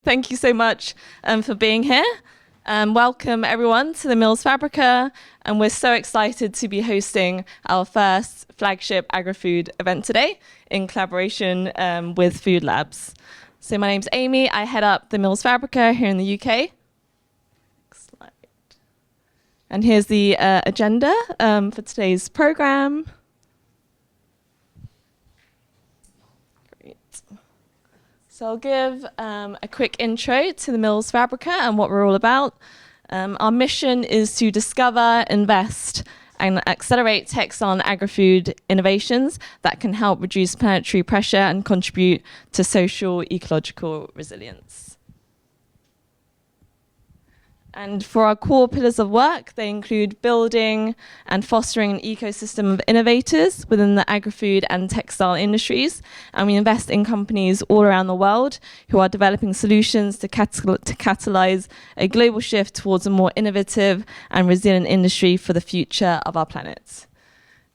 Thank you so much for being here. Welcome everyone to the Mills Fabrica, and we're so excited to be hosting our first flagship Agrifood event today in collaboration with FoodLabs. So my name's Amy, I head up the Mills Fabrica here in the UK. Next slide. And here's the agenda for today's program. So I'll give a quick intro to the Mills Fabrica and what we're all about. Our mission is to discover, invest, and accelerate textile and agri-food innovations that can help reduce planetary pressure and contribute to social ecological resilience. And for our core pillars of work, they include building and fostering an ecosystem of innovators within the agri-food and textile industries. And we invest in companies all around the world who are developing solutions to catalyze a global shift towards a more innovative and resilient industry for the future of our planet.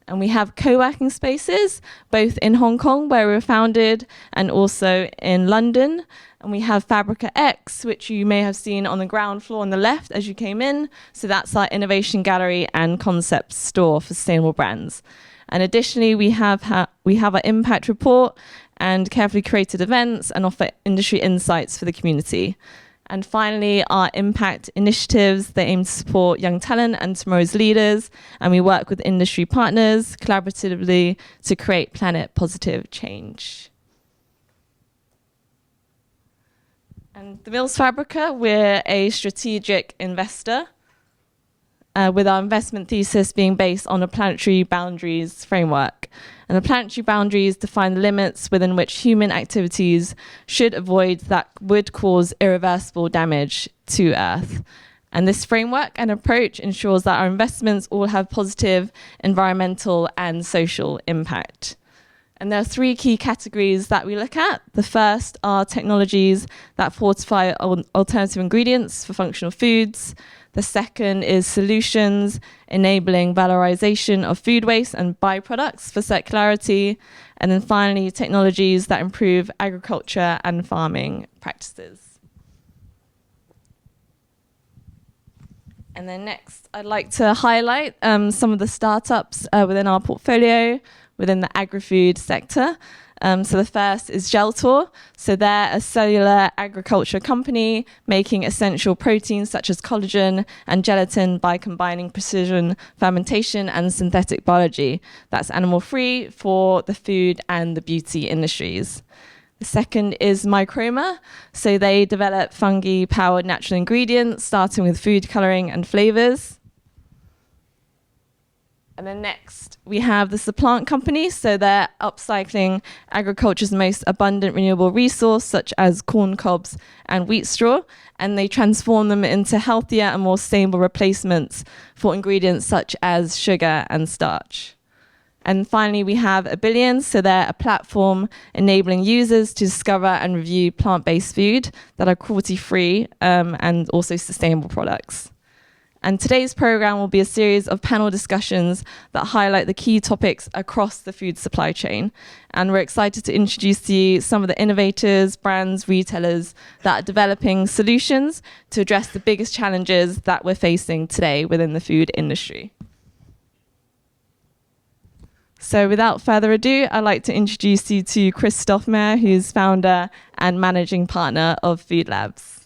And we have co-working spaces, both in Hong Kong, where we were founded, and also in London. And we have Fabrica X, which you may have seen on the ground floor on the left as you came in. So that's our innovation gallery and concept store for sustainable brands. And additionally, we have our impact report and carefully created events and offer industry insights for the community. And finally, our impact initiatives, they aim to support young talent and tomorrow's leaders. And we work with industry partners collaboratively to create planet positive change. And the Mills Fabrica, we're a strategic investor with our investment thesis being based on a planetary boundaries framework. And the planetary boundaries define the limits within which human activities should avoid that would cause irreversible damage to Earth. And this framework and approach ensures that our investments all have positive environmental and social impact. And there are three key categories that we look at. The first are technologies that fortify alternative ingredients for functional foods. The second is solutions enabling valorization of food waste and byproducts for circularity. And then finally, technologies that improve agriculture and farming practices. And then next, I'd like to highlight some of the startups within our portfolio within the agri-food sector. So the first is Gerlach. So they're a cellular agriculture company making essential proteins such as collagen and gelatin by combining precision fermentation and synthetic biology. That's animal-free for the food and the beauty industries. The second is Microma. So they develop fungi-powered natural ingredients, starting with food coloring and flavors. And then next, we have the Supplant company. So they're upcycling agriculture's most abundant renewable resource, such as corn cobs and wheat straw, and they transform them into healthier and more sustainable replacements for ingredients such as sugar and starch. And finally, we have A Billion. So they're a platform enabling users to discover and review plant-based food that are cruelty-free and also sustainable products. And today's program will be a series of panel discussions that highlight the key topics across the food supply chain. And we're excited to introduce to you some of the innovators, brands, retailers that are developing solutions to address the biggest challenges that we're facing today within the food industry. So without further ado, I'd like to introduce you to Christophe, Maire, who's founder and managing partner of FoodLabs.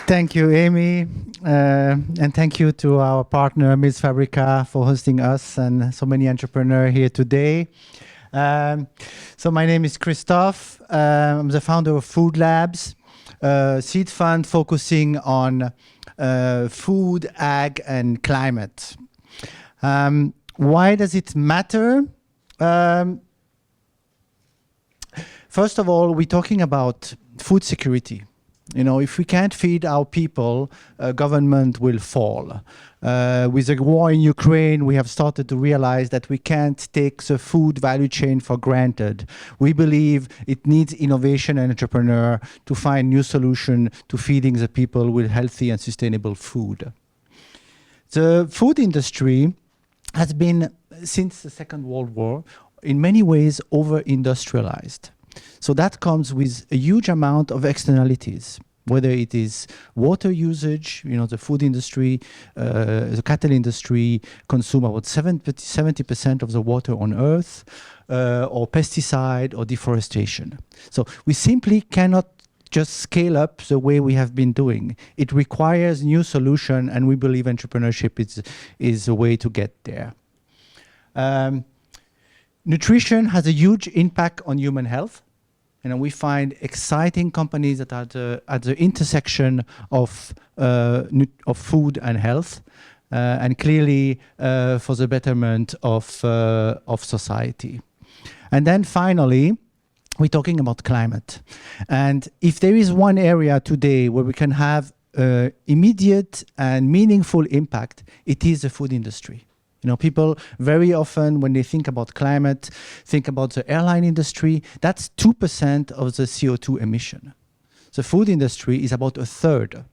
Thank you, Amy, and thank you to our partner, Mills Fabrica, for hosting us and so many entrepreneurs here today. So my name is Christophe. I'm the founder of FoodLabs, a seed fund focusing on food, ag, and climate. Why does it matter? First of all, we're talking about food security. You know, if we can't feed our people, government will fall. With the war in Ukraine, we have started to realize that we can't take the food value chain for granted. We believe it needs innovation and entrepreneur to find new solution to feeding the people with healthy and sustainable food. The food industry has been, since the Second World War, in many ways over-industrialized. So that comes with a huge amount of externalities, whether it is water usage, the food industry, the cattle industry consume about 70% of the water on Earth, or pesticide or deforestation. So we simply cannot just scale up the way we have been doing. It requires new solution, and we believe entrepreneurship is a way to get there. Nutrition has a huge impact on human health. We find exciting companies that are at the intersection of food and health, and clearly for the betterment of society. And then finally, we're talking about climate. And if there is one area today where we can have immediate and meaningful impact, it is the food industry. People very often, when they think about climate, think about the airline industry. That's 2% of the CO2 emission. The food industry is about a third.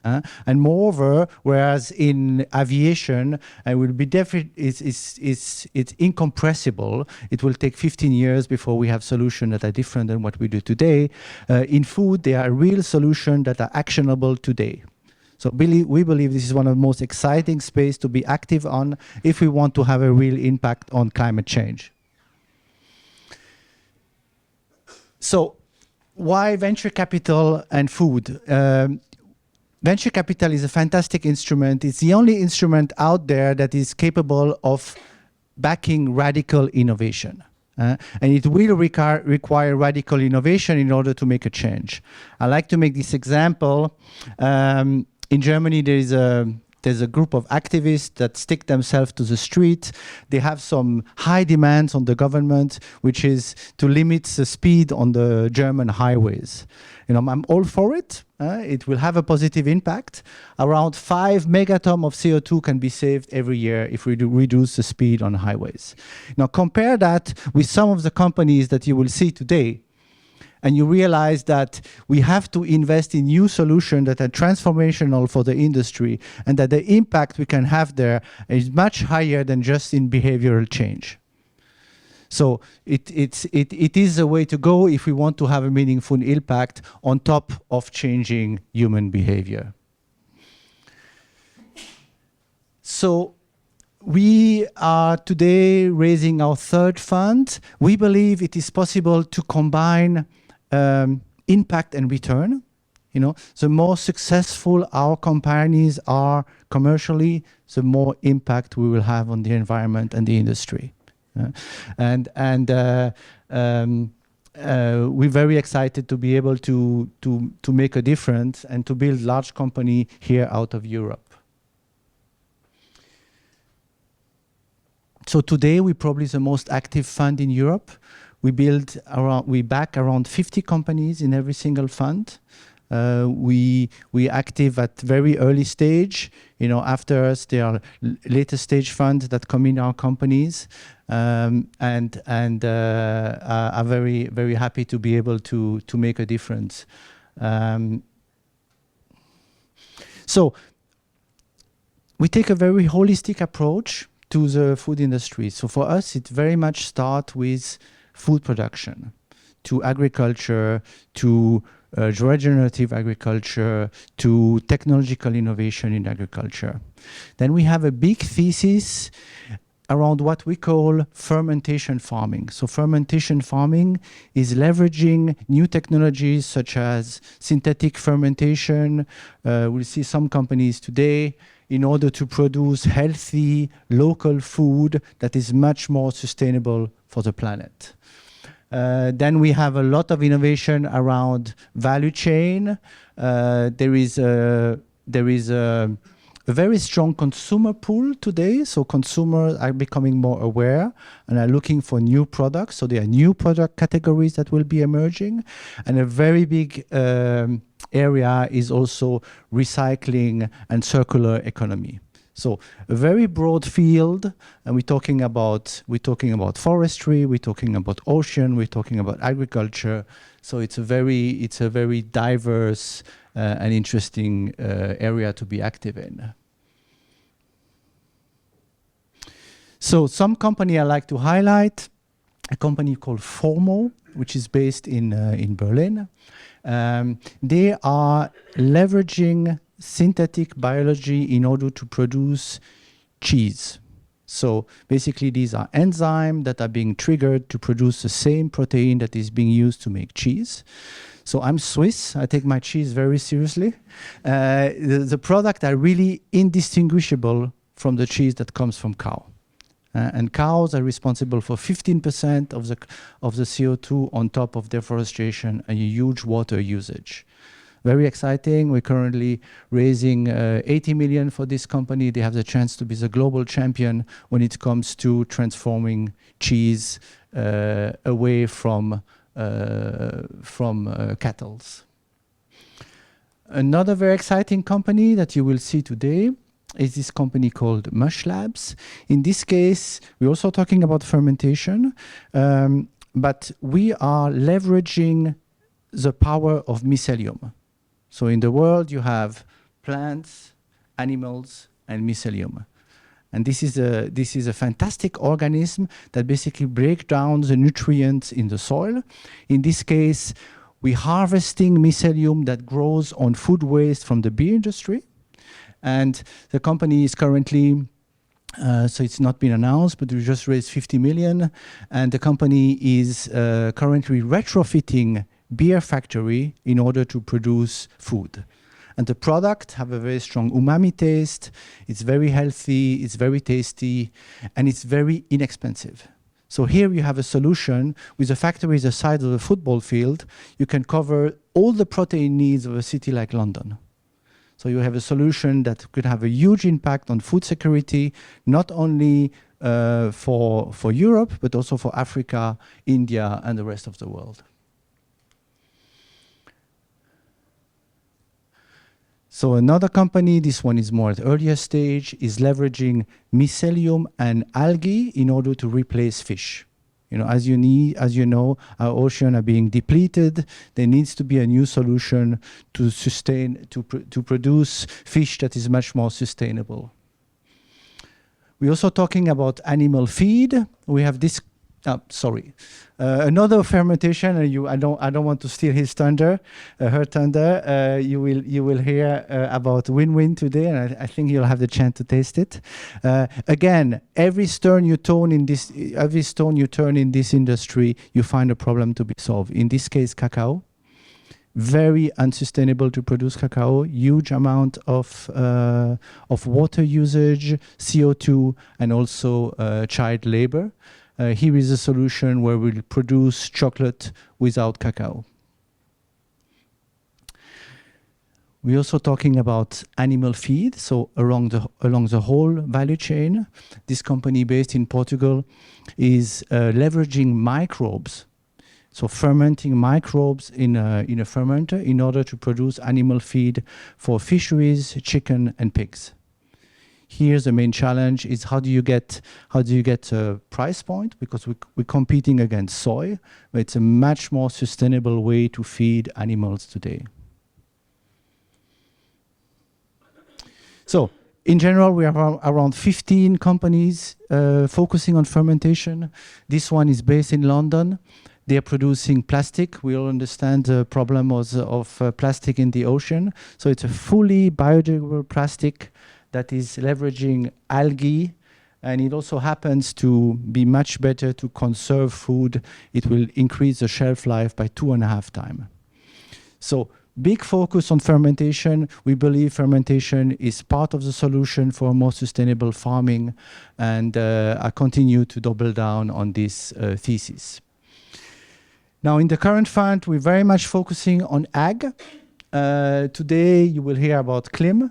And moreover, whereas in aviation, it will be it's incompressible. It will take 15 years before we have solutions that are different than what we do today. In food, there are real solutions that are actionable today. So we believe this is one of the most exciting spaces to be active on if we want to have a real impact on climate change. So why venture capital and food? Venture capital is a fantastic instrument. It's the only instrument out there that is capable of backing radical innovation. And it will require radical innovation in order to make a change. I like to make this example. In Germany, there's a group of activists that stick themselves to the street. They have some high demands on the government, which is to limit the speed on the German highways. I'm all for it. It will have a positive impact. Around 5 megatons of CO2 can be saved every year if we reduce the speed on highways. Now compare that with some of the companies that you will see today, and you realize that we have to invest in new solutions that are transformational for the industry, and that the impact we can have there is much higher than just in behavioral change. So it is the way to go if we want to have a meaningful impact on top of changing human behavior. So we are today raising our third fund. We believe it is possible to combine impact and return. The more successful our companies are commercially, the more impact we will have on the environment and the industry. We're very excited to be able to make a difference and to build large company here out of Europe. So today we're probably the most active fund in Europe. We back around 50 companies in every single fund. We active at very early stage. After us, there are later stage funds that come in our companies, and are very, very happy to be able to make a difference. So we take a very holistic approach to the food industry. So for us, it very much starts with food production, to agriculture, to regenerative agriculture, to technological innovation in agriculture. Then we have a big thesis around what we call fermentation farming. So fermentation farming is leveraging new technologies such as synthetic fermentation. We'll see some companies today in order to produce healthy local food that is much more sustainable for the planet. Then we have a lot of innovation around value chain. There is a very strong consumer pool today. So consumers are becoming more aware and are looking for new products. So there are new product categories that will be emerging. And a very big area is also recycling and circular economy. So a very broad field, and we're talking about forestry, we're talking about ocean, we're talking about agriculture. So it's a very diverse and interesting area to be active in. So some company I like to highlight. a company called Formo, which is based in Berlin. They are leveraging synthetic biology in order to produce cheese. So basically these are enzymes that are being triggered to produce the same protein that is being used to make cheese. So I'm Swiss, I take my cheese very seriously. The products are really indistinguishable from the cheese that comes from cow. And cows are responsible for 15% of the CO2 on top of deforestation and a huge water usage. Very exciting. We're currently raising 80 million for this company. They have the chance to be the global champion when it comes to transforming cheese away from cattle. Another very exciting company that you will see today is this company called Mushlabs. In this case, we're also talking about fermentation, but we are leveraging the power of mycelium. So in the world, you have plants, animals, and mycelium. And this is a fantastic organism that basically breaks down the nutrients in the soil. In this case, we're harvesting mycelium that grows on food waste from the beer industry. And the company is currently, so it's not been announced, but we just raised 50 million. And the company is currently retrofitting beer factory in order to produce food. And the product have a very strong umami taste. It's very healthy, it's very tasty, and it's very inexpensive. So here you have a solution with a factory the size of a football field. You can cover all the protein needs of a city like London. So you have a solution that could have a huge impact on food security, not only for Europe, but also for Africa, India, and the rest of the world. So another company, this one is more at earlier stage, is leveraging mycelium and algae in order to replace fish. You know, as you know, our oceans are being depleted. There needs to be a new solution to produce fish that is much more sustainable. We're also talking about animal feed. We have this. Another fermentation. I don't want to steal his thunder, her thunder. You will hear about WNWN today, and I think you'll have the chance to taste it. Again, every stone you turn in this industry, you find a problem to be solved. In this case, cacao. Very unsustainable to produce cacao. Huge amount of water usage, CO2, and also child labor. Here is a solution where we'll produce chocolate without cacao. We're also talking about animal feed, so along the whole value chain. This company based in Portugal is leveraging microbes, so fermenting microbes in a fermenter in order to produce animal feed for fisheries, chicken, and pigs. Here, the main challenge is how do you get a price point, because we're competing against soy, but it's a much more sustainable way to feed animals today. So, in general, we have around 15 companies focusing on fermentation. This one is based in London. They are producing plastic. We all understand the problem of plastic in the ocean. So it's a fully biodegradable plastic that is leveraging algae, and it also happens to be much better to conserve food. It will increase the shelf life by 2.5 times. So big focus on fermentation. We believe fermentation is part of the solution for more sustainable farming, and I continue to double down on this thesis. Now, in the current fund, we're very much focusing on ag. Today, you will hear about Klim,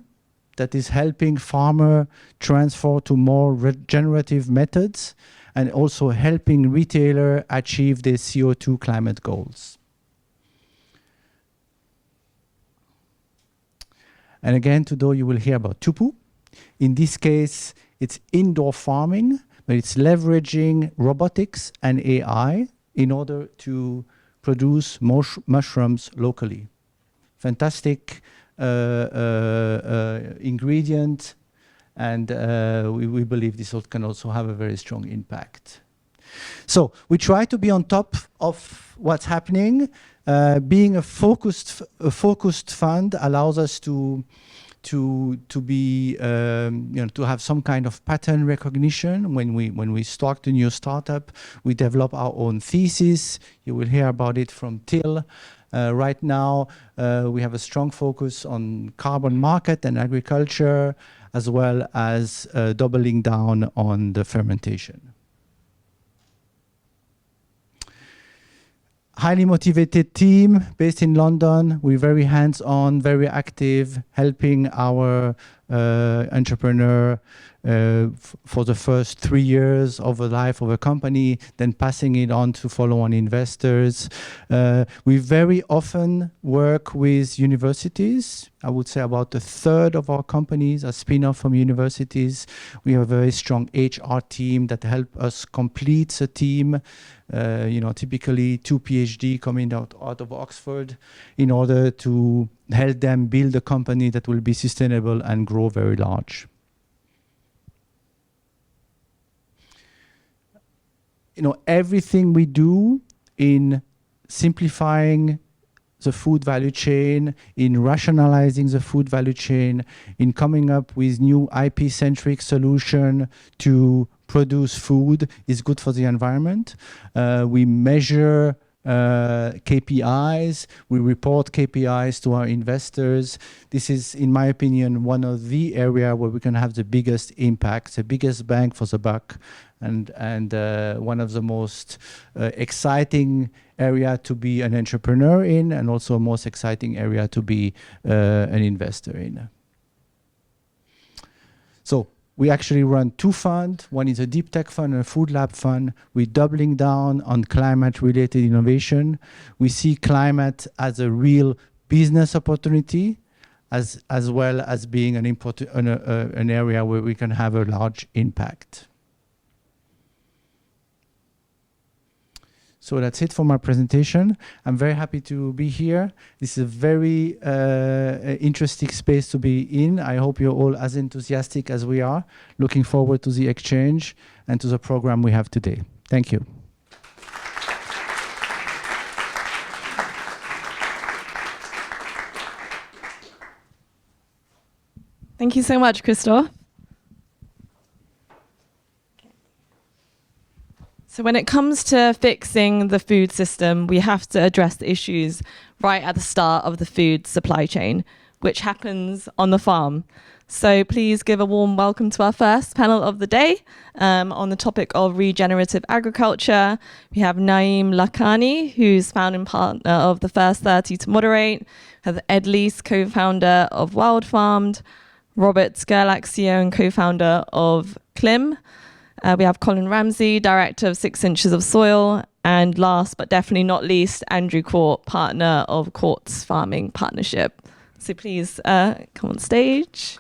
that is helping farmers transfer to more regenerative methods and also helping retailers achieve their CO2 climate goals. And again, today you will hear about Tupu. In this case, it's indoor farming, but it's leveraging robotics and AI in order to produce mushrooms locally. Fantastic ingredient, and we believe this can also have a very strong impact. So we try to be on top of what's happening. Being a focused fund allows us to be to have some kind of pattern recognition. When we start a new startup, we develop our own thesis. You will hear about it from Till. Right now, we have a strong focus on carbon market and agriculture, as well as doubling down on the fermentation. Highly motivated team based in London. We're very hands-on, very active, helping our entrepreneur for the first 3 years of the life of a company, then passing it on to follow-on investors. We very often work with universities. I would say about a third of our companies are spin-off from universities. We have a very strong HR team that help us complete the team. Typically 2 PhD coming out of Oxford in order to help them build a company that will be sustainable and grow very large. Everything we do in simplifying the food value chain, in rationalizing the food value chain, in coming up with new IP-centric solution to produce food is good for the environment. We measure KPIs, we report KPIs to our investors. This is, in my opinion, one of the areas where we can have the biggest impact, the biggest bang for the buck, and one of the most exciting area to be an entrepreneur in, and also most exciting area to be an investor in. So we actually run 2 funds. One is a deep tech fund and a food lab fund. We're doubling down on climate-related innovation. We see climate as a real business opportunity, as well as being an area where we can have a large impact. So that's it for my presentation. I'm very happy to be here. This is a very interesting space to be in. I hope you're all as enthusiastic as we are. Looking forward to the exchange and to the program we have today. Thank you. Thank you so much, Christophe. So when it comes to fixing the food system, we have to address the issues right at the start of the food supply chain, which happens on the farm. So please give a warm welcome to our first panel of the day on the topic of regenerative agriculture. We have Naeem Lakhani, who's founding partner of the First 30 to Moderate, we have Ed Lees, co-founder of Wildfarmed, Robert Gerlach, CEO and co-founder of Klim. We have Colin Ramsay, director of 6 Inches of Soil, and last but definitely not least, Andrew Court, partner of Court's Farming Partnership. So please come on stage.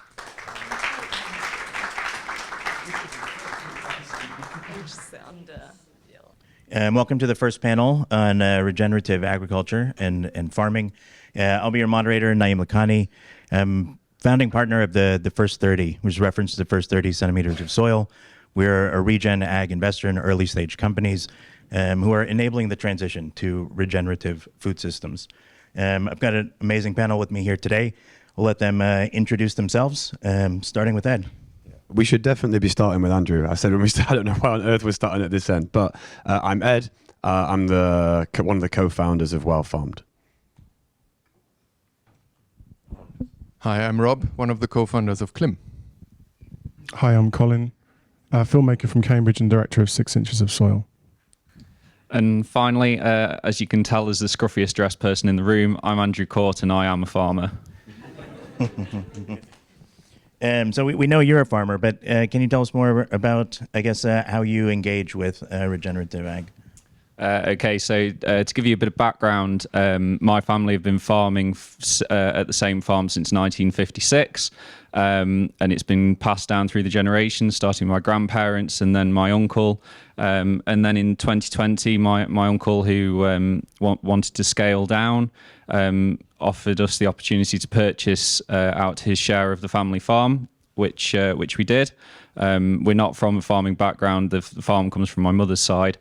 Welcome to the first panel on regenerative agriculture and farming. I'll be your moderator, Naeem Lakhani. Founding partner of the First 30, which references the first 30 centimeters of soil. We're a regen ag investor in early stage companies who are enabling the transition to regenerative food systems. I've got an amazing panel with me here today. We'll let them introduce themselves, starting with Ed. We should definitely be starting with Andrew. I said when we started, I don't know why on earth we're starting at this end, but I'm Ed. I'm one of the co-founders of Wildfarmed. Hi, I'm Rob, one of the co-founders of Klim. Hi, I'm Colin, a filmmaker from Cambridge and director of 6 Inches of Soil. And finally, as you can tell as the scruffiest dressed person in the room, I'm Andrew Court and I am a farmer. So we know you're a farmer, but can you tell us more about, I guess, how you engage with regenerative ag? Okay, so to give you a bit of background, my family have been farming at the same farm since 1956, and it's been passed down through the generations, starting with my grandparents and then my uncle. And then in 2020, my uncle, who wanted to scale down, offered us the opportunity to purchase out his share of the family farm. which we did. We're not from a farming background. The farm comes from my mother's side.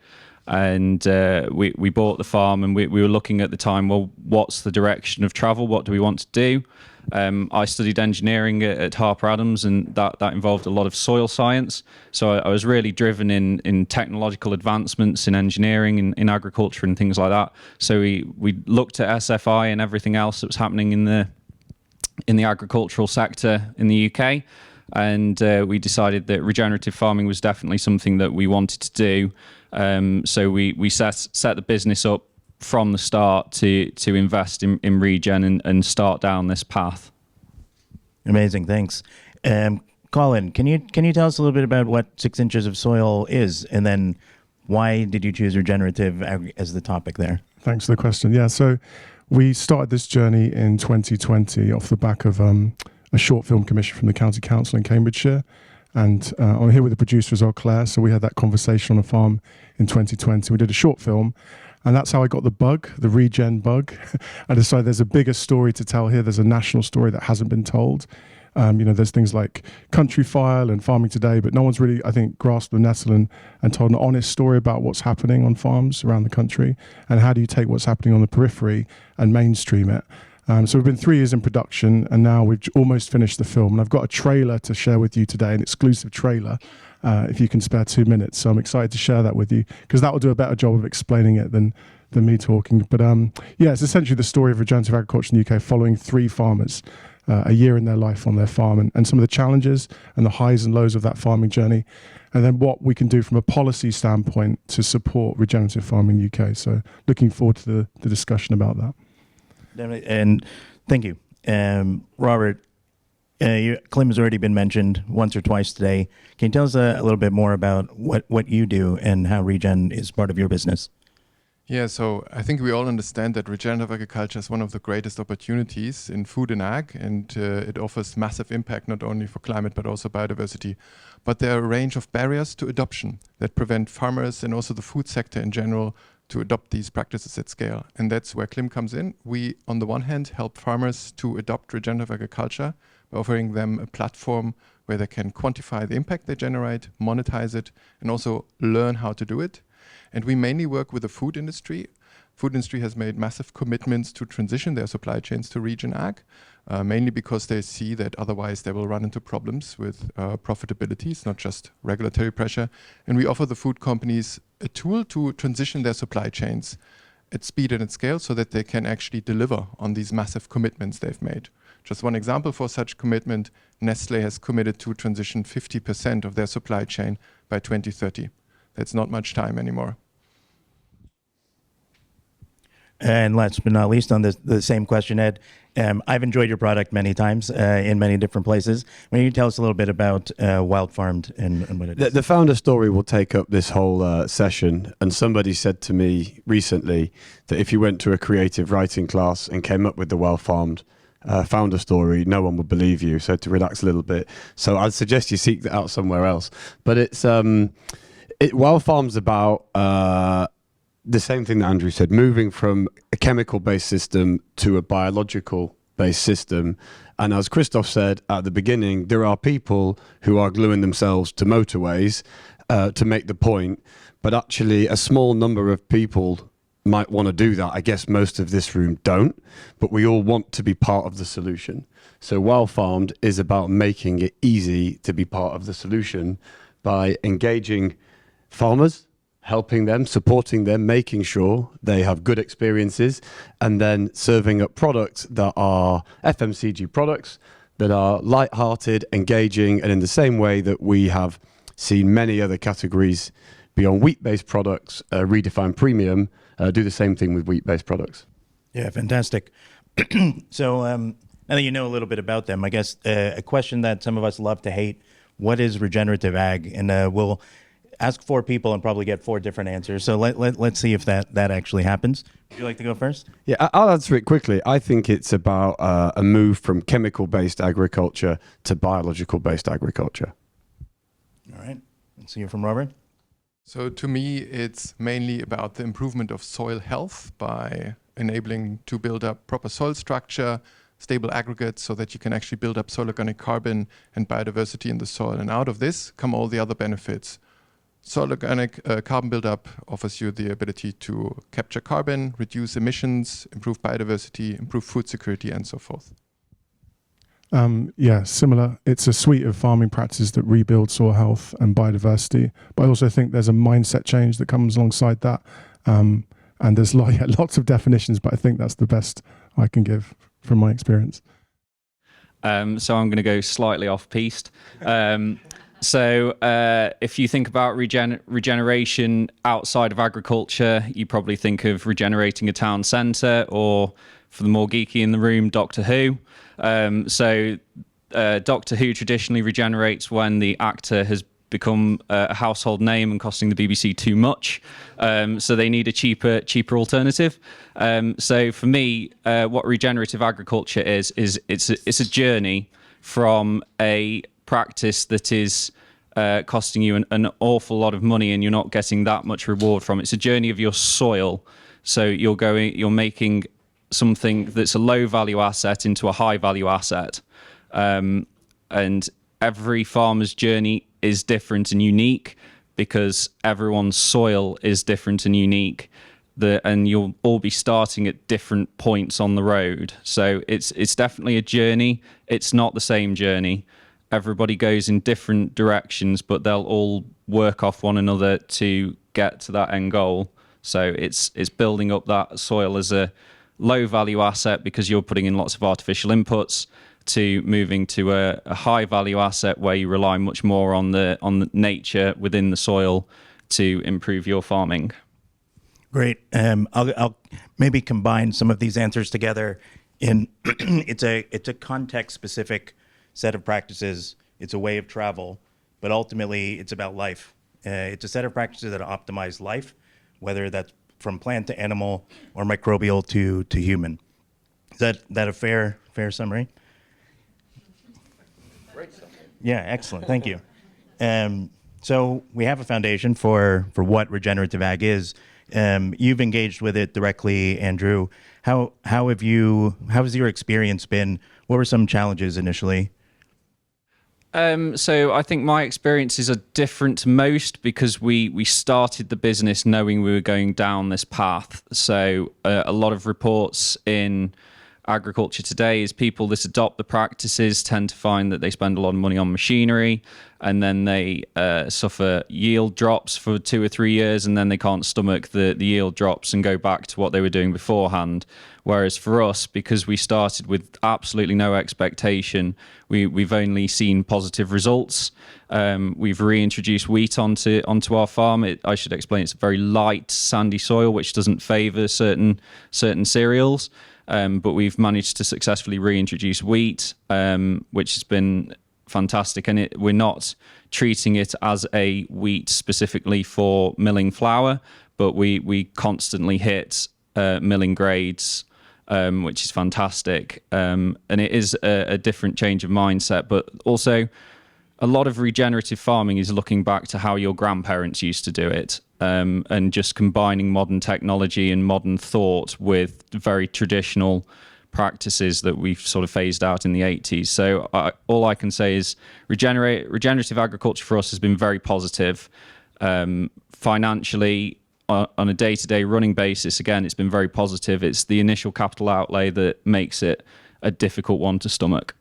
And we bought the farm, and we were looking at the time, well, what's the direction of travel? What do we want to do? I studied engineering at Harper Adams, and that involved a lot of soil science. So I was really driven in technological advancements in engineering, in agriculture and things like that. So we looked at SFI and everything else that was happening in the agricultural sector in the UK. And we decided that regenerative farming was definitely something that we wanted to do. So we set the business up from the start to invest in regen and start down this path. Amazing, thanks. Colin, can you tell us a little bit about what 6 inches of soil is, and then why did you choose regenerative as the topic there? Thanks for the question. Yeah, so we started this journey in 2020 off the back of a short film commission from the County Council in Cambridgeshire. And I'm here with the producer as well, Claire. So we had that conversation on a farm in 2020. We did a short film, and that's how I got the bug, the regen bug. I decided there's a bigger story to tell here. There's a national story that hasn't been told. There's things like Country File and Farming Today, but no one's really, I think, grasped the nettle and told an honest story about what's happening on farms around the country, and how do you take what's happening on the periphery and mainstream it. So we've been 3 years in production, and now we've almost finished the film. And I've got a trailer to share with you today, an exclusive trailer, if you can spare 2 minutes. So I'm excited to share that with you, because that will do a better job of explaining it than me talking. But it's essentially the story of regenerative agriculture in the UK, following 3 farmers, a year in their life on their farm, and some of the challenges and the highs and lows of that farming journey, and then what we can do from a policy standpoint to support regenerative farming in the UK. So looking forward to the discussion about that. And thank you. Robert, Klim has already been mentioned once or twice today. Can you tell us a little bit more about what you do and how regen is part of your business? Yeah, so I think we all understand that regenerative agriculture is one of the greatest opportunities in food and ag, and it offers massive impact not only for climate but also biodiversity. But there are a range of barriers to adoption that prevent farmers and also the food sector in general to adopt these practices at scale. And that's where Klim comes in. We, on the one hand, help farmers to adopt regenerative agriculture by offering them a platform where they can quantify the impact they generate, monetize it, and also learn how to do it. And we mainly work with the food industry. Food industry has made massive commitments to transition their supply chains to regen ag, mainly because they see that otherwise they will run into problems with profitability. It's not just regulatory pressure. And we offer the food companies a tool to transition their supply chains at speed and at scale so that they can actually deliver on these massive commitments they've made. Just one example for such commitment, Nestle has committed to transition 50% of their supply chain by 2030. That's not much time anymore. And last but not least, on the same question, Ed, I've enjoyed your product many times in many different places. Can you tell us a little bit about Wildfarmed and what it is? The founder story will take up this whole session. And somebody said to me recently that if you went to a creative writing class and came up with the Wildfarmed founder story, no one would believe you. So to relax a little bit. So I'd suggest you seek that out somewhere else. But it's Wildfarmed's about the same thing that Andrew said, moving from a chemical-based system to a biological-based system. And as Christophe said at the beginning, there are people who are gluing themselves to motorways to make the point, but actually a small number of people might want to do that. I guess most of this room don't, but we all want to be part of the solution. So Wildfarmed is about making it easy to be part of the solution by engaging farmers, helping them, supporting them, making sure they have good experiences, and then serving up products that are FMCG products that are light-hearted, engaging, and in the same way that we have seen many other categories beyond wheat-based products, Redefine Premium, do the same thing with wheat-based products. Yeah, fantastic. So now that you know a little bit about them, I guess a question that some of us love to hate, what is regenerative ag? And we'll ask 4 people and probably get 4 different answers. So let's see if that actually happens. Would you like to go first? Yeah, I'll answer it quickly. I think it's about a move from chemical-based agriculture to biological-based agriculture. All right. Let's hear from Robert. So to me, it's mainly about the improvement of soil health by enabling to build up proper soil structure, stable aggregates so that you can actually build up soil organic carbon and biodiversity in the soil. And out of this come all the other benefits. Soil organic carbon buildup offers you the ability to capture carbon, reduce emissions, improve biodiversity, improve food security, and so forth. Yeah, similar. It's a suite of farming practices that rebuild soil health and biodiversity. But I also think there's a mindset change that comes alongside that. And there's lots of definitions, but I think that's the best I can give from my experience. So I'm going to go slightly off-piste. So if you think about regeneration outside of agriculture, you probably think of regenerating a town centre, or for the more geeky in the room, Doctor Who. So Doctor Who traditionally regenerates when the actor has become a household name and costing the BBC too much. So they need a cheaper alternative. So for me, what regenerative agriculture is it's a journey from a practice that is costing you an awful lot of money and you're not getting that much reward from it. It's a journey of your soil. So you're making something that's a low value asset into a high value asset. And every farmer's journey is different and unique because everyone's soil is different and unique. And you'll all be starting at different points on the road. So it's definitely a journey. It's not the same journey. Everybody goes in different directions, but they'll all work off one another to get to that end goal. So it's building up that soil as a low value asset because you're putting in lots of artificial inputs, to moving to a high value asset where you rely much more on the nature within the soil to improve your farming. Great. I'll maybe combine some of these answers together in it's a context specific set of practices. It's a way of travel, but ultimately it's about life. It's a set of practices that optimize life, whether that's from plant to animal or microbial to human. Is that a fair summary? Great summary. Yeah, excellent. Thank you. So we have a foundation for what regenerative ag is. You've engaged with it directly, Andrew. How has your experience been? What were some challenges initially? So I think my experiences are different to most because we started the business knowing we were going down this path. So a lot of reports in agriculture today is people that adopt the practices tend to find that they spend a lot of money on machinery and then they suffer yield drops for 2 or 3 years and then they can't stomach the yield drops and go back to what they were doing beforehand. Whereas for us, because we started with absolutely no expectation, we've only seen positive results. We've reintroduced wheat onto our farm. I should explain it's a very light, sandy soil, which doesn't favour certain cereals. But we've managed to successfully reintroduce wheat, which has been fantastic. And we're not treating it as a wheat specifically for milling flour, but we constantly hit milling grades, which is fantastic. And it is a different change of mindset, but also a lot of regenerative farming is looking back to how your grandparents used to do it. And just combining modern technology and modern thought with very traditional practices that we've sort of phased out in the 80s. So all I can say is regenerative agriculture for us has been very positive. Financially, on a day-to-day running basis, again, it's been very positive. It's the initial capital outlay that makes it a difficult one to stomach.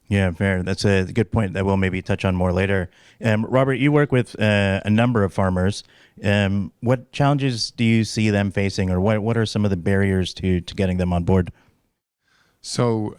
Yeah, fair. That's a good point that we'll maybe touch on more later. Robert, you work with a number of farmers. What challenges do you see them facing, or what are some of the barriers to getting them on board? So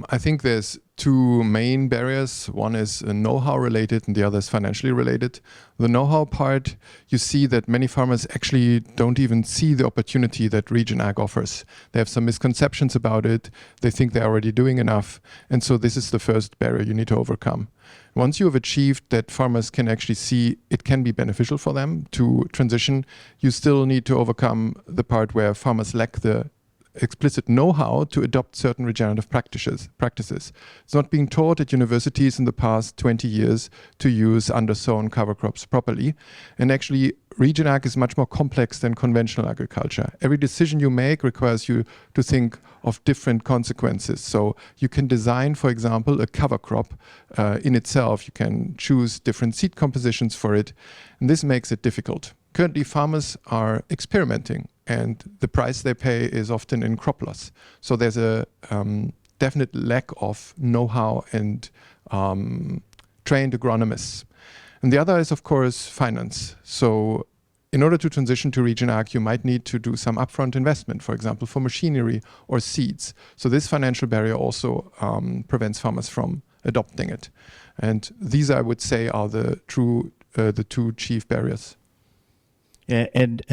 I think there's two main barriers. One is know-how related and the other is financially related. The know-how part, you see that many farmers actually don't even see the opportunity that Regen Ag offers. They have some misconceptions about it. They think they're already doing enough. And so this is the first barrier you need to overcome. Once you have achieved that farmers can actually see it can be beneficial for them to transition, you still need to overcome the part where farmers lack the explicit know-how to adopt certain regenerative practices. It's not being taught at universities in the past 20 years to use undersown cover crops properly. And actually, regen ag is much more complex than conventional agriculture. Every decision you make requires you to think of different consequences. So you can design, for example, a cover crop in itself. You can choose different seed compositions for it, and this makes it difficult. Currently, farmers are experimenting, and the price they pay is often in crop loss. So there's a definite lack of know-how and trained agronomists. And the other is, of course, finance. So in order to transition to regen ag, you might need to do some upfront investment, for example, for machinery or seeds. So this financial barrier also prevents farmers from adopting it. And these, I would say, are the two chief barriers. Yeah, Ed,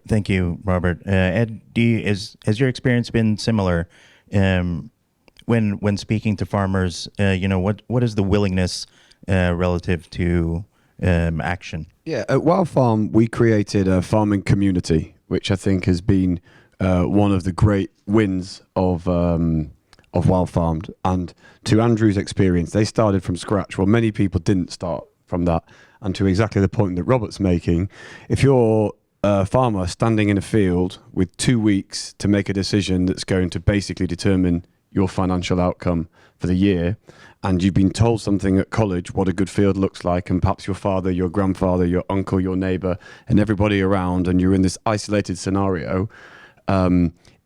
thank you, Robert. Ed, has your experience been similar when speaking to farmers? What is the willingness relative to action? Yeah, at Wild Farm, we created a farming community, which I think has been one of the great wins of Wildfarmed. And to Andrew's experience, they started from scratch. Well, many people didn't start from that. And to exactly the point that Robert's making, if you're a farmer standing in a field with 2 weeks to make a decision that's going to basically determine your financial outcome for the year, and you've been told something at college, what a good field looks like, and perhaps your father, your grandfather, your uncle, your neighbor, and everybody around, and you're in this isolated scenario,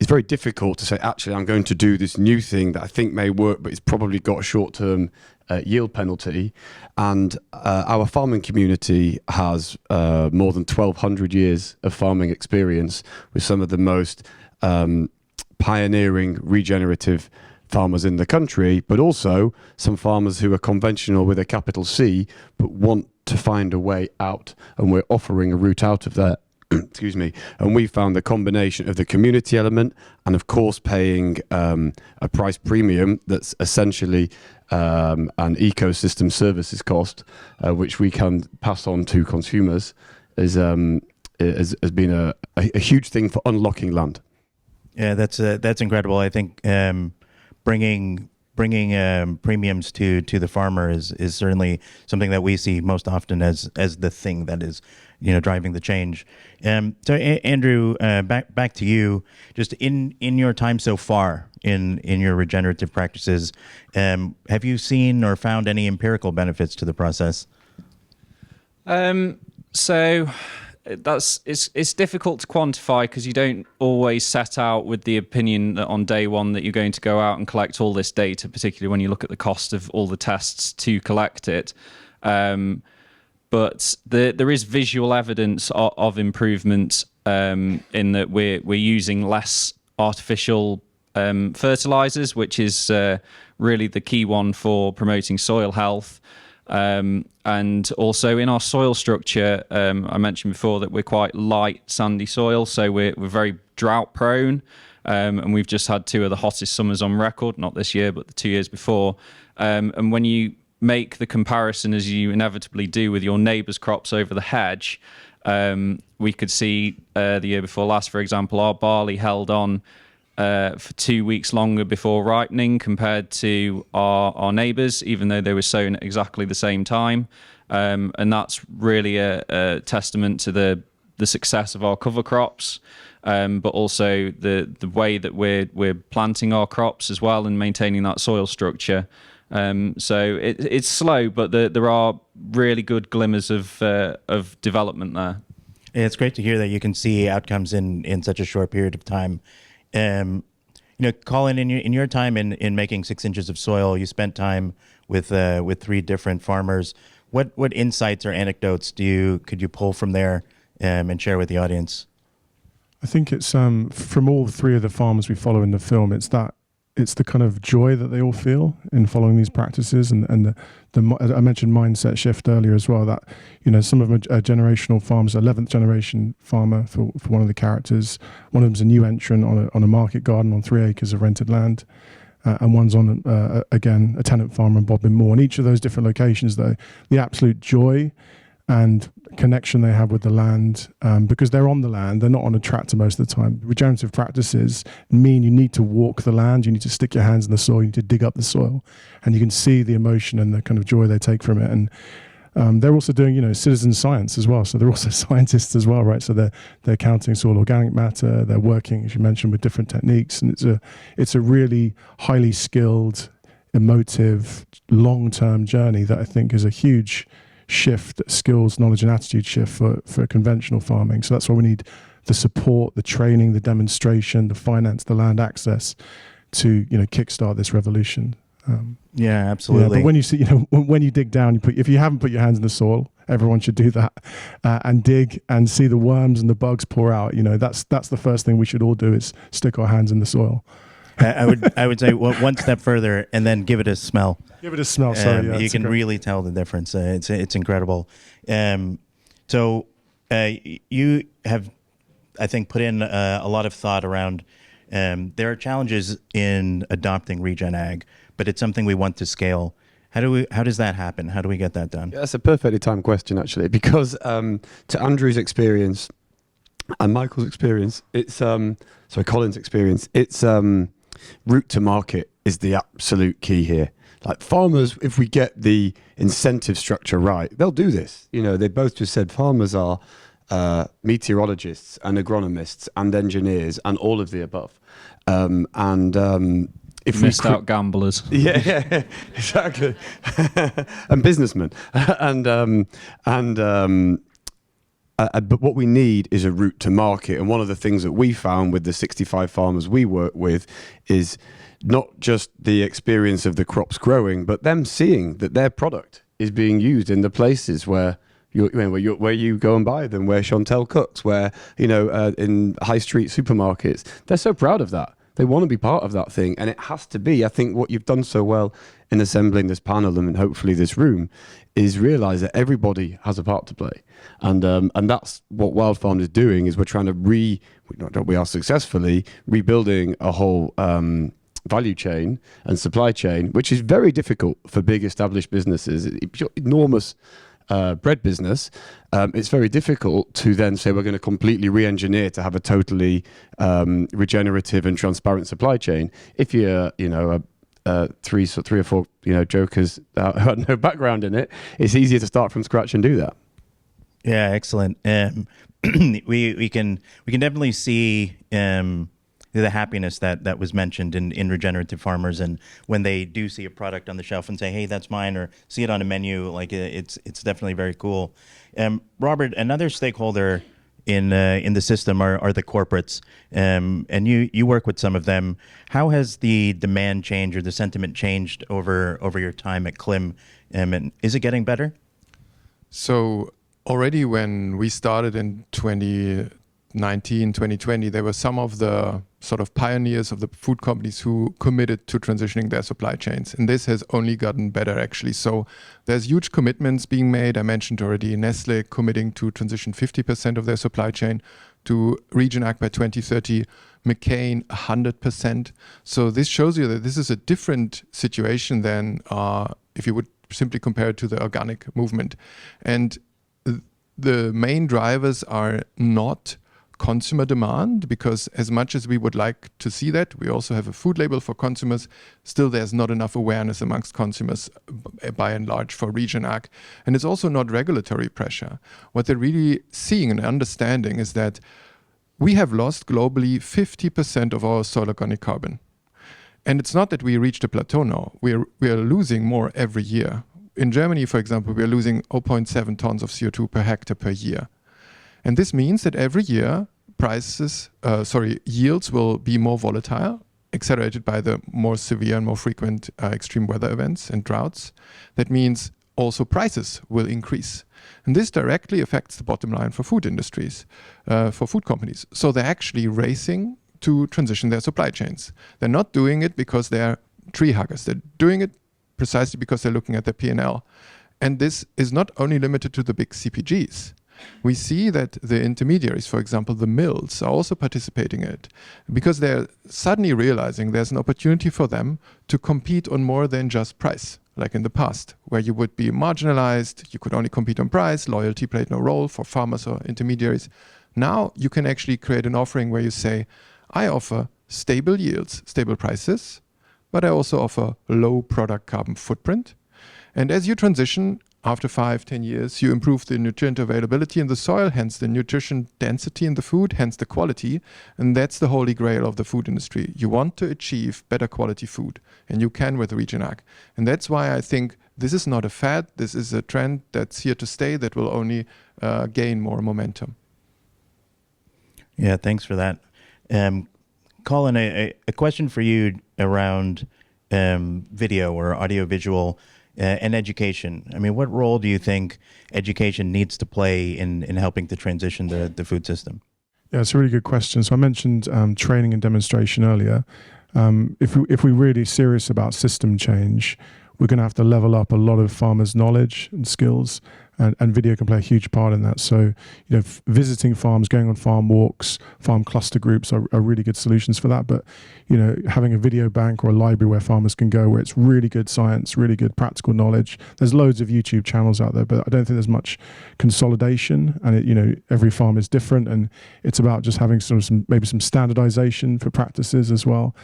it's very difficult to say, actually, I'm going to do this new thing that I think may work, but it's probably got a short-term yield penalty. And our farming community has more than 1,200 years of farming experience with some of the most pioneering regenerative farmers in the country, but also some farmers who are conventional with a capital C, but want to find a way out. And we're offering a route out of that. Excuse me. And we found the combination of the community element and, of course, paying a price premium that's essentially an ecosystem services cost, which we can pass on to consumers, has been a huge thing for unlocking land. Yeah, that's incredible. I think bringing premiums to the farmer is certainly something that we see most often as the thing that is driving the change. So Andrew, back to you. Just in your time so far in your regenerative practices, have you seen or found any empirical benefits to the process? So it's difficult to quantify because you don't always set out with the opinion that on day one that you're going to go out and collect all this data, particularly when you look at the cost of all the tests to collect it. But there is visual evidence of improvement in that we're using less artificial fertilizers, which is really the key one for promoting soil health. And also in our soil structure, I mentioned before that we're quite light, sandy soil, so we're very drought prone. And we've just had 2 of the hottest summers on record, not this year, but the 2 years before. And when you make the comparison, as you inevitably do with your neighbour's crops over the hedge, we could see the year before last, for example, our barley held on for 2 weeks longer before ripening compared to our neighbours, even though they were sown at exactly the same time. And that's really a testament to the success of our cover crops, but also the way that we're planting our crops as well and maintaining that soil structure. So it's slow, but there are really good glimmers of development there. Yeah, it's great to hear that you can see outcomes in such a short period of time. Colin, in your time in making 6 inches of soil, you spent time with 3 different farmers. What insights or anecdotes could you pull from there and share with the audience? I think it's from all 3 of the farmers we follow in the film. It's the kind of joy that they all feel in following these practices, and I mentioned mindset shift earlier as well. That some of them are generational farmers, 11th generation farmer for one of the characters. One of them's a new entrant on a market garden on 3 acres of rented land, and one's on again a tenant farmer in Bodmin Moor. And each of those different locations, though, the absolute joy and connection they have with the land, because they're on the land, they're not on a tractor most of the time. Regenerative practices mean you need to walk the land, you need to stick your hands in the soil, you need to dig up the soil, and you can see the emotion and the kind of joy they take from it. And They're also doing, citizen science as well. So they're also scientists as well, right? So they're counting soil organic matter. They're working, as you mentioned, with different techniques, and it's a really highly skilled, emotive, long-term journey that I think is a huge shift, skills, knowledge, and attitude shift for conventional farming. So that's why we need the support, the training, the demonstration, the finance, the land access to kickstart this revolution. Yeah, absolutely. But when you see, when you dig down, if you haven't put your hands in the soil, everyone should do that, and dig and see the worms and the bugs pour out. That's the first thing we should all do, is stick our hands in the soil. I would say one step further and then give it a smell. Give it a smell. Sorry, you can really tell the difference. It's incredible. So you have, I think, put in a lot of thought around. There are challenges in adopting regen ag, but it's something we want to scale. How does that happen? How do we get that done? Yeah, that's a perfectly timed question, actually, because to Andrew's experience and Michael's experience, Colin's experience, it's route to market is the absolute key here. Like farmers, if we get the incentive structure right, they'll do this. They both just said farmers are meteorologists and agronomists and engineers and all of the above. If missed out gamblers. Yeah, exactly. And businessmen. But what we need is a route to market. And one of the things that we found with the 65 farmers we work with is not just the experience of the crops growing, but them seeing that their product is being used in the places where you go and buy them, where Chantelle cooks, where, in high street supermarkets. They're so proud of that. They want to be part of that thing. And it has to be, I think what you've done so well in assembling this panel and hopefully this room is realize that everybody has a part to play. And that's what Wildfarmed is doing, is we're trying to we are successfully rebuilding a whole value chain and supply chain, which is very difficult for big established businesses. Enormous bread business, it's very difficult to then say we're going to completely re-engineer to have a totally regenerative and transparent supply chain. If you're, three or four, jokers who had no background in it, it's easier to start from scratch and do that. Yeah, excellent. We can definitely see the happiness that was mentioned in regenerative farmers, and when they do see a product on the shelf and say, "Hey, that's mine," or see it on a menu, like it's definitely very cool. Robert, another stakeholder in the system are the corporates, and you work with some of them. How has the demand changed or the sentiment changed over your time at Klim, and is it getting better? So already when we started in 2019, 2020, there were some of the sort of pioneers of the food companies who committed to transitioning their supply chains. And this has only gotten better, actually. So there's huge commitments being made. I mentioned already Nestle committing to transition 50% of their supply chain to Regen Ag by 2030, McCain 100%. So this shows you that this is a different situation than if you would simply compare it to the organic movement. And the main drivers are not consumer demand, because as much as we would like to see that, we also have a food label for consumers, still there's not enough awareness amongst consumers by and large for Regen Ag. And it's also not regulatory pressure. What they're really seeing and understanding is that we have lost globally 50% of our soil organic carbon. And it's not that we reached a plateau now. We are losing more every year. In Germany, for example, we are losing 0.7 tons of CO2 per hectare per year. And this means that every year yields will be more volatile, accelerated by the more severe and more frequent extreme weather events and droughts. That means also prices will increase. And this directly affects the bottom line for food industries, for food companies. So they're actually racing to transition their supply chains. They're not doing it because they're tree huggers. They're doing it precisely because they're looking at their P&L. And this is not only limited to the big CPGs. We see that the intermediaries, for example, the mills, are also participating in it because they're suddenly realizing there's an opportunity for them to compete on more than just price, like in the past, where you would be marginalized, you could only compete on price, loyalty played no role for farmers or intermediaries. Now you can actually create an offering where you say, I offer stable yields, stable prices, but I also offer low product carbon footprint. And as you transition, after 5-10 years, you improve the nutrient availability in the soil, hence the nutrition density in the food, hence the quality. And that's the holy grail of the food industry. You want to achieve better quality food, and you can with Regenerative. And that's why I think this is not a fad. This is a trend that's here to stay that will only gain more momentum. Yeah, thanks for that. Colin, a question for you around video or audiovisual and education. I mean, what role do you think education needs to play in helping to transition the food system? Yeah, it's a really good question. So I mentioned training and demonstration earlier. If we're really serious about system change, we're going to have to level up a lot of farmers' knowledge and skills, and video can play a huge part in that. So, visiting farms, going on farm walks, farm cluster groups are really good solutions for that. But, having a video bank or a library where farmers can go, where it's really good science, really good practical knowledge. There's loads of YouTube channels out there, but I don't think there's much consolidation. And every farm is different, and it's about just having maybe some standardization for practices as well.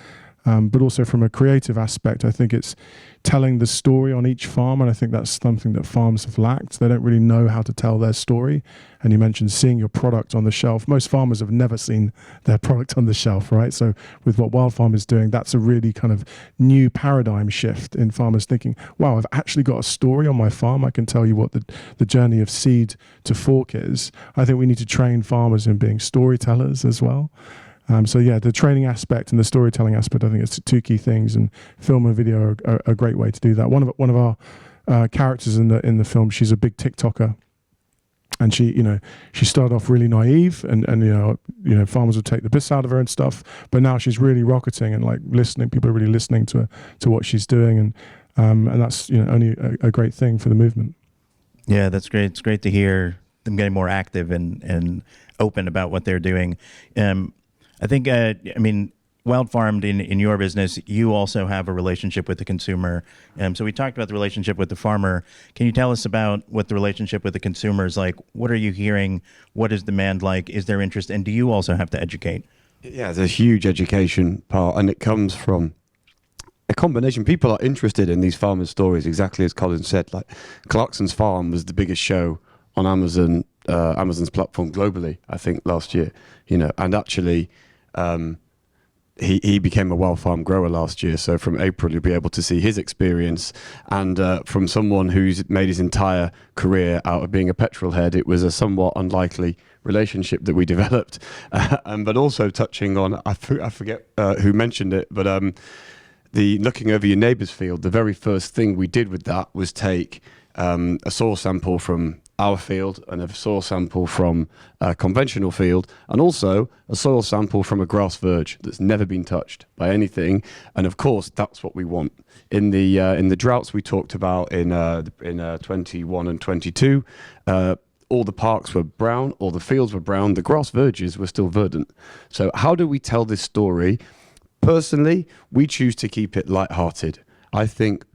But also from a creative aspect, I think it's telling the story on each farm, and I think that's something that farms have lacked. They don't really know how to tell their story. And you mentioned seeing your product on the shelf. Most farmers have never seen their product on the shelf, right? So with what Wildfarmed is doing, that's a really kind of new paradigm shift in farmers thinking, wow, I've actually got a story on my farm. I can tell you what the journey of seed to fork is. I think we need to train farmers in being storytellers as well. So yeah, the training aspect and the storytelling aspect, I think it's two key things, and film and video are a great way to do that. One of our characters in the film, she's a big TikToker, and she started off really naive, and farmers would take the piss out of her and stuff, but now she's really rocketing and like listening. People are really listening to what she's doing, and that's only a great thing for the movement. Yeah, that's great. It's great to hear them getting more active and open about what they're doing. I think, Wildfarmed, in your business, you also have a relationship with the consumer. So we talked about the relationship with the farmer. Can you tell us about what the relationship with the consumer is like? What are you hearing? What is demand like? Is there interest? And do you also have to educate? Yeah, there's a huge education part, and it comes from a combination. People are interested in these farmers' stories, exactly as Colin said. Like Clarkson's Farm was the biggest show on Amazon's platform globally, I think, last year. And actually, he became a Wildfarmed grower last year. So from April, you'll be able to see his experience. And from someone who's made his entire career out of being a petrol head, it was a somewhat unlikely relationship that we developed. But also touching on, I forget who mentioned it, but the looking over your neighbour's field, the very first thing we did with that was take a soil sample from our field and a soil sample from a conventional field, and also a soil sample from a grass verge that's never been touched by anything. And of course, that's what we want. In the droughts we talked about in 21 and 22, all the parks were brown, all the fields were brown, the grass verges were still verdant. So how do we tell this story? Personally, we choose to keep it lighthearted. I think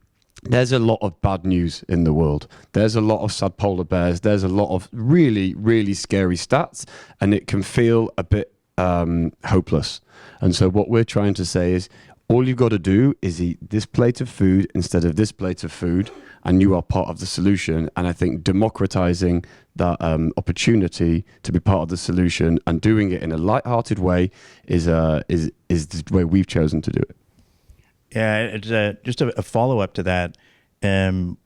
there's a lot of bad news in the world. There's a lot of sad polar bears. There's a lot of really, really scary stats, and it can feel a bit hopeless. And so what we're trying to say is, all you've got to do is eat this plate of food instead of this plate of food, and you are part of the solution. And I think democratizing that opportunity to be part of the solution and doing it in a lighthearted way is the way we've chosen to do it. Yeah, it's just a follow-up to that.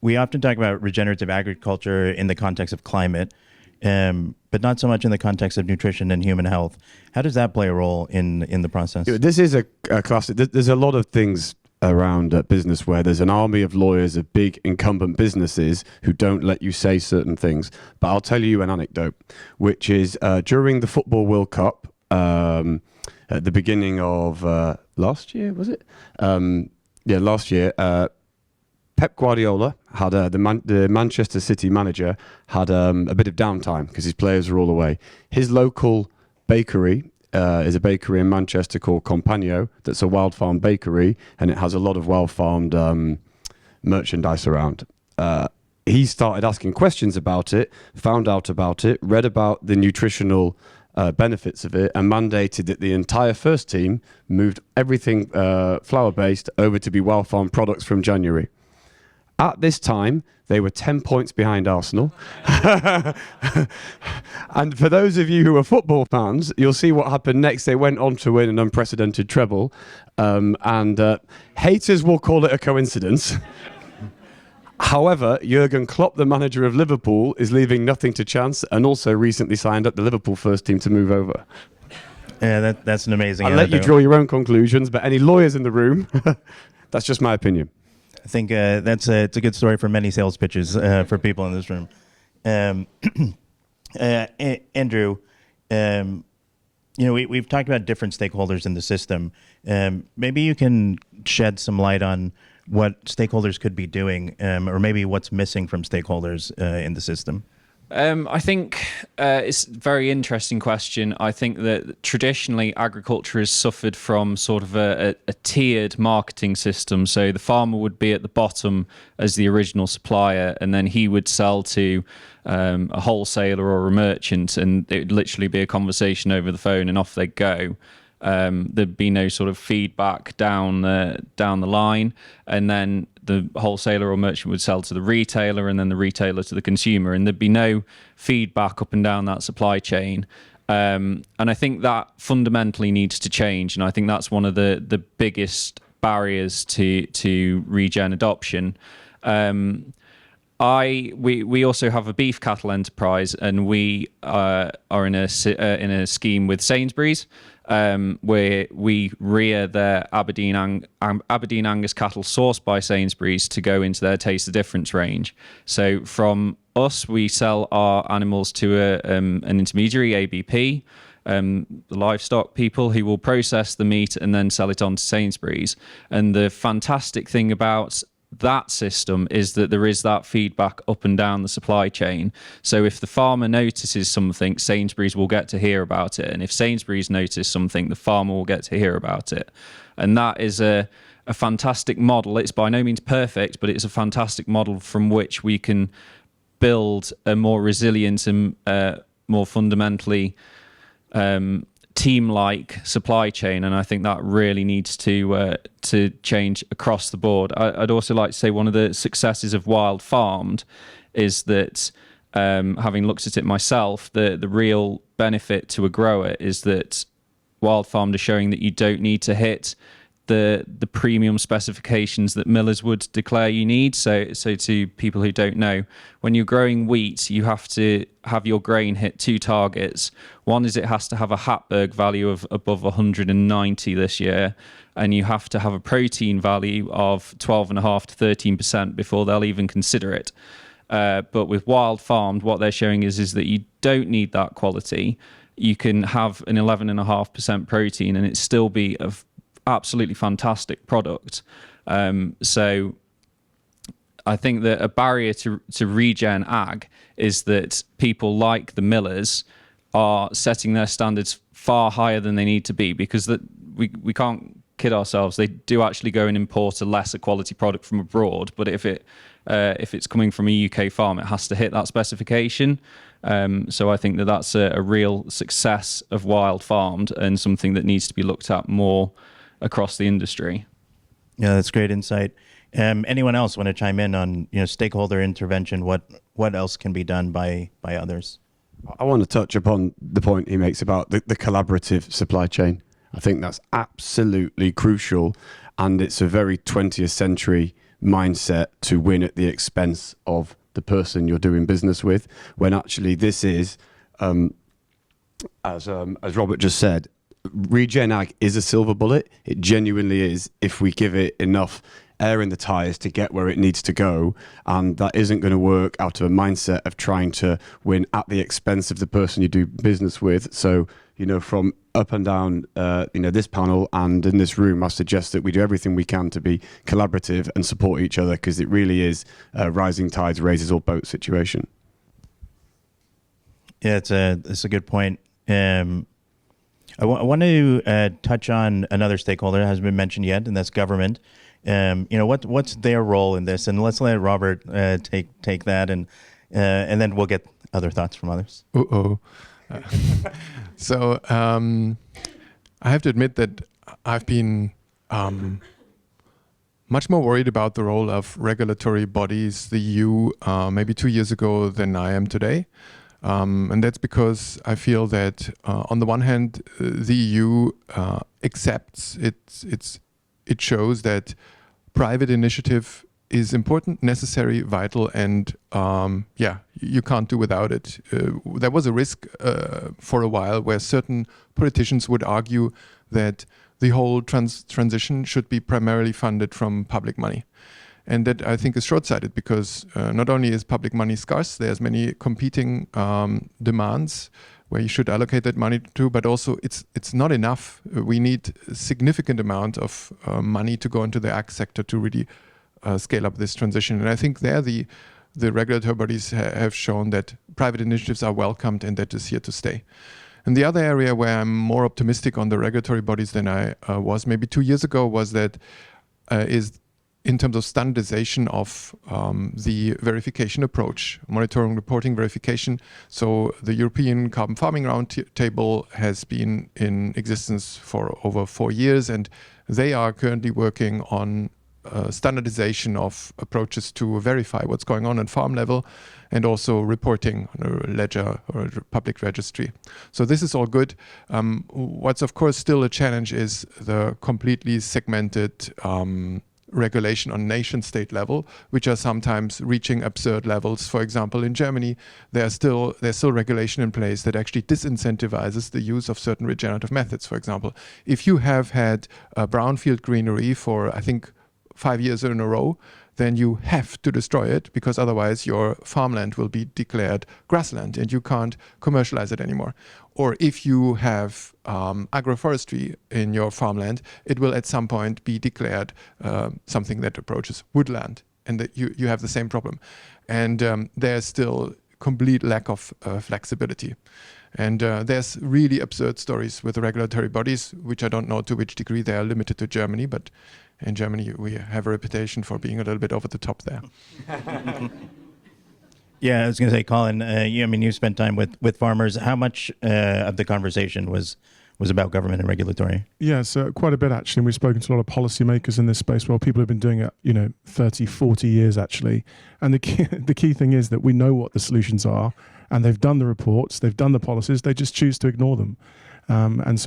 We often talk about regenerative agriculture in the context of climate, but not so much in the context of nutrition and human health. How does that play a role in the process? This is a classic. There's a lot of things around business where there's an army of lawyers of big incumbent businesses who don't let you say certain things. But I'll tell you an anecdote, which is during the Football World Cup, at the beginning of last year, was it? Last year, Pep Guardiola had the Manchester City manager had a bit of downtime because his players were all away. His local bakery is a bakery in Manchester called Compagno. That's a Wildfarmed bakery, and it has a lot of Wildfarmed merchandise around. He started asking questions about it, found out about it, read about the nutritional benefits of it, and mandated that the entire first team moved everything flour-based over to be Wildfarmed products from January. At this time, they were 10 points behind Arsenal. And for those of you who are football fans, you'll see what happened next. They went on to win an unprecedented treble. Haters will call it a coincidence. However, Jurgen Klopp, the manager of Liverpool, is leaving nothing to chance and also recently signed up the Liverpool first team to move over. Yeah, that's an amazing I'll let you draw your own conclusions, but any lawyers in the room, that's just my opinion. I think it's a good story for many sales pitches for people in this room. Andrew, we've talked about different stakeholders in the system. Maybe you can shed some light on what stakeholders could be doing, or maybe what's missing from stakeholders in the system. I think it's a very interesting question. I think that traditionally agriculture has suffered from sort of a tiered marketing system. So the farmer would be at the bottom as the original supplier, and then he would sell to a wholesaler or a merchant, and it would literally be a conversation over the phone and off they'd go. There'd be no sort of feedback down the line, and then the wholesaler or merchant would sell to the retailer, and then the retailer to the consumer, and there'd be no feedback up and down that supply chain. And I think that fundamentally needs to change, and I think that's one of the biggest barriers to regen adoption. We also have a beef cattle enterprise, and we are in a scheme with Sainsbury's, where we rear their Aberdeen Angus cattle sourced by Sainsbury's to go into their Taste the Difference range. So from us, we sell our animals to an intermediary, ABP, the livestock people who will process the meat and then sell it on to Sainsbury's. And the fantastic thing about that system is that there is that feedback up and down the supply chain. So if the farmer notices something, Sainsbury's will get to hear about it. And if Sainsbury's notice something, the farmer will get to hear about it. And that is a fantastic model. It's by no means perfect, but it's a fantastic model from which we can build a more resilient and more fundamentally team-like supply chain, and I think that really needs to change across the board. I'd also like to say one of the successes of Wildfarmed is that, having looked at it myself, the real benefit to a grower is that Wildfarmed are showing that you don't need to hit the premium specifications that millers would declare you need. So to people who don't know, when you're growing wheat, you have to have your grain hit two targets. One is it has to have a Hatberg value of above 190 this year, and you have to have a protein value of 12.5 to 13% before they'll even consider it. But with Wildfarmed, what they're showing is that you don't need that quality. You can have an 11.5% protein and it still be a absolutely fantastic product. So I think that a barrier to regen ag is that people like the millers are setting their standards far higher than they need to be, because that we can't kid ourselves. They do actually go and import a lesser quality product from abroad, but if it's coming from a UK farm, it has to hit that specification. So I think that that's a real success of Wildfarmed and something that needs to be looked at more across the industry. Yeah, that's great insight. Anyone else want to chime in on stakeholder intervention? What else can be done by others? I want to touch upon the point he makes about the collaborative supply chain. I think that's absolutely crucial, and it's a very 20th century mindset to win at the expense of the person you're doing business with, when actually this is, as Robert just said, Regen Ag is a silver bullet. It genuinely is, if we give it enough air in the tires to get where it needs to go. And that isn't going to work out of a mindset of trying to win at the expense of the person you do business with. So, from up and down, this panel and in this room, I suggest that we do everything we can to be collaborative and support each other, because it really is a rising tides raises all boats situation. Yeah, it's a good point. I want to touch on another stakeholder that hasn't been mentioned yet, and that's government. What's their role in this? And let's let Robert take that, and then we'll get other thoughts from others. So I have to admit that I've been much more worried about the role of regulatory bodies, the EU, maybe 2 years ago than I am today. And that's because I feel that on the one hand, the EU accepts it shows that private initiative is important, necessary, vital, and you can't do without it. There was a risk for a while where certain politicians would argue that the whole transition should be primarily funded from public money. And that I think is short-sighted because not only is public money scarce, there's many competing demands where you should allocate that money to, but also it's not enough. We need a significant amount of money to go into the ag sector to really scale up this transition. And I think there the regulatory bodies have shown that private initiatives are welcomed and that is here to stay. And the other area where I'm more optimistic on the regulatory bodies than I was maybe 2 years ago was that is in terms of standardization of the verification approach, monitoring, reporting, verification. So the European Carbon Farming Roundtable has been in existence for over 4 years, and they are currently working on standardization of approaches to verify what's going on at farm level and also reporting on a ledger or a public registry. So this is all good. What's of course still a challenge is the completely segmented regulation on nation state level, which are sometimes reaching absurd levels. For example, in Germany, there's still regulation in place that actually disincentivizes the use of certain regenerative methods. For example, if you have had a brownfield greenery for, I think, 5 years in a row, then you have to destroy it because otherwise your farmland will be declared grassland and you can't commercialize it anymore. Or if you have agroforestry in your farmland, it will at some point be declared something that approaches woodland, and that you have the same problem. And there's still complete lack of flexibility. And there's really absurd stories with the regulatory bodies, which I don't know to which degree they are limited to Germany, but in Germany we have a reputation for being a little bit over the top there. Yeah, I was going to say, Colin, you spent time with farmers. How much of the conversation was about government and regulatory? Yeah, so quite a bit actually. We've spoken to a lot of policymakers in this space. Well, people have been doing it, 30, 40 years actually. And the key thing is that we know what the solutions are, and they've done the reports, they've done the policies, they just choose to ignore them. And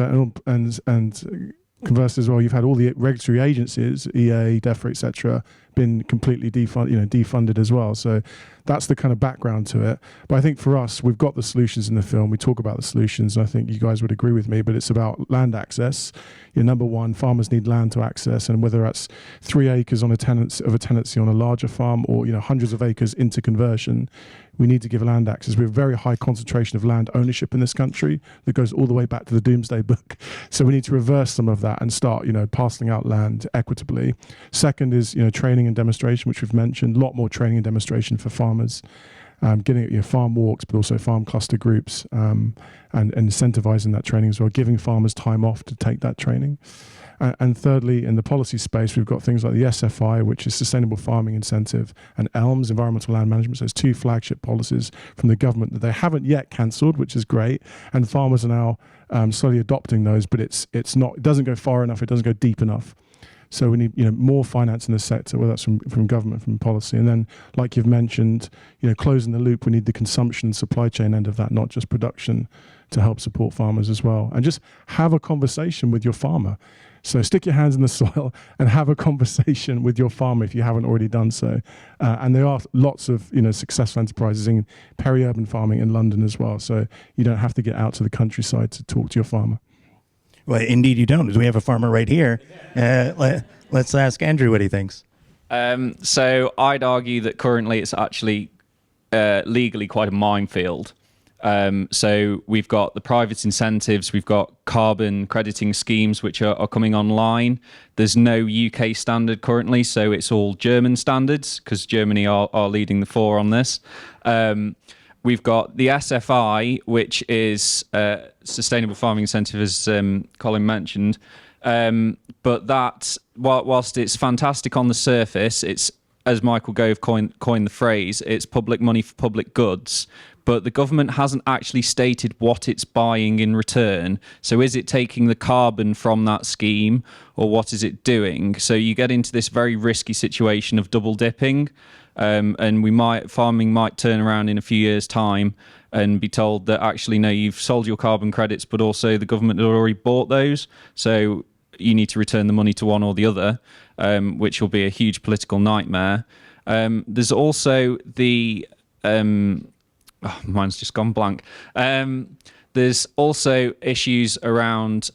conversely as well, you've had all the regulatory agencies, EA, DEFRA, etc., been completely defunded as well. So that's the kind of background to it. But I think for us, we've got the solutions in the film. We talk about the solutions, and I think you guys would agree with me, but it's about land access. Number one, farmers need land to access, and whether that's 3 acres on a tenancy on a larger farm or hundreds of acres into conversion, we need to give land access. We have a very high concentration of land ownership in this country that goes all the way back to the Doomsday Book. So we need to reverse some of that and start, parceling out land equitably. Second is, training and demonstration, which we've mentioned. A lot more training and demonstration for farmers. Getting farm walks, but also farm cluster groups, and incentivizing that training as well, giving farmers time off to take that training. And thirdly, in the policy space, we've got things like the SFI, which is Sustainable Farming Incentive, and ELMS, Environmental Land Management. So there's 2 flagship policies from the government that they haven't yet cancelled, which is great. And farmers are now slowly adopting those, but it doesn't go far enough, it doesn't go deep enough. So we need more finance in the sector, whether that's from government, from policy. And then, like you've mentioned, closing the loop, we need the consumption and supply chain end of that, not just production, to help support farmers as well. And just have a conversation with your farmer. So stick your hands in the soil and have a conversation with your farmer if you haven't already done so. And there are lots of successful enterprises in peri-urban farming in London as well. So you don't have to get out to the countryside to talk to your farmer. Well, indeed you don't, because we have a farmer right here. Let's ask Andrew what he thinks. So I'd argue that currently it's actually legally quite a minefield. So we've got the private incentives, we've got carbon crediting schemes which are coming online. There's no UK standard currently, so it's all German standards because Germany are leading the fore on this. We've got the SFI, which is Sustainable Farming Incentive, as Colin mentioned. But that, whilst it's fantastic on the surface, it's as Michael Gove coined the phrase, it's public money for public goods, but the government hasn't actually stated what it's buying in return. So is it taking the carbon from that scheme, or what is it doing? So you get into this very risky situation of double dipping, and farming might turn around in a few years' time and be told that actually, no, you've sold your carbon credits, but also the government had already bought those. So you need to return the money to one or the other, which will be a huge political nightmare. There's also the... mine's just gone blank. There's also issues around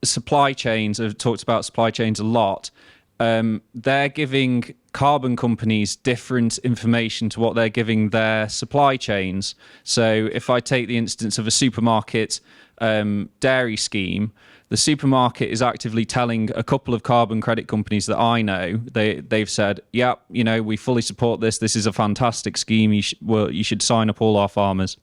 supply chains. I've talked about supply chains a lot. They're giving carbon companies different information to what they're giving their supply chains. So if I take the instance of a supermarket dairy scheme, the supermarket is actively telling a couple of carbon credit companies that I know, they've said, yeah, we fully support this. This is a fantastic scheme. You should sign up all our farmers.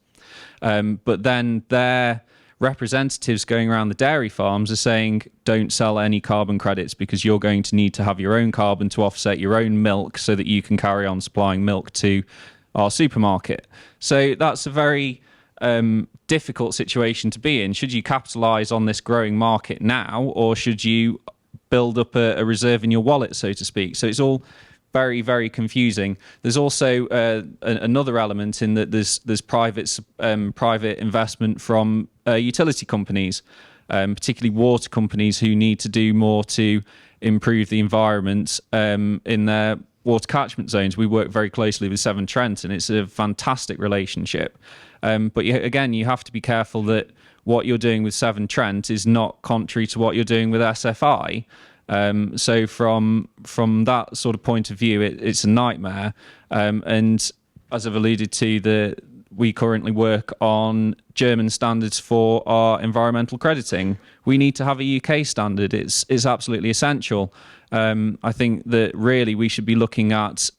But then their representatives going around the dairy farms are saying, don't sell any carbon credits because you're going to need to have your own carbon to offset your own milk so that you can carry on supplying milk to our supermarket. So that's a very difficult situation to be in. Should you capitalize on this growing market now, or should you build up a reserve in your wallet, so to speak? So it's all very, very confusing. There's also another element in that there's private investment from utility companies, particularly water companies, who need to do more to improve the environment in their water catchment zones. We work very closely with Severn Trent, and it's a fantastic relationship. But again, you have to be careful that what you're doing with Severn Trent is not contrary to what you're doing with SFI. So from that sort of point of view, it's a nightmare. And as I've alluded to, we currently work on German standards for our environmental crediting. We need to have a UK standard. It's absolutely essential. I think that really we should be looking at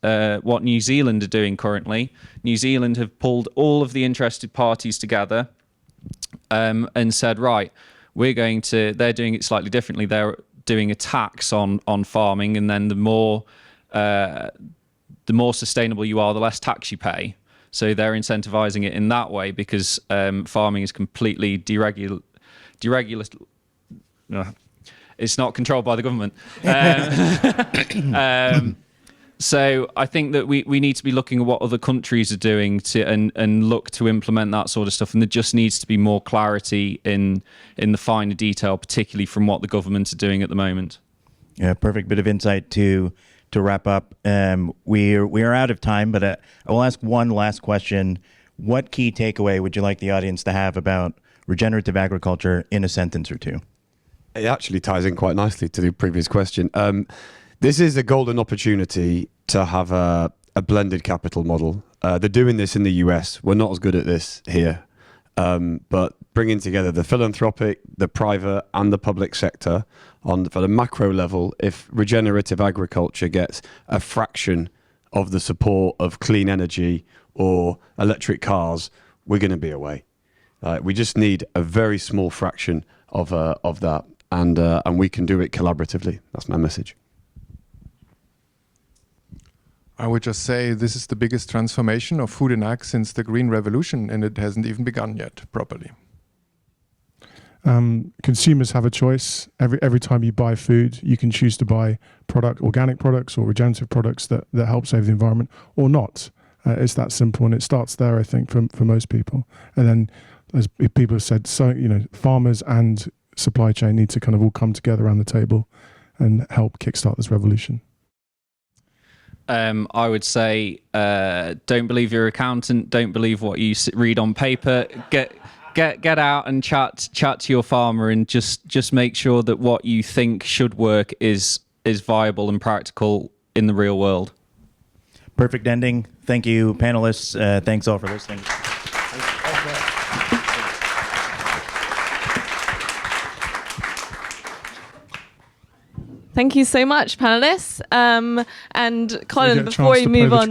what New Zealand are doing currently. New Zealand have pulled all of the interested parties together and said, right, they're doing it slightly differently. They're doing a tax on farming, and then the more sustainable you are, the less tax you pay. So they're incentivizing it in that way because farming is completely deregulated. It's not controlled by the government. So I think that we need to be looking at what other countries are doing and look to implement that sort of stuff. And there just needs to be more clarity in the finer detail, particularly from what the government are doing at the moment. Yeah, perfect bit of insight to wrap up. We are out of time, but I will ask one last question. What key takeaway would you like the audience to have about regenerative agriculture in a sentence or two? It actually ties in quite nicely to the previous question. This is a golden opportunity to have a blended capital model. They're doing this in the US. We're not as good at this here. But bringing together the philanthropic, the private and the public sector for the macro level, if regenerative agriculture gets a fraction of the support of clean energy or electric cars, we're going to be away. We just need a very small fraction of that. And we can do it collaboratively. That's my message. I would just say this is the biggest transformation of food and ag since the Green Revolution, and it hasn't even begun yet properly. Consumers have a choice. Every time you buy food, you can choose to buy organic products or regenerative products that help save the environment or not. It's that simple, and it starts there, I think, for most people. And then, as people have said, farmers and supply chain need to kind of all come together around the table and help kickstart this revolution. I would say, don't believe your accountant. Don't believe what you read on paper. Get out and chat to your farmer, and just make sure that what you think should work is viable and practical in the real world. Perfect ending. Thank you, panelists. Thanks all for listening. Thank you so much, panelists. And Colin, before you move on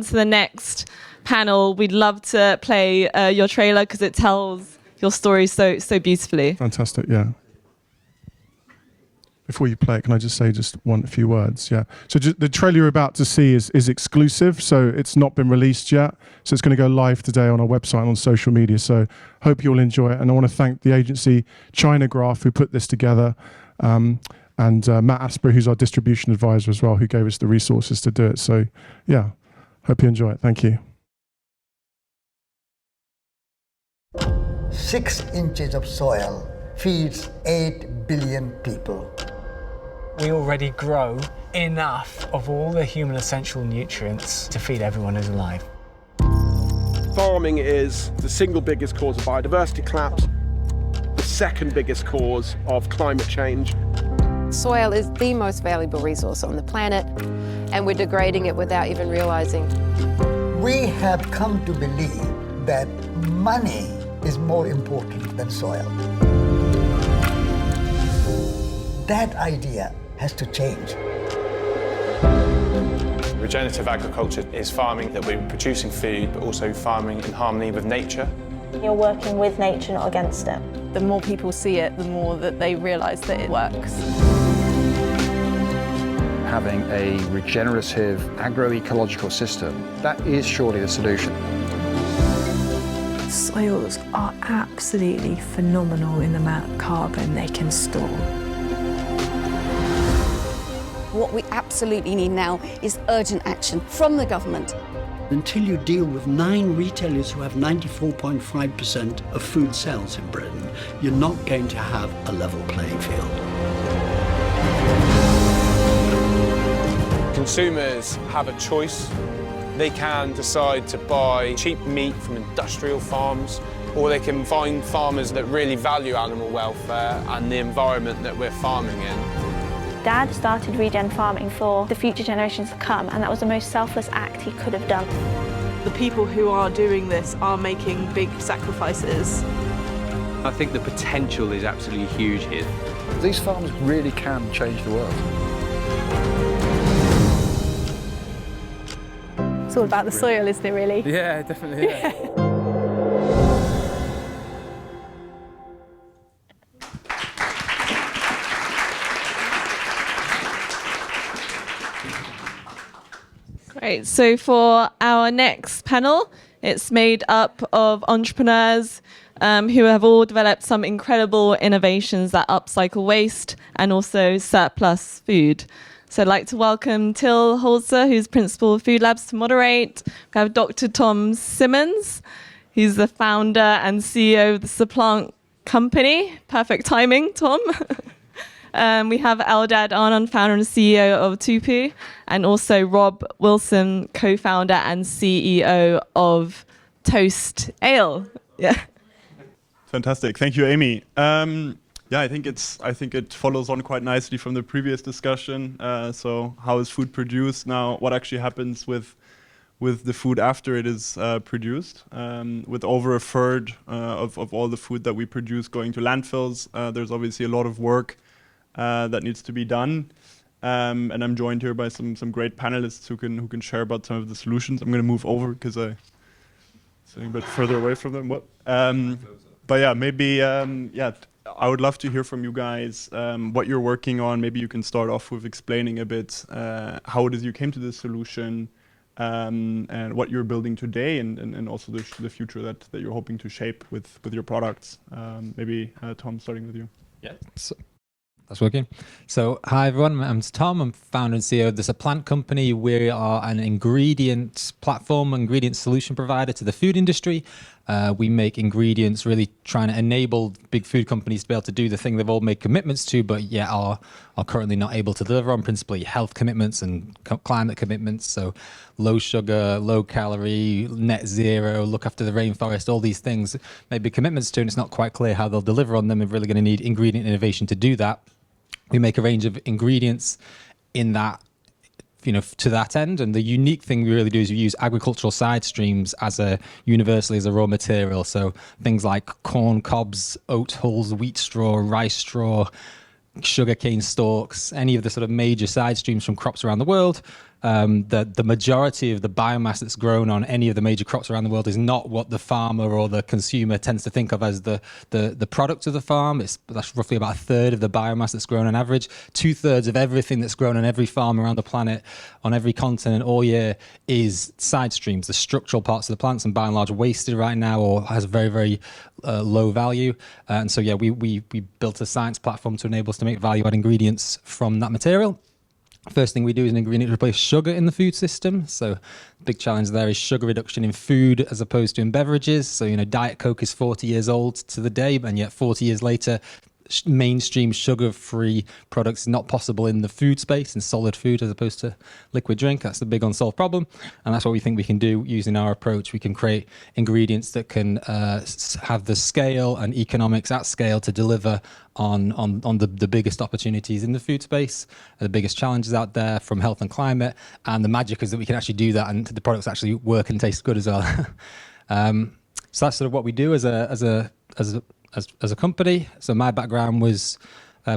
to the next panel, we'd love to play your trailer because it tells your story so beautifully. Fantastic, yeah. before you play it, can I just say a few words? Yeah. So the trailer you're about to see is exclusive, so it's not been released yet. So it's going to go live today on our website and on social media. So hope you'll enjoy it. And I want to thank the agency Chinagraph who put this together, and Matt Asprey, who's our distribution advisor as well, who gave us the resources to do it. So yeah, hope you enjoy it. Thank you. 6 inches of soil feeds 8 billion people. We already grow enough of all the human essential nutrients to feed everyone who's alive. Farming is the single biggest cause of biodiversity collapse, the second biggest cause of climate change. Soil is the most valuable resource on the planet, and we're degrading it without even realizing. We have come to believe that money is more important than soil. That idea has to change. Regenerative agriculture is farming that we're producing food, but also farming in harmony with nature. You're working with nature, not against it. The more people see it, the more that they realize that it works. Having a regenerative agroecological system, that is surely the solution. Soils are absolutely phenomenal in the amount of carbon they can store. What we absolutely need now is urgent action from the government. Until you deal with 9 retailers who have 94.5% of food sales in Britain, you're not going to have a level playing field. Consumers have a choice. They can decide to buy cheap meat from industrial farms, or they can find farmers that really value animal welfare and the environment that we're farming in. Dad started regen farming for the future generations to come, and that was the most selfless act he could have done. The people who are doing this are making big sacrifices. I think the potential is absolutely huge here. These farms really can change the world. It's all about the soil, isn't it, really? Yeah, definitely. Yeah. Great. So for our next panel, it's made up of entrepreneurs who have all developed some incredible innovations that upcycle waste and also surplus food. So I'd like to welcome Till Hoelzer, who's principal of FoodLabs, to moderate. We have Dr. Tom Simmons, who's the founder and CEO of the Supplant company. Perfect timing, Tom. We have Eldad, Arnon, founder and CEO of Tupu, and also Rob Wilson, co-founder and CEO of Toast Ale. Yeah. Fantastic. Thank you, Amy. Yeah, I think it follows on quite nicely from the previous discussion. So how is food produced now? What actually happens with the food after it is produced? With over a third of all the food that we produce going to landfills, there's obviously a lot of work that needs to be done. And I'm joined here by some great panelists who can share about some of the solutions. I'm going to move over because I'm sitting a bit further away from them. But yeah, maybe I would love to hear from you guys what you're working on. Maybe you can start off with explaining a bit how it is you came to this solution and what you're building today and also the future that you're hoping to shape with your products. Maybe Tom, starting with you. Yeah. That's working. So, hi everyone, my name's Tom. I'm founder and CEO of the Supplant company. We are an ingredient platform, ingredient solution provider to the food industry. We make ingredients, really trying to enable big food companies to be able to do the thing they've all made commitments to, but yet are currently not able to deliver on, principally health commitments and climate commitments. So low sugar, low calorie, net zero, look after the rainforest, all these things may be commitments to, and it's not quite clear how they'll deliver on them. We're really going to need ingredient innovation to do that. We make a range of ingredients in that, to that end. And the unique thing we really do is we use agricultural side streams universally as a raw material. So things like corn cobs, oat hulls, wheat straw, rice straw, sugarcane stalks, any of the sort of major side streams from crops around the world, the majority of the biomass that's grown on any of the major crops around the world is not what the farmer or the consumer tends to think of as the product of the farm. That's roughly about a third of the biomass that's grown on average. 2/3 of everything that's grown on every farm around the planet, on every continent all year, is side streams, the structural parts of the plants, and by and large wasted right now or has very, very low value. And so, yeah, we built a science platform to enable us to make value-add ingredients from that material. First thing we do as an ingredient to replace sugar in the food system. So big challenge there is sugar reduction in food as opposed to in beverages. So, Diet Coke is 40 years old to the day, and yet 40 years later, mainstream sugar-free products is not possible in the food space, in solid food as opposed to liquid drink. That's the big unsolved problem, and that's what we think we can do using our approach. We can create ingredients that can have the scale and economics at scale to deliver on the biggest opportunities in the food space, the biggest challenges out there from health and climate, and the magic is that we can actually do that and the products actually work and taste good as well. So that's sort of what we do as a company. So my background was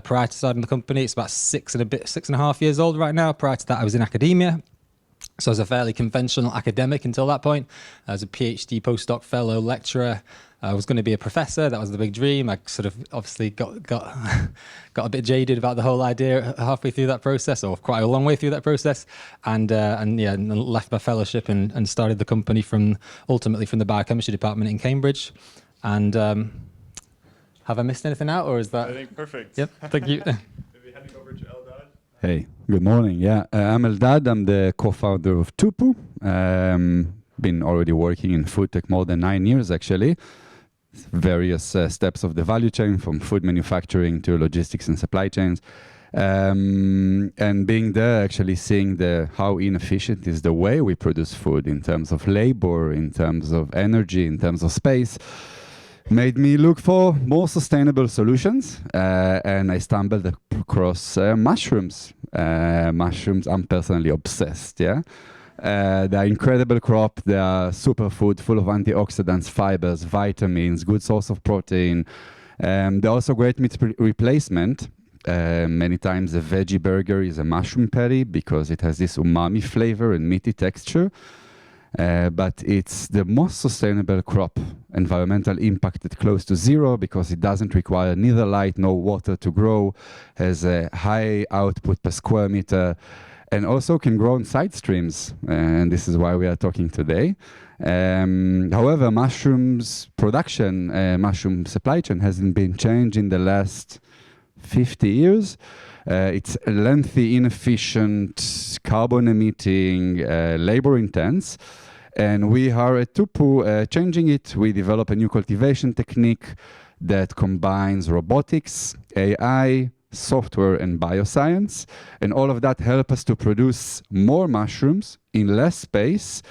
prior to starting the company, it's about 6.5 years old right now. Prior to that, I was in academia. So I was a fairly conventional academic until that point. I was a PhD postdoc fellow lecturer. I was going to be a professor. That was the big dream. I sort of obviously got a bit jaded about the whole idea halfway through that process, or quite a long way through that process, and left my fellowship and started the company ultimately from the biochemistry department in Cambridge. And have I missed anything out, or is that? I think perfect. Yep, thank you. Maybe handing over to Eldad. Hey, good morning. Yeah, I'm Eldad. I'm the co-founder of Tupu. Been already working in food tech more than 9 years, actually. Various steps of the value chain, from food manufacturing to logistics and supply chains. And being there, actually seeing how inefficient is the way we produce food in terms of labor, in terms of energy, in terms of space, made me look for more sustainable solutions, and I stumbled across mushrooms. Mushrooms, I'm personally obsessed, yeah? They're incredible crop, they are superfood, full of antioxidants, fibers, vitamins, good source of protein. They're also great meat replacement. Many times a veggie burger is a mushroom patty because it has this umami flavor and meaty texture. But it's the most sustainable crop, environmental impact at close to zero because it doesn't require neither light nor water to grow, has a high output per square meter, and also can grow in side streams. And this is why we are talking today. However, mushrooms production, mushroom supply chain hasn't been changed in the last 50 years. It's lengthy, inefficient, carbon emitting, labor intense. And we are at Tupu changing it. We develop a new cultivation technique that combines robotics, AI, software, and bioscience. And all of that help us to produce more mushrooms in less space,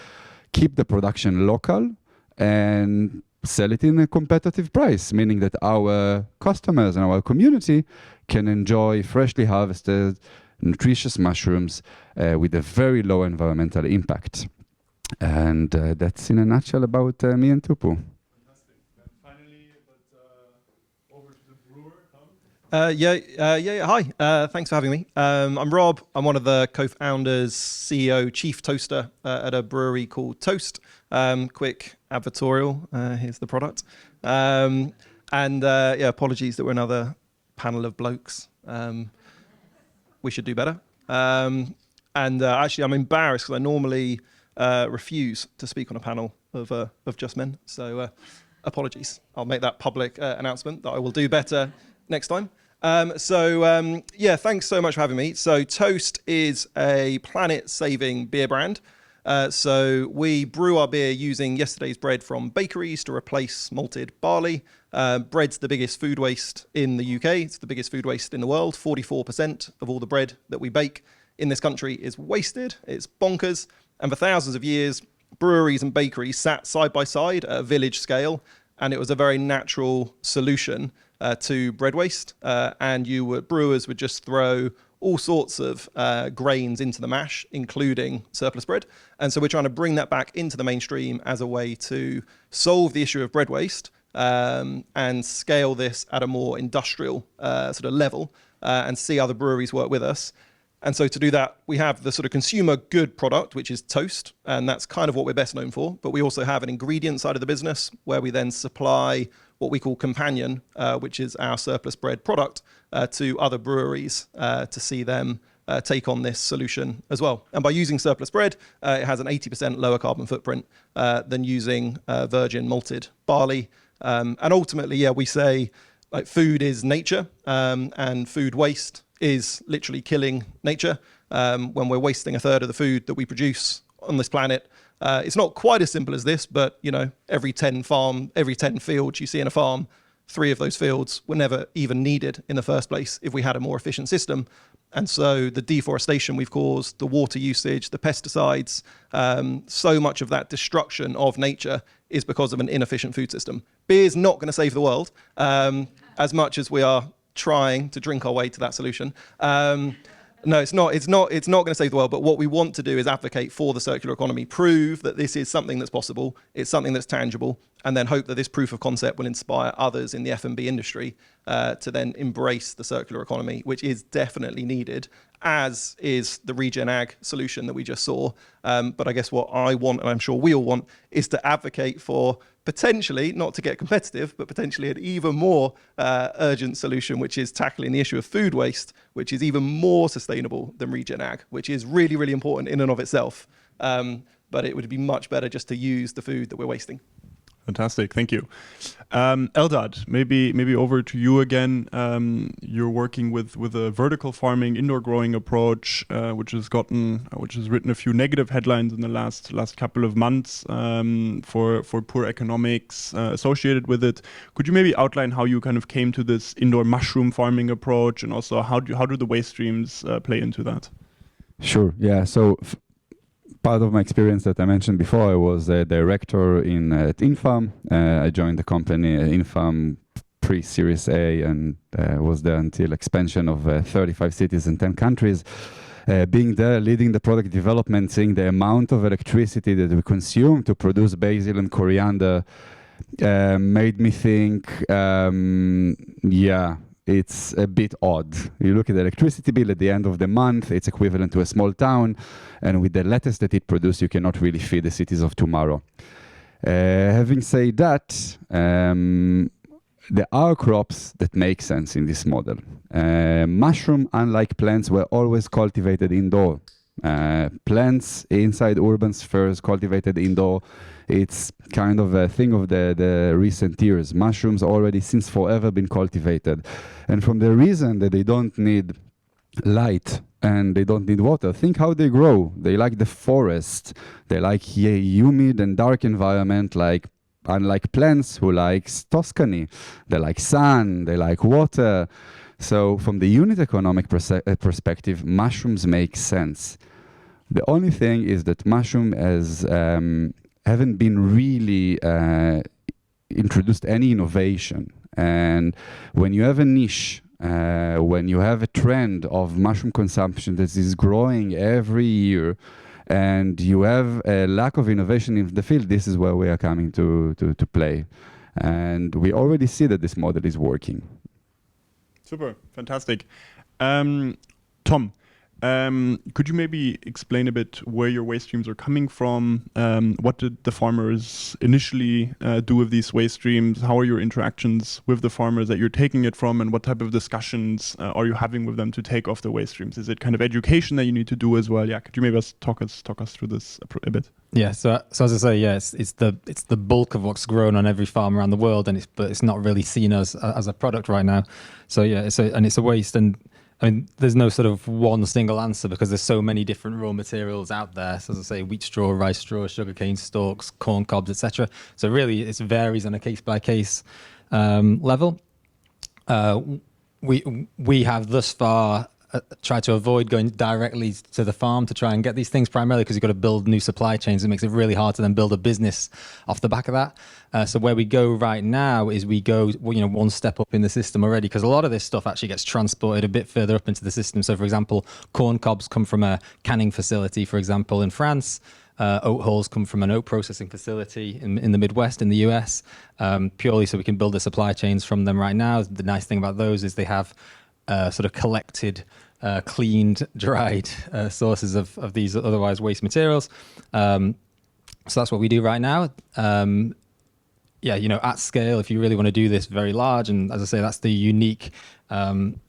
keep the production local, and sell it in a competitive price, meaning that our customers and our community can enjoy freshly harvested, nutritious mushrooms with a very low environmental impact. And that's in a nutshell about me and Tupu. Fantastic. And finally, over to the brewer, Tom. Hi, thanks for having me. I'm Rob. I'm one of the co-founders, CEO, chief toaster at a brewery called Toast. Quick advertorial. Here's the product. Apologies that we're another panel of blokes. We should do better. Actually, I'm embarrassed because I normally refuse to speak on a panel of just men. So apologies. I'll make that public announcement that I will do better next time. Thanks so much for having me. So Toast is a planet-saving beer brand. So we brew our beer using yesterday's bread from bakeries to replace malted barley. Bread's the biggest food waste in the UK. It's the biggest food waste in the world. 44% of all the bread that we bake in this country is wasted. It's bonkers. And for thousands of years, breweries and bakeries sat side by side at a village scale, and it was a very natural solution to bread waste. Brewers would just throw all sorts of grains into the mash, including surplus bread. And so we're trying to bring that back into the mainstream as a way to solve the issue of bread waste and scale this at a more industrial sort of level and see other breweries work with us. And so to do that, we have the sort of consumer good product, which is toast, and that's kind of what we're best known for. But we also have an ingredient side of the business where we then supply what we call companion, which is our surplus bread product, to other breweries to see them take on this solution as well. And by using surplus bread, it has an 80% lower carbon footprint than using virgin malted barley. And ultimately, yeah, we say like food is nature, and food waste is literally killing nature. When we're wasting a third of the food that we produce on this planet, it's not quite as simple as this, but you know, every 10 fields you see in a farm, 3 of those fields were never even needed in the first place if we had a more efficient system. And so the deforestation we've caused, the water usage, the pesticides, so much of that destruction of nature is because of an inefficient food system. Beer's not going to save the world, as much as we are trying to drink our way to that solution. No, it's not going to save the world, but what we want to do is advocate for the circular economy, prove that this is something that's possible, it's something that's tangible, and then hope that this proof of concept will inspire others in the F&B industry to then embrace the circular economy, which is definitely needed, as is the Regen Ag solution that we just saw. But I guess what I want, and I'm sure we all want, is to advocate for potentially, not to get competitive, but potentially an even more urgent solution, which is tackling the issue of food waste, which is even more sustainable than Regen Ag, which is really, really important in and of itself. But it would be much better just to use the food that we're wasting. Fantastic, thank you. Eldad, maybe over to you again. You're working with a vertical farming, indoor growing approach, which has written a few negative headlines in the last couple of months for poor economics associated with it. Could you maybe outline how you kind of came to this indoor mushroom farming approach, and also how do the waste streams play into that? Sure. Yeah. So. Part of my experience that I mentioned before, I was a director at Infarm. I joined the company Infarm pre-Series A and was there until expansion of 35 cities in 10 countries. Being there, leading the product development, seeing the amount of electricity that we consume to produce basil and coriander made me think, it's a bit odd. You look at the electricity bill at the end of the month, it's equivalent to a small town, and with the lettuce that it produces, you cannot really feed the cities of tomorrow. Having said that, there are crops that make sense in this model. Mushroom, unlike plants, were always cultivated indoor. Plants inside urban spheres cultivated indoor. It's kind of a thing of the recent years. Mushrooms already since forever been cultivated. And from the reason that they don't need light and they don't need water, think how they grow. They like the forest. They like humid and dark environment, unlike plants who like Tuscany. They like sun, they like water. So from the unit economic perspective, mushrooms make sense. The only thing is that mushroom haven't been really introduced any innovation. And when you have a niche, when you have a trend of mushroom consumption that is growing every year, and you have a lack of innovation in the field, this is where we are coming to play. And we already see that this model is working. Super, fantastic. Tom, could you maybe explain a bit where your waste streams are coming from? What did the farmers initially do with these waste streams? How are your interactions with the farmers that you're taking it from, and what type of discussions are you having with them to take off the waste streams? Is it kind of education that you need to do as well? Yeah, could you maybe talk us through this a bit? Yeah, so as I say, yeah, it's the bulk of what's grown on every farm around the world, but it's not really seen as a product right now. So yeah, it's a waste, and I mean, there's no sort of one single answer because there's so many different raw materials out there. So as I say, wheat straw, rice straw, sugarcane stalks, corn cobs, etc. So really, it varies on a case-by-case level. We have thus far tried to avoid going directly to the farm to try and get these things, primarily because you've got to build new supply chains. It makes it really hard to then build a business off the back of that. So where we go right now is we go, one step up in the system already, because a lot of this stuff actually gets transported a bit further up into the system. So, for example, corn cobs come from a canning facility, for example, in France. Oat hulls come from an oat processing facility in the Midwest in the US, purely so we can build the supply chains from them right now. The nice thing about those is they have sort of collected, cleaned, dried sources of these otherwise waste materials. So that's what we do right now. Yeah, you know, at scale, if you really want to do this very large, and as I say, that's the unique thing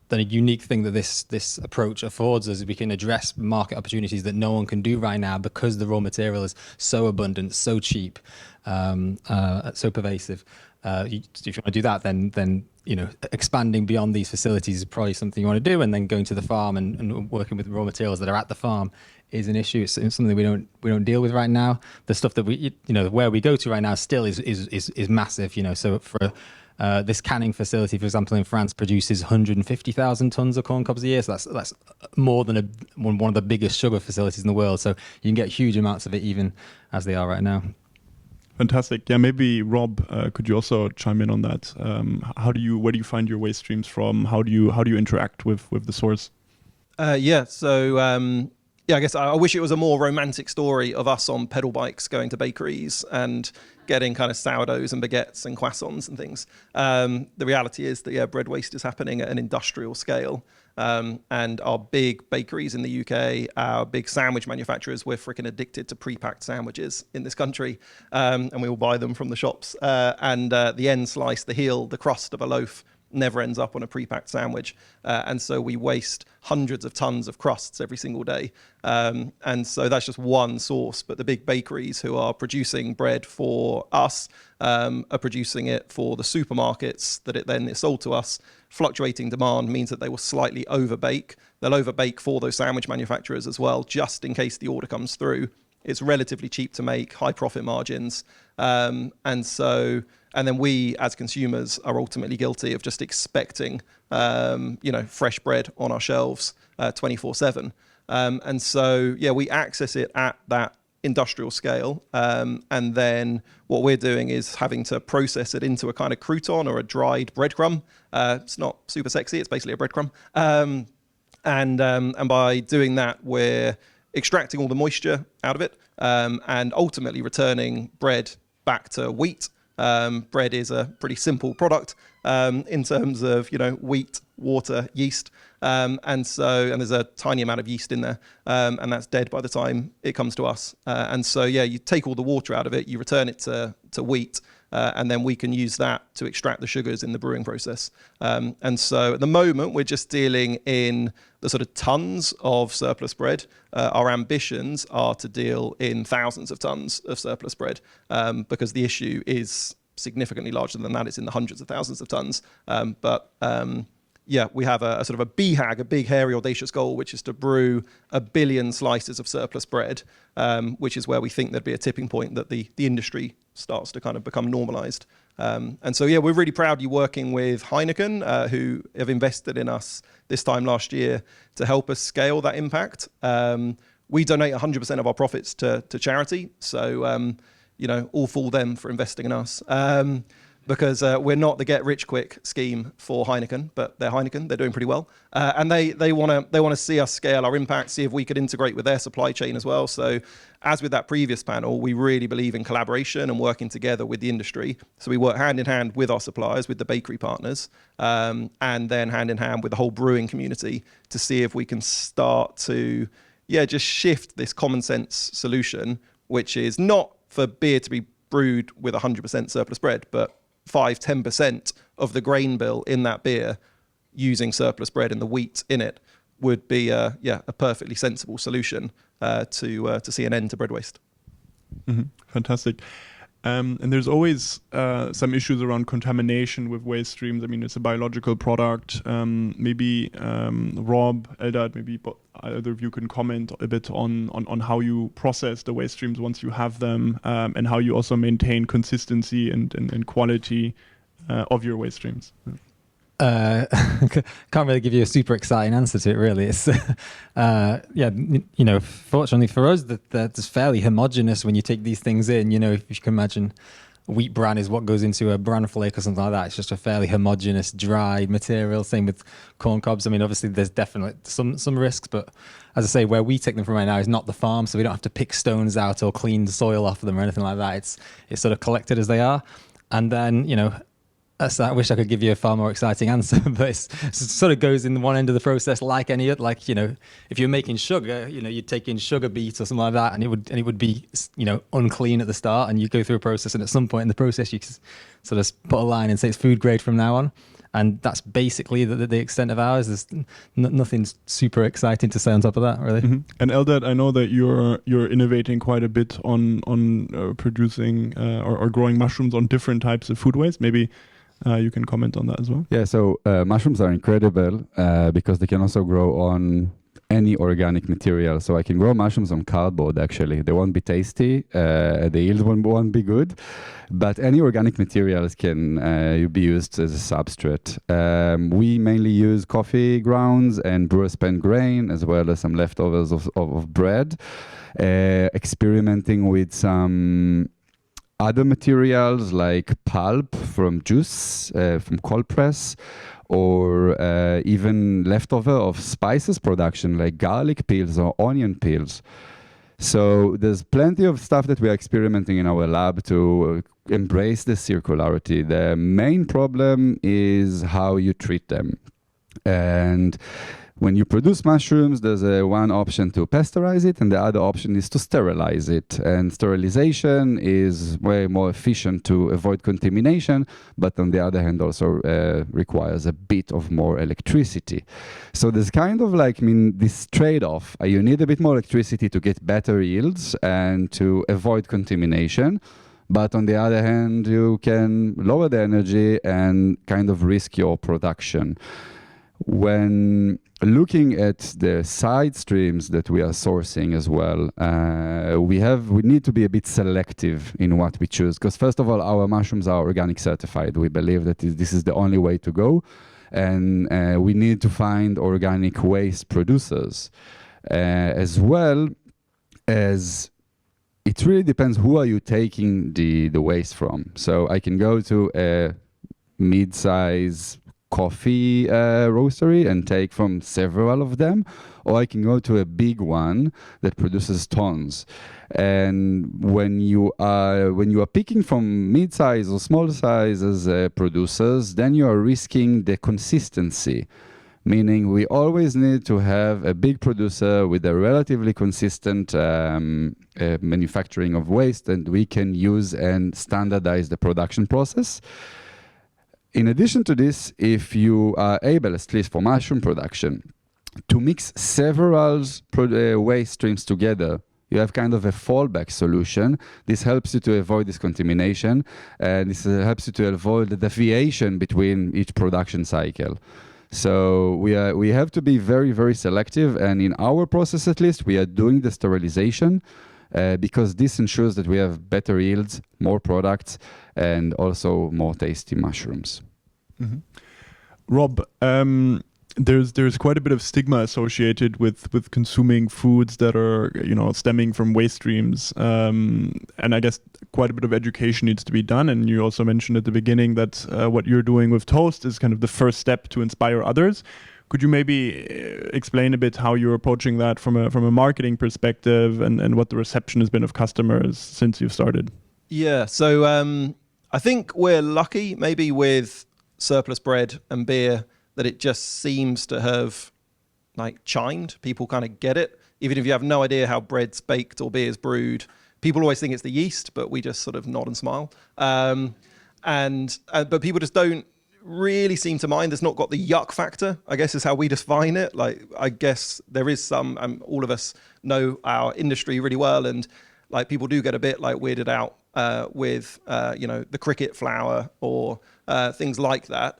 that this approach affords us. We can address market opportunities that no one can do right now because the raw material is so abundant, so cheap, so pervasive. If you want to do that, then you know, expanding beyond these facilities is probably something you want to do, and then going to the farm and working with raw materials that are at the farm is an issue. It's something we don't deal with right now. The stuff that where we go to right now still is massive. You know, so for this canning facility, for example, in France, produces 150,000 tons of corn cobs a year. So that's more than one of the biggest sugar facilities in the world. So you can get huge amounts of it even as they are right now. Fantastic. Yeah, maybe Rob, could you also chime in on that? Where do you find your waste streams from? How do you interact with the source? I guess I wish it was a more romantic story of us on pedal bikes going to bakeries and getting kind of sourdoughs and baguettes and croissants and things. The reality is that bread waste is happening at an industrial scale. And our big bakeries in the UK, our big sandwich manufacturers, we're freaking addicted to pre-packed sandwiches in this country. And we all buy them from the shops. And the end slice, the heel, the crust of a loaf never ends up on a pre-packed sandwich. And so we waste hundreds of tons of crusts every single day. And so that's just one source. But the big bakeries who are producing bread for us are producing it for the supermarkets that it then is sold to us. Fluctuating demand means that they will slightly overbake. They'll overbake for those sandwich manufacturers as well, just in case the order comes through. It's relatively cheap to make, high profit margins. And then we, as consumers, are ultimately guilty of just expecting, fresh bread on our shelves 24/7. And so, we access it at that industrial scale. And then what we're doing is having to process it into a kind of crouton or a dried breadcrumb. It's not super sexy. It's basically a breadcrumb. And by doing that, we're extracting all the moisture out of it and ultimately returning bread back to wheat. Bread is a pretty simple product in terms of, wheat, water, yeast. And there's a tiny amount of yeast in there, and that's dead by the time it comes to us. You take all the water out of it, you return it to wheat, and then we can use that to extract the sugars in the brewing process. And so at the moment, we're just dealing in the sort of tons of surplus bread. Our ambitions are to deal in thousands of tons of surplus bread, because the issue is significantly larger than that. It's in the hundreds of thousands of tons. We have a sort of a BHAG, a big, hairy, audacious goal, which is to brew 1 billion slices of surplus bread, which is where we think there'd be a tipping point that the industry starts to kind of become normalized. We're really proudly working with Heineken, who have invested in us this time last year to help us scale that impact. We donate 100% of our profits to charity. So, all fool them for investing in us. Because we're not the get-rich-quick scheme for Heineken, but they're Heineken. They're doing pretty well, and they want to see us scale our impact, see if we could integrate with their supply chain as well. So, as with that previous panel, we really believe in collaboration and working together with the industry. So we work hand in hand with our suppliers, with the bakery partners, and then hand in hand with the whole brewing community to see if we can start to, just shift this common sense solution, which is not for beer to be brewed with 100% surplus bread, but 5-10% of the grain bill in that beer using surplus bread and the wheat in it would be a perfectly sensible solution to see an end to bread waste. Mm-hmm. Fantastic. And there's always some issues around contamination with waste streams. I mean, it's a biological product. Maybe Rob, Eldad, maybe either of you can comment a bit on how you process the waste streams once you have them, and how you also maintain consistency and quality of your waste streams. Can't really give you a super exciting answer to it, really. It's fortunately for us, that's fairly homogenous when you take these things in. If you can imagine, wheat bran is what goes into a bran flake or something like that. It's just a fairly homogenous, dry material. Same with corn cobs. I mean, obviously, there's definitely some risks, but as I say, where we take them from right now is not the farm, so we don't have to pick stones out or clean the soil off them or anything like that. It's sort of collected as they are, and then I wish I could give you a far more exciting answer, but it sort of goes in one end of the process like any other. Like, you know, if you're making sugar, you know, you'd take in sugar beets or something like that, and it would be, you know, unclean at the start, and you go through a process, and at some point in the process, you sort of put a line and say it's food grade from now on. And that's basically the extent of ours. There's nothing super exciting to say on top of that, really. Mm-hmm. And Eldad, I know that you're innovating quite a bit on producing or growing mushrooms on different types of food waste. Maybe you can comment on that as well. Yeah, so mushrooms are incredible because they can also grow on any organic material. So I can grow mushrooms on cardboard, actually. They won't be tasty, the yield won't be good, but any organic materials can be used as a substrate. We mainly use coffee grounds and brewer's pen grain, as well as some leftovers of bread, experimenting with some other materials like pulp from juice, from cold press, or even leftover of spices production like garlic peels or onion peels. So there's plenty of stuff that we are experimenting in our lab to embrace the circularity. The main problem is how you treat them. And when you produce mushrooms, there's one option to pasteurize it, and the other option is to sterilize it. And sterilization is way more efficient to avoid contamination, but on the other hand also requires a bit of more electricity. So there's kind of like, this trade-off. You need a bit more electricity to get better yields and to avoid contamination. But on the other hand, you can lower the energy and kind of risk your production. When looking at the side streams that we are sourcing as well, we need to be a bit selective in what we choose. Because first of all, our mushrooms are organic certified. We believe that this is the only way to go. And we need to find organic waste producers. As well as it really depends who are you taking the waste from. So I can go to a mid-size coffee roastery and take from several of them, or I can go to a big one that produces tons. And when you are picking from mid-size or small sizes producers, then you are risking the consistency. Meaning we always need to have a big producer with a relatively consistent manufacturing of waste, and we can use and standardize the production process. In addition to this, if you are able, at least for mushroom production, to mix several waste streams together, you have kind of a fallback solution. This helps you to avoid this contamination, and this helps you to avoid the deviation between each production cycle. So we have to be very, very selective, and in our process at least, we are doing the sterilization because this ensures that we have better yields, more products, and also more tasty mushrooms. Mm-hmm. Rob, there's quite a bit of stigma associated with consuming foods that are stemming from waste streams, and I guess quite a bit of education needs to be done. And you also mentioned at the beginning that what you're doing with Toast is kind of the first step to inspire others. Could you maybe explain a bit how you're approaching that from a marketing perspective, and what the reception has been of customers since you've started? Yeah, so I think we're lucky maybe with surplus bread and beer that it just seems to have chimed. People kind of get it. Even if you have no idea how bread's baked or beer's brewed, people always think it's the yeast, but we just sort of nod and smile. But people just don't really seem to mind. It's not got the yuck factor, I guess is how we define it. I guess there is some, all of us know our industry really well, and people do get a bit weirded out with the cricket flour or things like that.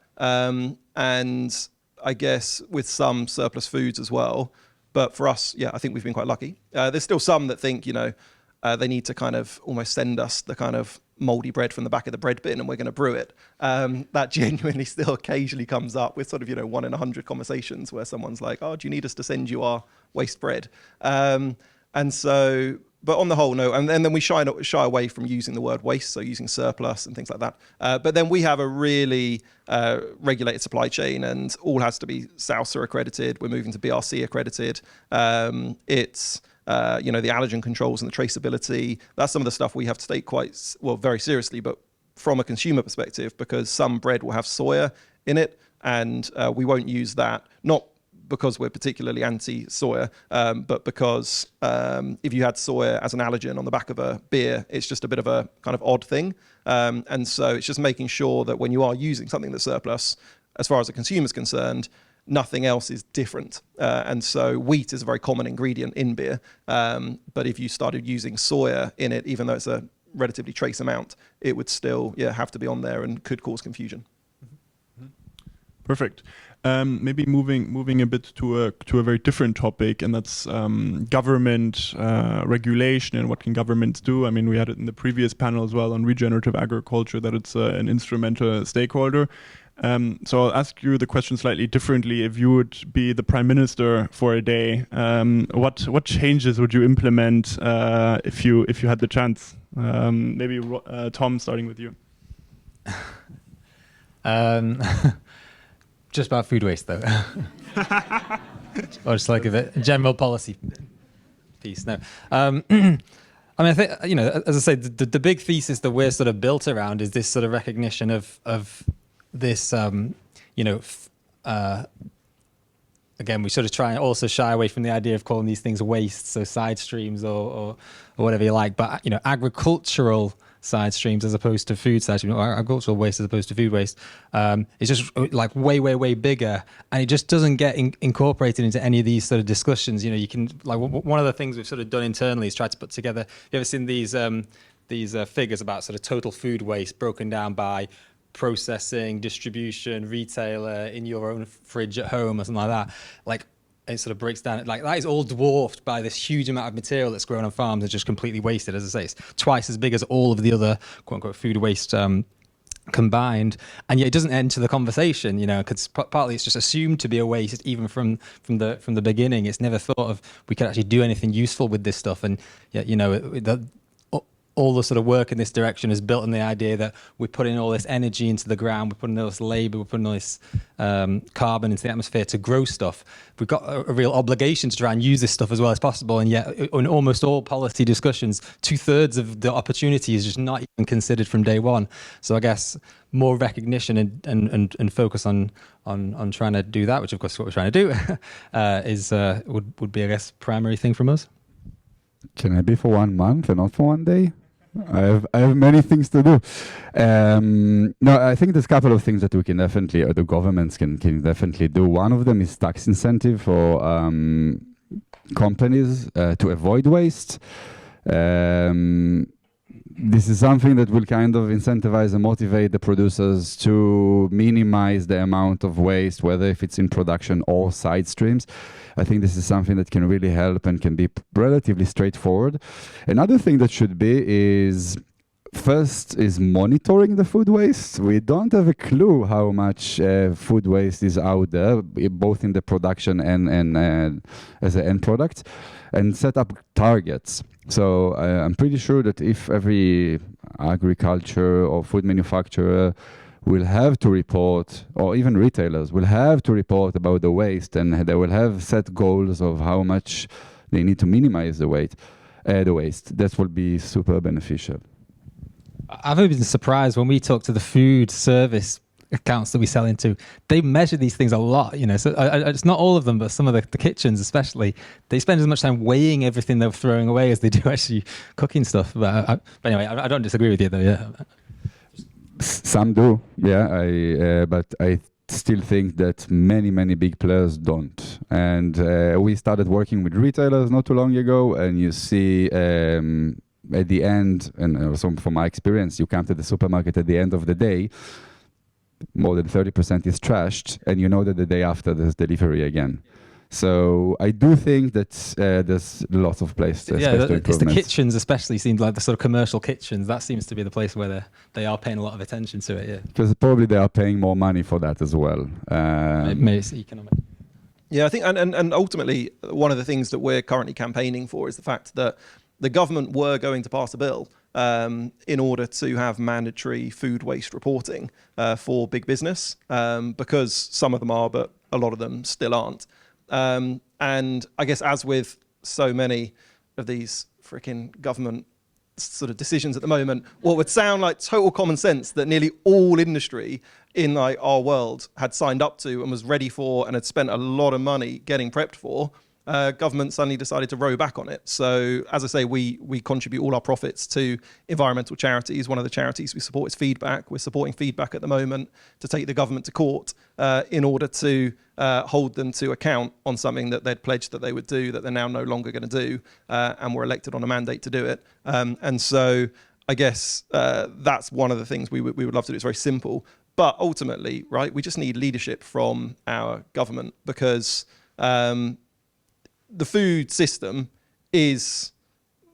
And I guess with some surplus foods as well. But for us, I think we've been quite lucky. There's still some that think, they need to kind of almost send us the kind of moldy bread from the back of the bread bin and we're going to brew it. That genuinely still occasionally comes up with sort of, 1 in 100 conversations where someone's like, oh, do you need us to send you our waste bread? But on the whole, no. And then we shy away from using the word waste, so using surplus and things like that. But then we have a really regulated supply chain, and all has to be SAUSA accredited. We're moving to BRC accredited. It's the allergen controls and the traceability. That's some of the stuff we have to take very seriously. But from a consumer perspective, because some bread will have soya in it, and we won't use that, not because we're particularly anti-soya, but because if you had soya as an allergen on the back of a beer, it's just a bit of a kind of odd thing. And so it's just making sure that when you are using something that's surplus, as far as the consumer is concerned, nothing else is different. And so wheat is a very common ingredient in beer. But if you started using soya in it, even though it's a relatively trace amount, it would still have to be on there and could cause confusion. Perfect. Maybe moving a bit to a very different topic, and that's government regulation and what can governments do. I mean, we had it in the previous panel as well on regenerative agriculture, that it's an instrumental stakeholder. So I'll ask you the question slightly differently. If you would be the prime minister for a day, what changes would you implement if you had the chance? Maybe Tom, starting with you. Just about food waste, though. Or just like a general policy piece. No. I mean, I think, as I say, the big thesis that we're sort of built around is this sort of recognition of this, again, we sort of try and also shy away from the idea of calling these things waste, so side streams or whatever you like, but, agricultural side streams as opposed to food side streams, or agricultural waste as opposed to food waste, it's just like way bigger, and it just doesn't get incorporated into any of these sort of discussions. You can, like, one of the things we've sort of done internally is try to put together, you ever seen these figures about sort of total food waste broken down by processing, distribution, retailer, in your own fridge at home or something like that? Like, it sort of breaks down, like, that is all dwarfed by this huge amount of material that's grown on farms and just completely wasted. As I say, it's twice as big as all of the other quote unquote food waste combined, and yet it doesn't enter the conversation, because partly it's just assumed to be a waste even from the beginning. It's never thought of we could actually do anything useful with this stuff, and yet all the sort of work in this direction is built on the idea that we're putting all this energy into the ground, we're putting all this labor, we're putting all this carbon into the atmosphere to grow stuff. We've got a real obligation to try and use this stuff as well as possible, and yet in almost all policy discussions, 2/3 of the opportunity is just not even considered from day one. So I guess more recognition and focus on trying to do that, which of course is what we're trying to do, would be, I guess, primary thing from us. Can I be for 1 month and not for 1 day? I have many things to do. No, I think there's a couple of things that we can definitely, or the governments can definitely do. One of them is tax incentive for companies to avoid waste. This is something that will kind of incentivize and motivate the producers to minimize the amount of waste, whether if it's in production or side streams. I think this is something that can really help and can be relatively straightforward. Another thing that should be is, first is monitoring the food waste. We don't have a clue how much food waste is out there, both in the production and as an end product, and set up targets. So I'm pretty sure that if every agriculture or food manufacturer will have to report, or even retailers will have to report about the waste, and they will have set goals of how much they need to minimize the waste, that will be super beneficial. I've always been surprised when we talk to the food service accounts that we sell into. They measure these things a lot, so it's not all of them, but some of the kitchens especially, they spend as much time weighing everything they're throwing away as they do actually cooking stuff. But anyway, I don't disagree with you though. Yeah, some do, yeah. But I still think that many big players don't. And we started working with retailers not too long ago, and you see at the end, and also from my experience, you come to the supermarket at the end of the day, more than 30% is trashed, and you know that the day after there's delivery again. So I do think that there's lots of places. Yeah, it's the kitchens especially, seems like the sort of commercial kitchens. That seems to be the place where they are paying a lot of attention to it, yeah. Because probably they are paying more money for that as well. Maybe it's economic. Yeah, I think, and ultimately, one of the things that we're currently campaigning for is the fact that the government were going to pass a bill in order to have mandatory food waste reporting for big business, because some of them are, but a lot of them still aren't. And I guess, as with so many of these freaking government sort of decisions at the moment, what would sound like total common sense that nearly all industry in like our world had signed up to and was ready for and had spent a lot of money getting prepped for, government suddenly decided to row back on it. So as I say, we contribute all our profits to environmental charities. One of the charities we support is Feedback. We're supporting Feedback at the moment to take the government to court in order to hold them to account on something that they'd pledged that they would do that they're now no longer going to do, and were elected on a mandate to do it. And so I guess that's one of the things we would love to do. It's very simple. But ultimately, right, we just need leadership from our government, because the food system is,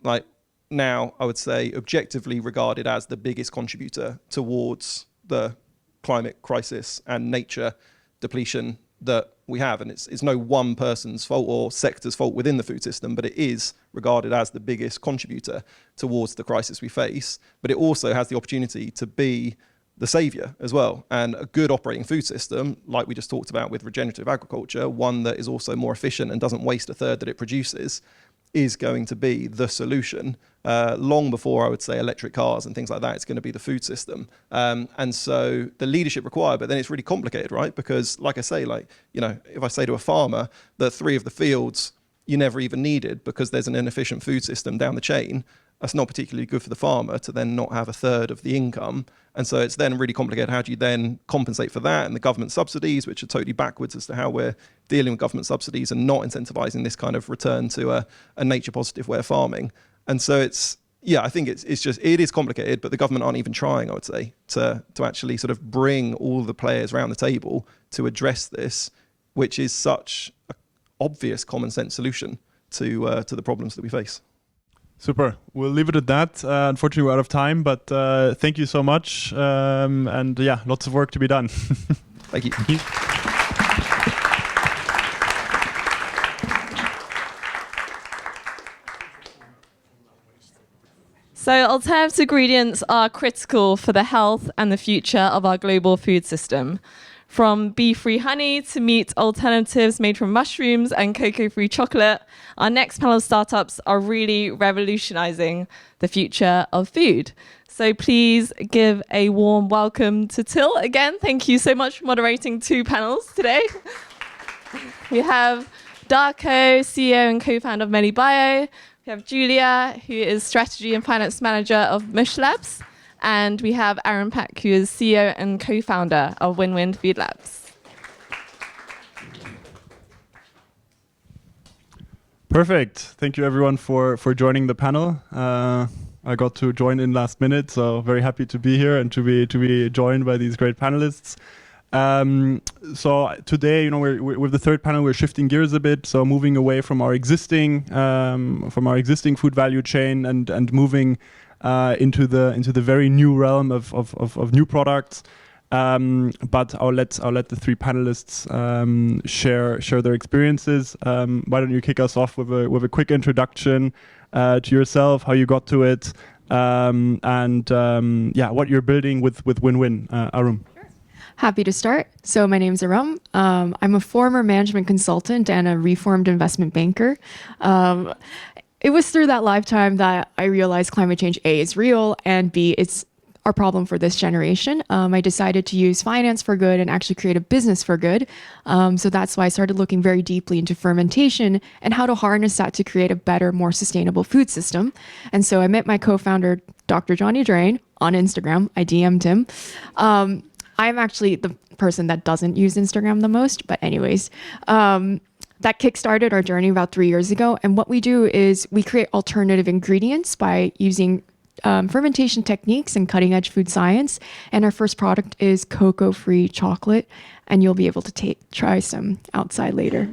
like, now I would say objectively regarded as the biggest contributor towards the climate crisis and nature depletion that we have. And it's no one person's fault or sector's fault within the food system, but it is regarded as the biggest contributor towards the crisis we face. But it also has the opportunity to be the savior as well. And a good operating food system, like we just talked about with regenerative agriculture, one that is also more efficient and doesn't waste a third that it produces, is going to be the solution. Long before, I would say, electric cars and things like that, it's going to be the food system. And so the leadership required, but then it's really complicated, right? Because like I say, like, you know, if I say to a farmer that 3 of the fields you never even needed because there's an inefficient food system down the chain, that's not particularly good for the farmer to then not have a third of the income. And so it's then really complicated. How do you then compensate for that? And the government subsidies, which are totally backwards as to how we're dealing with government subsidies and not incentivizing this kind of return to a nature positive way of farming. And so it's, yeah, I think it is complicated, but the government aren't even trying, I would say, to actually sort of bring all the players around the table to address this, which is such an obvious common sense solution to the problems that we face. Super. We'll leave it at that. Unfortunately, we're out of time, but thank you so much. And yeah, lots of work to be done. Thank you. Thank you. So alternative ingredients are critical for the health and the future of our global food system. From bee-free honey to meat alternatives made from mushrooms and cocoa-free chocolate, our next panel of startups are really revolutionizing the future of food. So please give a warm welcome to Till again. Thank you so much for moderating 2 panels today. We have Darko, CEO and co-founder of MeliBio. We have Julia, who is strategy and finance manager of Mushlabs. And we have Ahrum, who is CEO and co-founder of FoodLabs. Perfect. Thank you everyone for joining the panel. I got to join in last minute, so very happy to be here and to be joined by these great panelists. So today, you know, we're with the third panel, we're shifting gears a bit. So moving away from our existing food value chain and moving into the very new realm of new products. But I'll let the 3 panelists share their experiences. Why don't you kick us off with a quick introduction to yourself, how you got to it, and what you're building with WNWN. Ahrum. Happy to start. So my name is Ahrum. I'm a former management consultant and a reformed investment banker. It was through that lifetime that I realized climate change, A, is real, and B, it's our problem for this generation. I decided to use finance for good and actually create a business for good. So that's why I started looking very deeply into fermentation and how to harness that to create a better, more sustainable food system. And so I met my co-founder, Dr. Johnny Drain, on Instagram. I DM'd him. I'm actually the person that doesn't use Instagram the most, but anyways, that kickstarted our journey about 3 years ago. And what we do is we create alternative ingredients by using fermentation techniques and cutting edge food science. And our first product is cocoa-free chocolate. And you'll be able to try some outside later.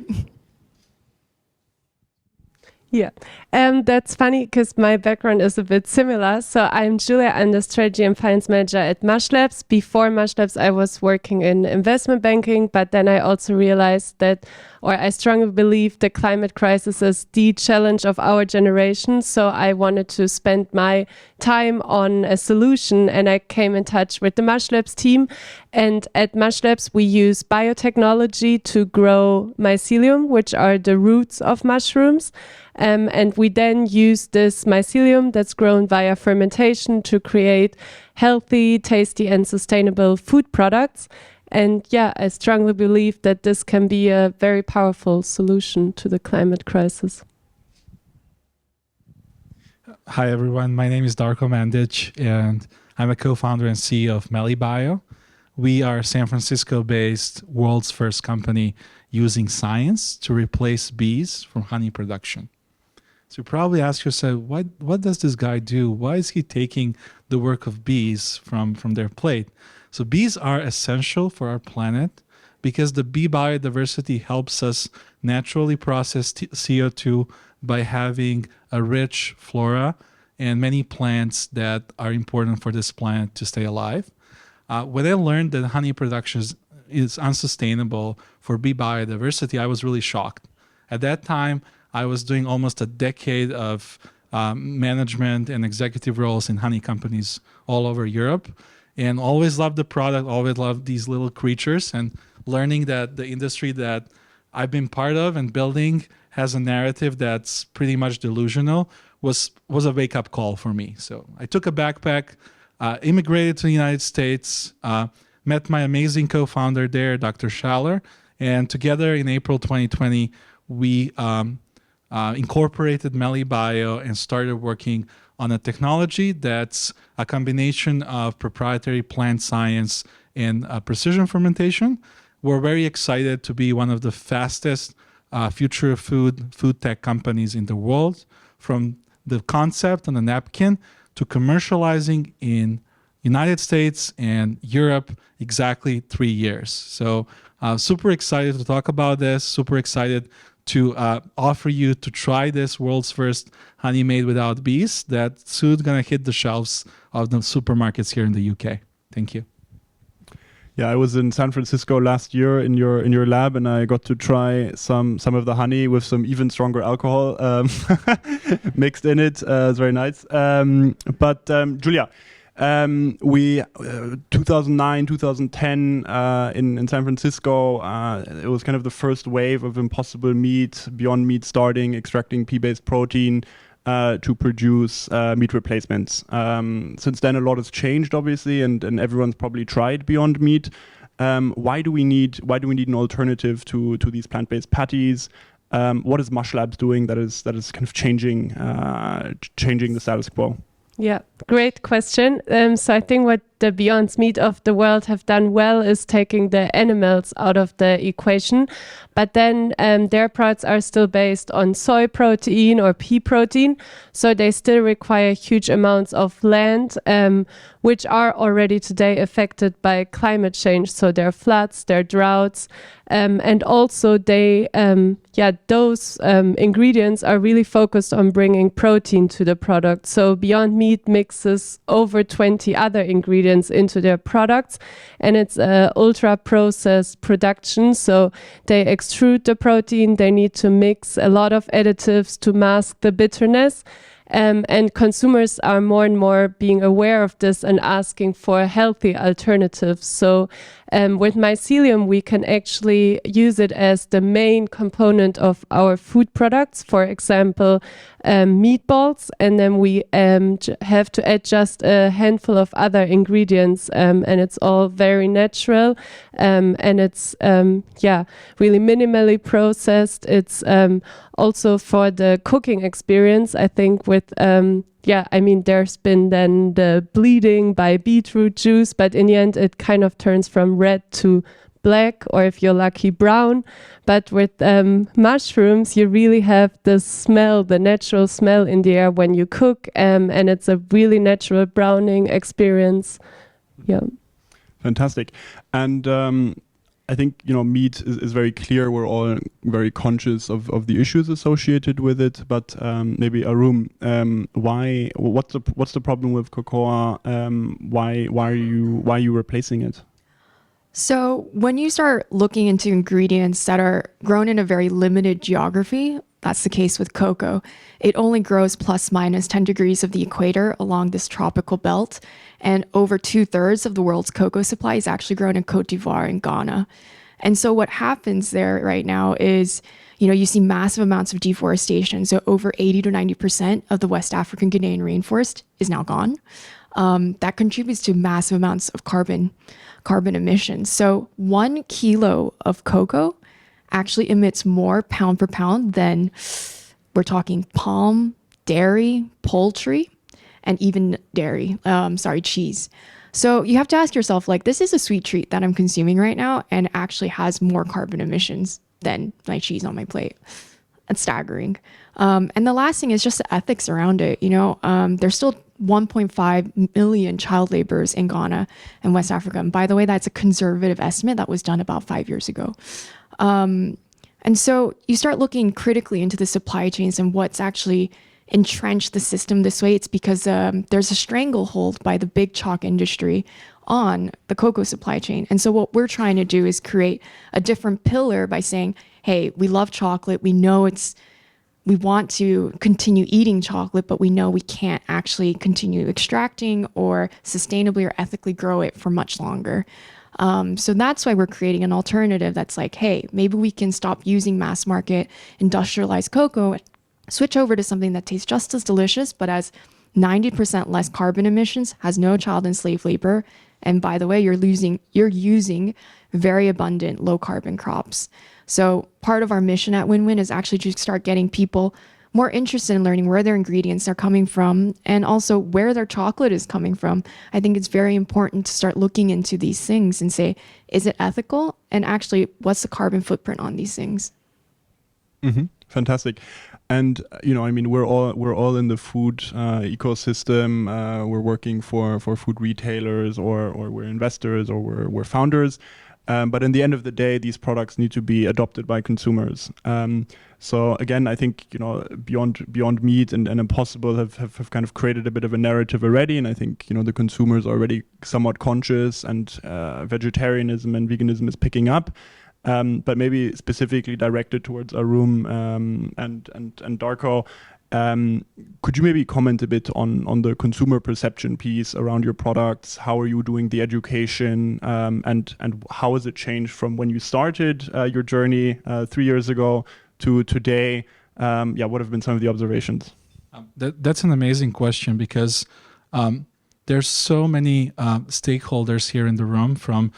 Yeah, that's funny because my background is a bit similar. So I'm Julia, I'm the strategy and finance manager at Mushlabs. Before Mushlabs, I was working in investment banking, but then I also realized that, or I strongly believe the climate crisis is the challenge of our generation. So I wanted to spend my time on a solution, and I came in touch with the Mushlabs team. And at Mushlabs, we use biotechnology to grow mycelium, which are the roots of mushrooms. And we then use this mycelium that's grown via fermentation to create healthy, tasty, and sustainable food products. And yeah, I strongly believe that this can be a very powerful solution to the climate crisis. Hi everyone, my name is Darko Mandich and I'm a co-founder and CEO of MeliBio. We are a San Francisco-based world's first company using science to replace bees from honey production. So you probably ask yourself, what does this guy do? Why is he taking the work of bees from their plate? So bees are essential for our planet because the bee biodiversity helps us naturally process CO2 by having a rich flora and many plants that are important for this planet to stay alive. When I learned that honey production is unsustainable for bee biodiversity, I was really shocked. At that time, I was doing almost a decade of management and executive roles in honey companies all over Europe, and always loved the product, always loved these little creatures, and learning that the industry that I've been part of and building has a narrative that's pretty much delusional was a wake-up call for me. So I took a backpack, immigrated to the United States, met my amazing co-founder there, Dr. Schaller, and together in April 2020, we incorporated MeliBio and started working on a technology that's a combination of proprietary plant science and precision fermentation. We're very excited to be one of the fastest future food tech companies in the world, from the concept on a napkin to commercializing in United States and Europe exactly 3 years. So super excited to talk about this, super excited to offer you to try this world's first honey made without bees that's soon going to hit the shelves of the supermarkets here in the UK. Thank you. Yeah, I was in San Francisco last year in your lab, and I got to try some of the honey with some even stronger alcohol mixed in it. It's very nice. But Julia, we 2009, 2010 in San Francisco, it was kind of the first wave of Impossible Meat, Beyond Meat starting extracting pea-based protein to produce meat replacements. Since then, a lot has changed, obviously, and everyone's probably tried Beyond Meat. Why do we need an alternative to these plant-based patties? What is Mushlabs doing that is kind of changing the status quo? Yeah, great question. So I think what the Beyond Meat of the world have done well is taking the animals out of the equation, but then their products are still based on soy protein or pea protein, so they still require huge amounts of land, which are already today affected by climate change. So there are floods, there are droughts, and also those ingredients are really focused on bringing protein to the product. So Beyond Meat mixes over 20 other ingredients into their products, and it's ultra processed production. So they extrude the protein, they need to mix a lot of additives to mask the bitterness. And consumers are more and more being aware of this and asking for healthy alternatives. So with mycelium, we can actually use it as the main component of our food products, for example, meatballs, and then we have to add just a handful of other ingredients, and it's all very natural, and it's really minimally processed. It's also for the cooking experience, I think with there's been then the bleeding by beetroot juice, but in the end it kind of turns from red to black, or if you're lucky, brown. But with mushrooms, you really have the smell, the natural smell in the air when you cook, and it's a really natural browning experience. Yeah. Fantastic. And I think, meat is very clear. We're all very conscious of the issues associated with it. But maybe Ahrum, what's the problem with cocoa? Why are you replacing it? So when you start looking into ingredients that are grown in a very limited geography, that's the case with cocoa, it only grows plus minus 10 degrees of the equator along this tropical belt. And over 2/3 of the world's cocoa supply is actually grown in Cote d'Ivoire and Ghana. And so what happens there right now is, you see massive amounts of deforestation. So over 80 to 90% of the West African Ghanaian rainforest is now gone. That contributes to massive amounts of carbon emissions. So 1 kilo of cocoa actually emits more pound per pound than, we're talking palm, dairy, poultry, and even cheese. So you have to ask yourself, this is a sweet treat that I'm consuming right now and actually has more carbon emissions than my cheese on my plate. It's staggering. And the last thing is just the ethics around it. There's still 1.5 million child laborers in Ghana and West Africa. And by the way, that's a conservative estimate that was done about 5 years ago. And so you start looking critically into the supply chains and what's actually entrenched the system this way. It's because there's a stranglehold by the big chalk industry on the cocoa supply chain. And so what we're trying to do is create a different pillar by saying, hey, we love chocolate. We know we want to continue eating chocolate, but we know we can't actually continue extracting or sustainably or ethically grow it for much longer. So that's why we're creating an alternative that's like, hey, maybe we can stop using mass market industrialized cocoa, switch over to something that tastes just as delicious, but has 90% less carbon emissions, has no child and slave labor. And by the way, you're using very abundant low carbon crops. So part of our mission at WNWN is actually to start getting people more interested in learning where their ingredients are coming from and also where their chocolate is coming from. I think it's very important to start looking into these things and say, is it ethical? And actually, what's the carbon footprint on these things? Mm-hmm. Fantastic. And we're all in the food ecosystem. We're working for food retailers, or we're investors, or we're founders. But in the end of the day, these products need to be adopted by consumers. So again, I think Beyond Meat and Impossible have kind of created a bit of a narrative already, and I think the consumers are already somewhat conscious, and vegetarianism and veganism is picking up. But maybe specifically directed towards Ahrum and Darko, could you maybe comment a bit on the consumer perception piece around your products? How are you doing the education, and how has it changed from when you started your journey 3 years ago to today? What have been some of the observations? That's an amazing question, because there's so many stakeholders here in the room, from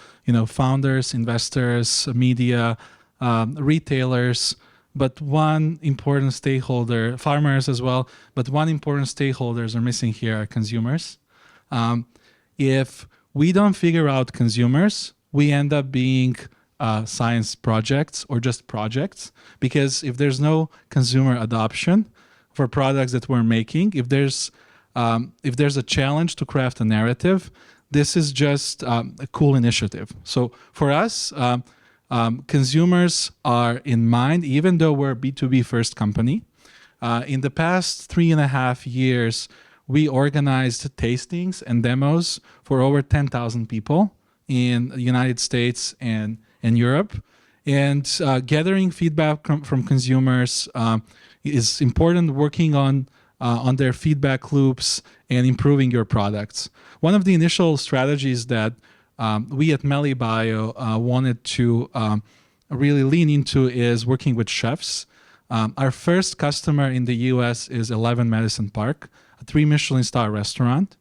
founders, investors, media, retailers, but one important stakeholder, farmers as well, but one important stakeholders are missing here are consumers. If we don't figure out consumers, we end up being science projects or just projects, because if there's no consumer adoption for products that we're making, if there's a challenge to craft a narrative, this is just a cool initiative. So for us, consumers are in mind, even though we're a B2B first company. In the past 3.5 years, we organized tastings and demos for over 10,000 people in the United States and Europe. And gathering feedback from consumers is important, working on their feedback loops and improving your products. One of the initial strategies that we at MeliBio wanted to really lean into is working with chefs. Our first customer in the US is 11 Madison Park, a 3 Michelin star restaurant.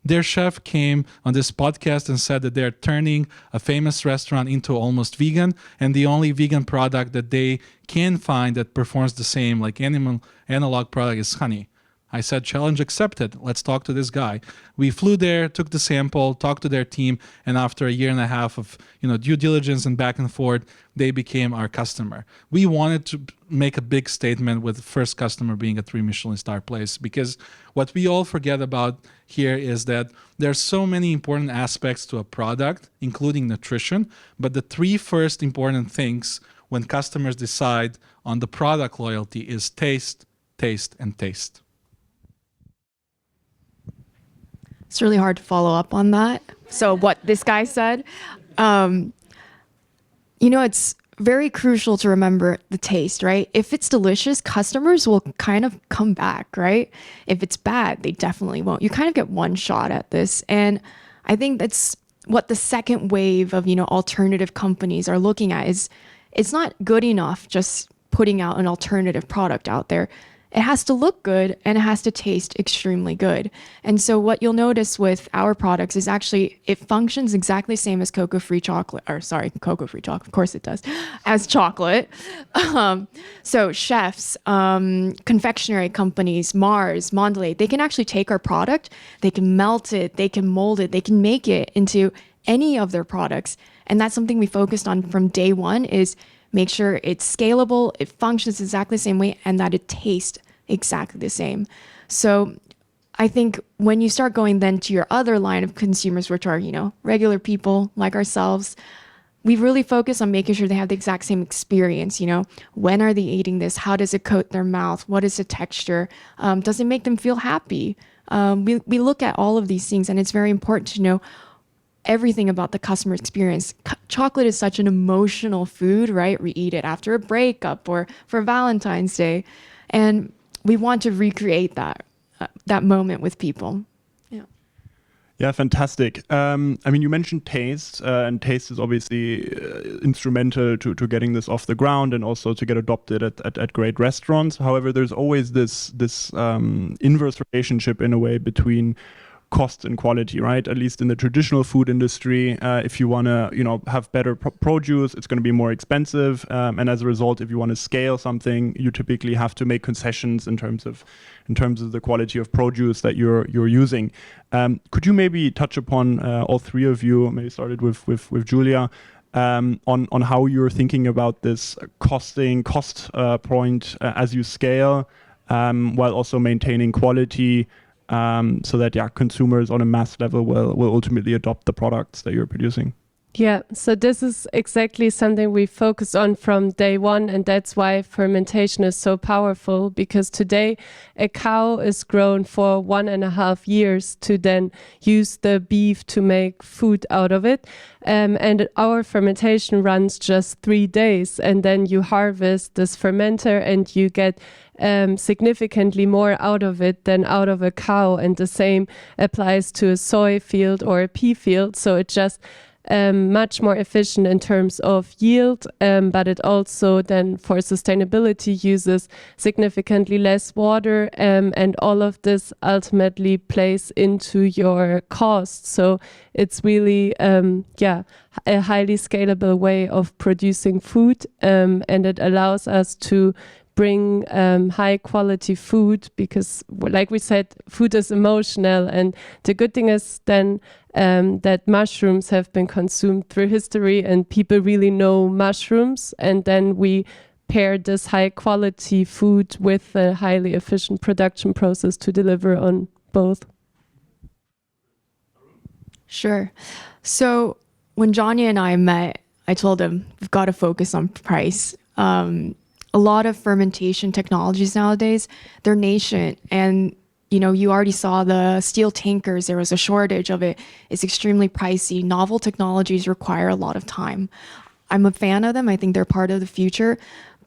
Their chef came on this podcast and said that they're turning a famous restaurant into almost vegan, and the only vegan product that they can find that performs the same like analog product is honey. I said, challenge accepted. Let's talk to this guy. We flew there, took the sample, talked to their team, and after 1.5 years of due diligence and back and forth, they became our customer. We wanted to make a big statement with the first customer being a 3 Michelin star place, because what we all forget about here is that there's so many important aspects to a product, including nutrition, but the 3 first important things when customers decide on the product loyalty is taste, taste, and taste. It's really hard to follow up on that. So what this guy said, it's very crucial to remember the taste, right? If it's delicious, customers will kind of come back, right? If it's bad, they definitely won't. You kind of get one shot at this. And I think that's what the second wave of, alternative companies are looking at is it's not good enough just putting out an alternative product out there. It has to look good and it has to taste extremely good. And so what you'll notice with our products is actually it functions exactly the same as cocoa-free chocolate, of course it does, as chocolate. So chefs, confectionery companies, Mars, Mondelez, they can actually take our product, they can melt it, they can mold it, they can make it into any of their products. And that's something we focused on from day one is make sure it's scalable, it functions exactly the same way, and that it tastes exactly the same. So I think when you start going then to your other line of consumers, which are, regular people like ourselves, we really focus on making sure they have the exact same experience. When are they eating this? How does it coat their mouth? What is the texture? Does it make them feel happy? We look at all of these things, and it's very important to know everything about the customer experience. Chocolate is such an emotional food, right? We eat it after a breakup or for Valentine's Day. And we want to recreate that moment with people. Yeah, fantastic. You mentioned taste, and taste is obviously instrumental to getting this off the ground and also to get adopted at great restaurants. However, there's always this inverse relationship in a way between cost and quality, right? At least in the traditional food industry, if you want to, have better produce, it's going to be more expensive, and as a result, if you want to scale something, you typically have to make concessions in terms of the quality of produce that you're using. Could you maybe touch upon all three of you? Maybe started with Julia. On how you're thinking about this cost point as you scale, while also maintaining quality. So that consumers on a mass level will ultimately adopt the products that you're producing. Yeah, so this is exactly something we focused on from day one, and that's why fermentation is so powerful, because today a cow is grown for 1.5 years to then use the beef to make food out of it. And our fermentation runs just 3 days, and then you harvest this fermenter and you get significantly more out of it than out of a cow. And the same applies to a soy field or a pea field. So it just much more efficient in terms of yield, but it also then for sustainability uses significantly less water, and all of this ultimately plays into your cost. So it's really a highly scalable way of producing food, and it allows us to bring high quality food, because like we said, food is emotional, and the good thing is then that mushrooms have been consumed through history and people really know mushrooms, and then we pair this high quality food with a highly efficient production process to deliver on both. Sure. So when Johnny and I met, I told him we've got to focus on price. A lot of fermentation technologies nowadays, they're nascent, and you already saw the steel tankers, there was a shortage of it. It's extremely pricey. Novel technologies require a lot of time. I'm a fan of them. I think they're part of the future,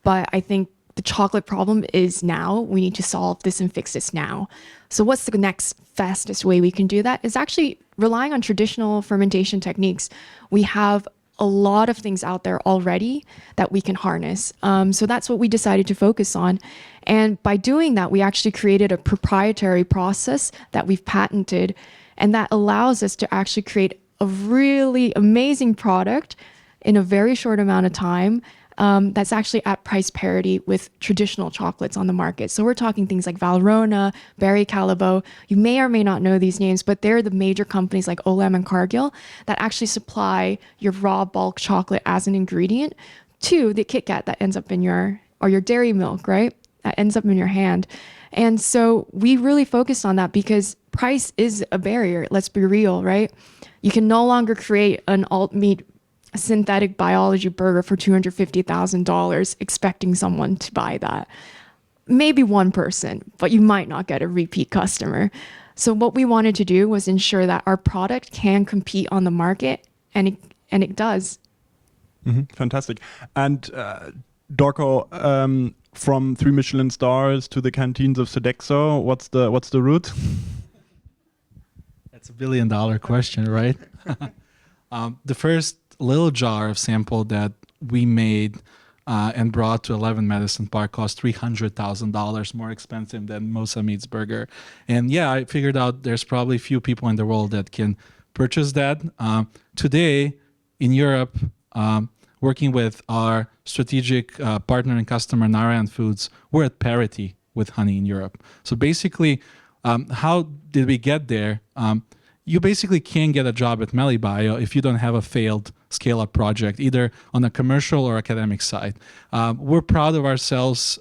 but I think the chocolate problem is now. We need to solve this and fix this now. So what's the next fastest way we can do that is actually relying on traditional fermentation techniques. We have a lot of things out there already that we can harness. So that's what we decided to focus on. And by doing that, we actually created a proprietary process that we've patented, and that allows us to actually create a really amazing product in a very short amount of time, that's actually at price parity with traditional chocolates on the market. So we're talking things like Valrhona, Barry Callebaut. You may or may not know these names, but they're the major companies like Olam and Cargill that actually supply your raw bulk chocolate as an ingredient to the Kit Kat that ends up in your dairy milk, right? That ends up in your hand. And so we really focused on that because price is a barrier. Let's be real, right? You can no longer create an alt meat synthetic biology burger for $250,000 expecting someone to buy that. Maybe one person, but you might not get a repeat customer. So what we wanted to do was ensure that our product can compete on the market, and it does. Mm-hmm. Fantastic. And Darko, from 3 Michelin stars to the canteens of Sodexo, what's the route? That's $1 billion question, right? The first little jar of sample that we made and brought to 11 Medicine Park cost $300,000 more expensive than Mosa Meat's burger. And yeah, I figured out there's probably few people in the world that can purchase that. Today in Europe, working with our strategic partner and customer, Narayan Foods, we're at parity with honey in Europe. So basically, how did we get there? You basically can't get a job at MeliBio if you don't have a failed scale-up project, either on a commercial or academic side. We're proud of ourselves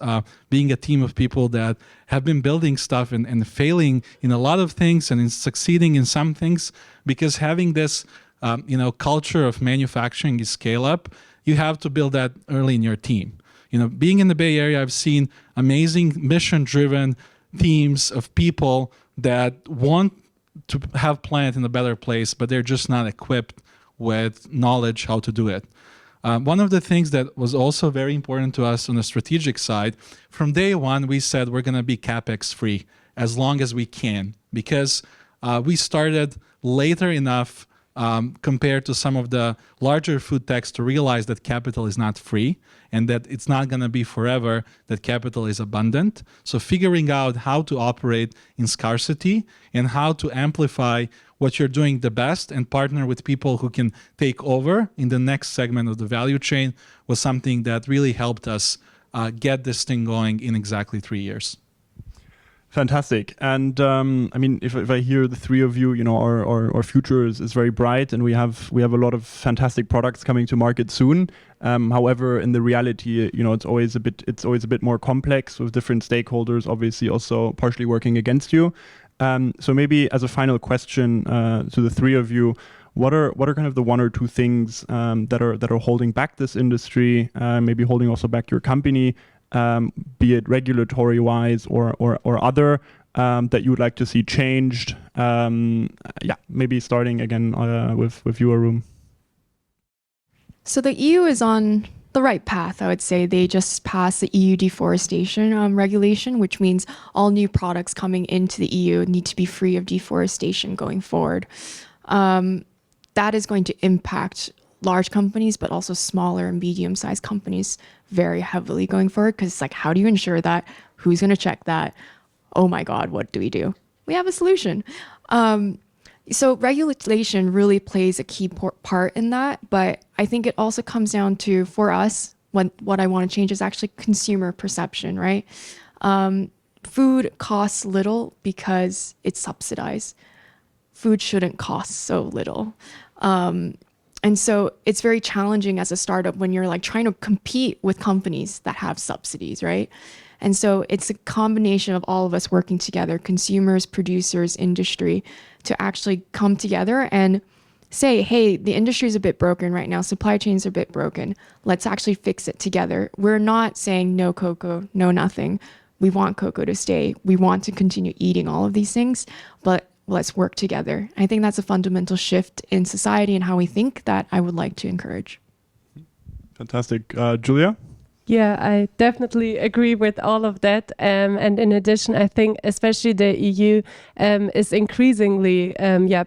being a team of people that have been building stuff and failing in a lot of things and in succeeding in some things, because having this culture of manufacturing is scale-up, you have to build that early in your team. Being in the Bay Area, I've seen amazing mission-driven teams of people that want to have Planet in a better place, but they're just not equipped with knowledge how to do it. One of the things that was also very important to us on the strategic side, from day one, we said we're going to be CapEx free as long as we can, because we started later enough compared to some of the larger food techs to realize that capital is not free and that it's not going to be forever, that capital is abundant. So figuring out how to operate in scarcity and how to amplify what you're doing the best and partner with people who can take over in the next segment of the value chain was something that really helped us get this thing going in exactly 3 years. Fantastic. And if I hear the three of you, our future is very bright, and we have a lot of fantastic products coming to market soon. However, in the reality, it's always a bit more complex with different stakeholders, obviously also partially working against you. So maybe as a final question to the three of you, what are kind of the one or two things that are holding back this industry, maybe holding also back your company? Be it regulatory-wise or other, that you would like to see changed? Maybe starting again with you, Ahrum. So the EU is on the right path, I would say. They just passed the EU deforestation regulation, which means all new products coming into the EU need to be free of deforestation going forward. That is going to impact large companies, but also smaller and medium-sized companies very heavily going forward, because it's like, how do you ensure that? Who's going to check that? Oh my God, what do? We have a solution. So regulation really plays a key part in that, but I think it also comes down to, for us, what I want to change is actually consumer perception, right? Food costs little because it's subsidized. Food shouldn't cost so little. And so it's very challenging as a startup when you're like trying to compete with companies that have subsidies, right? And so it's a combination of all of us working together, consumers, producers, industry, to actually come together and say, hey, the industry is a bit broken right now. Supply chains are a bit broken. Let's actually fix it together. We're not saying no cocoa, no nothing. We want cocoa to stay. We want to continue eating all of these things, but let's work together. I think that's a fundamental shift in society and how we think that I would like to encourage. Fantastic. Julia? Yeah, I definitely agree with all of that. And in addition, I think especially the EU is increasingly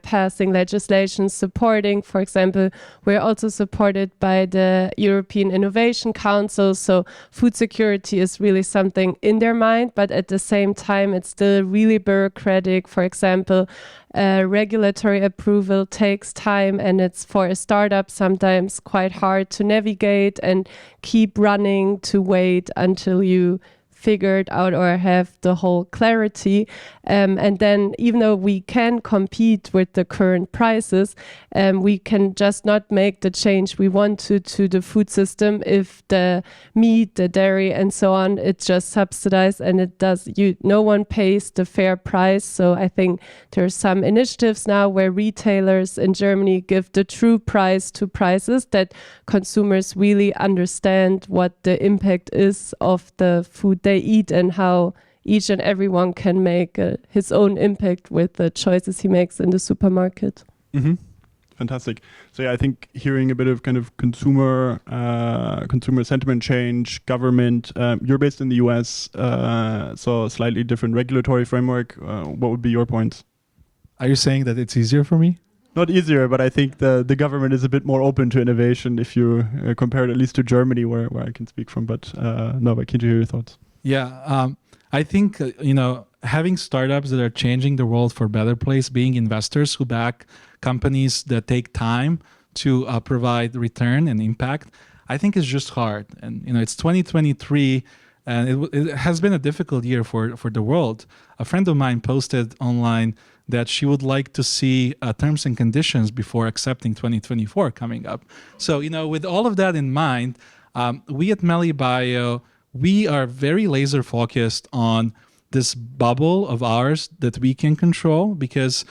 passing legislation supporting. For example, we're also supported by the European Innovation Council. So food security is really something in their mind, but at the same time, it's still really bureaucratic. For example, regulatory approval takes time, and it's for a startup sometimes quite hard to navigate and keep running to wait until you figured out or have the whole clarity. And then even though we can compete with the current prices, we can just not make the change we want to the food system if the meat, the dairy and so on, it's just subsidized and no one pays the fair price. So I think there are some initiatives now where retailers in Germany give the true price to prices that consumers really understand what the impact is of the food they eat and how each and everyone can make his own impact with the choices he makes in the supermarket. Mm-hmm. Fantastic. So yeah, I think hearing a bit of kind of consumer sentiment change, government. You're based in the US, so a slightly different regulatory framework. What would be your points? Are you saying that it's easier for me? not easier, but I think the government is a bit more open to innovation if you compare it at least to Germany, where I can speak from. But but keen to hear your thoughts. Yeah, I think having startups that are changing the world for a better place, being investors who back companies that take time to provide return and impact, I think is just hard. And it's 2023, and it has been a difficult year for the world. A friend of mine posted online that she would like to see terms and conditions before accepting 2024 coming up. So, with all of that in mind, we at MeliBio, we are very laser focused on this bubble of ours that we can control, because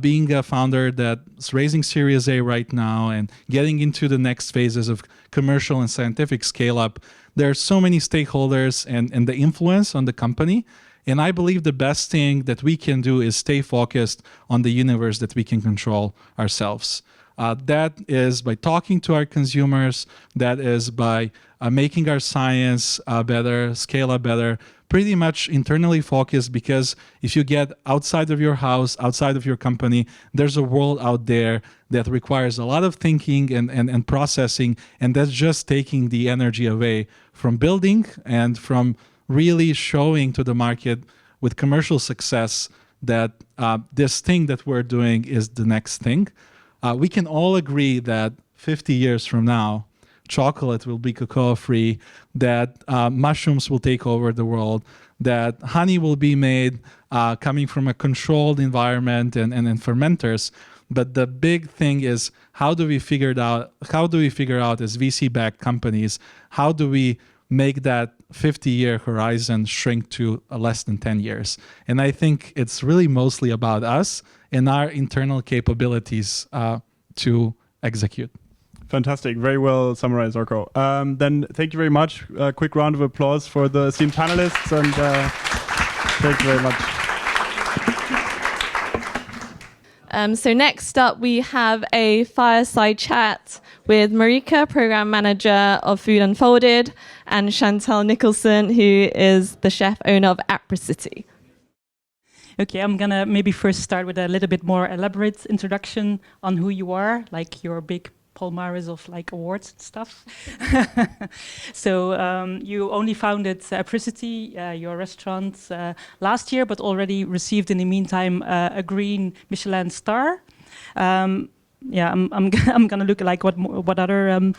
being a founder that's raising Series A right now and getting into the next phases of commercial and scientific scale up, there are so many stakeholders and the influence on the company. And I believe the best thing that we can do is stay focused on the universe that we can control ourselves. That is by talking to our consumers, that is by making our science better, scale up better, pretty much internally focused, because if you get outside of your house, outside of your company, there's a world out there that requires a lot of thinking and processing, and that's just taking the energy away from building and from really showing to the market with commercial success that this thing that we're doing is the next thing. We can all agree that 50 years from now, chocolate will be cocoa-free, that mushrooms will take over the world, that honey will be made coming from a controlled environment and fermenters. But the big thing is, how do we figure out as VC-backed companies, how do we make that 50-year horizon shrink to less than 10 years? And I think it's really mostly about us and our internal capabilities to execute. Fantastic. Very well summarized, Darko. Then thank you very much. A quick round of applause for the esteemed panelists, and thank you very much. So next up, we have a fireside chat with Marika, Program Manager of Food Unfolded, and Chantelle Nicholson, who is the chef owner of Apricity. Okay, I'm gonna maybe first start with a little bit more elaborate introduction on who you are, like your big palmares of like awards and stuff. So you only founded Apricity, your restaurant, last year, but already received in the meantime a green Michelin star. I'm gonna look like what other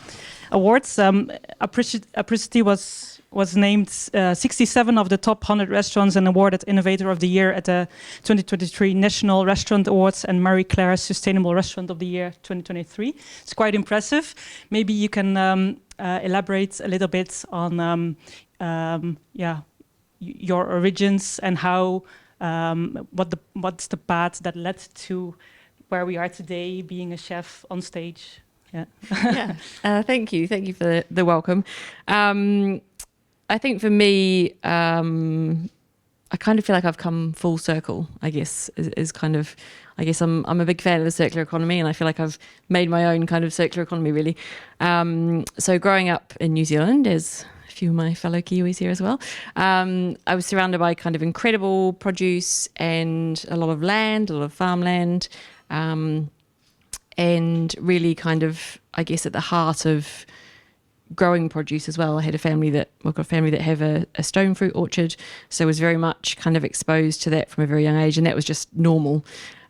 awards. Apricity was named 67 of the top 100 restaurants and awarded Innovator of the Year at the 2023 National Restaurant Awards and Marie Claire's Sustainable Restaurant of the Year 2023. It's quite impressive. Maybe you can elaborate a little bit on your origins and how what's the path that led to where we are today, being a chef on stage. Thank you for the welcome. I think for me, I kind of feel like I've come full circle, I guess, is kind of, I guess I'm a big fan of the circular economy, and I feel like I've made my own kind of circular economy, really. So growing up in New Zealand, as a few of my fellow Kiwis here as well, I was surrounded by kind of incredible produce and a lot of land, a lot of farmland, and really kind of, I guess, at the heart of growing produce as well. I had we've got a family that have a stone fruit orchard, so was very much kind of exposed to that from a very young age, and that was just normal.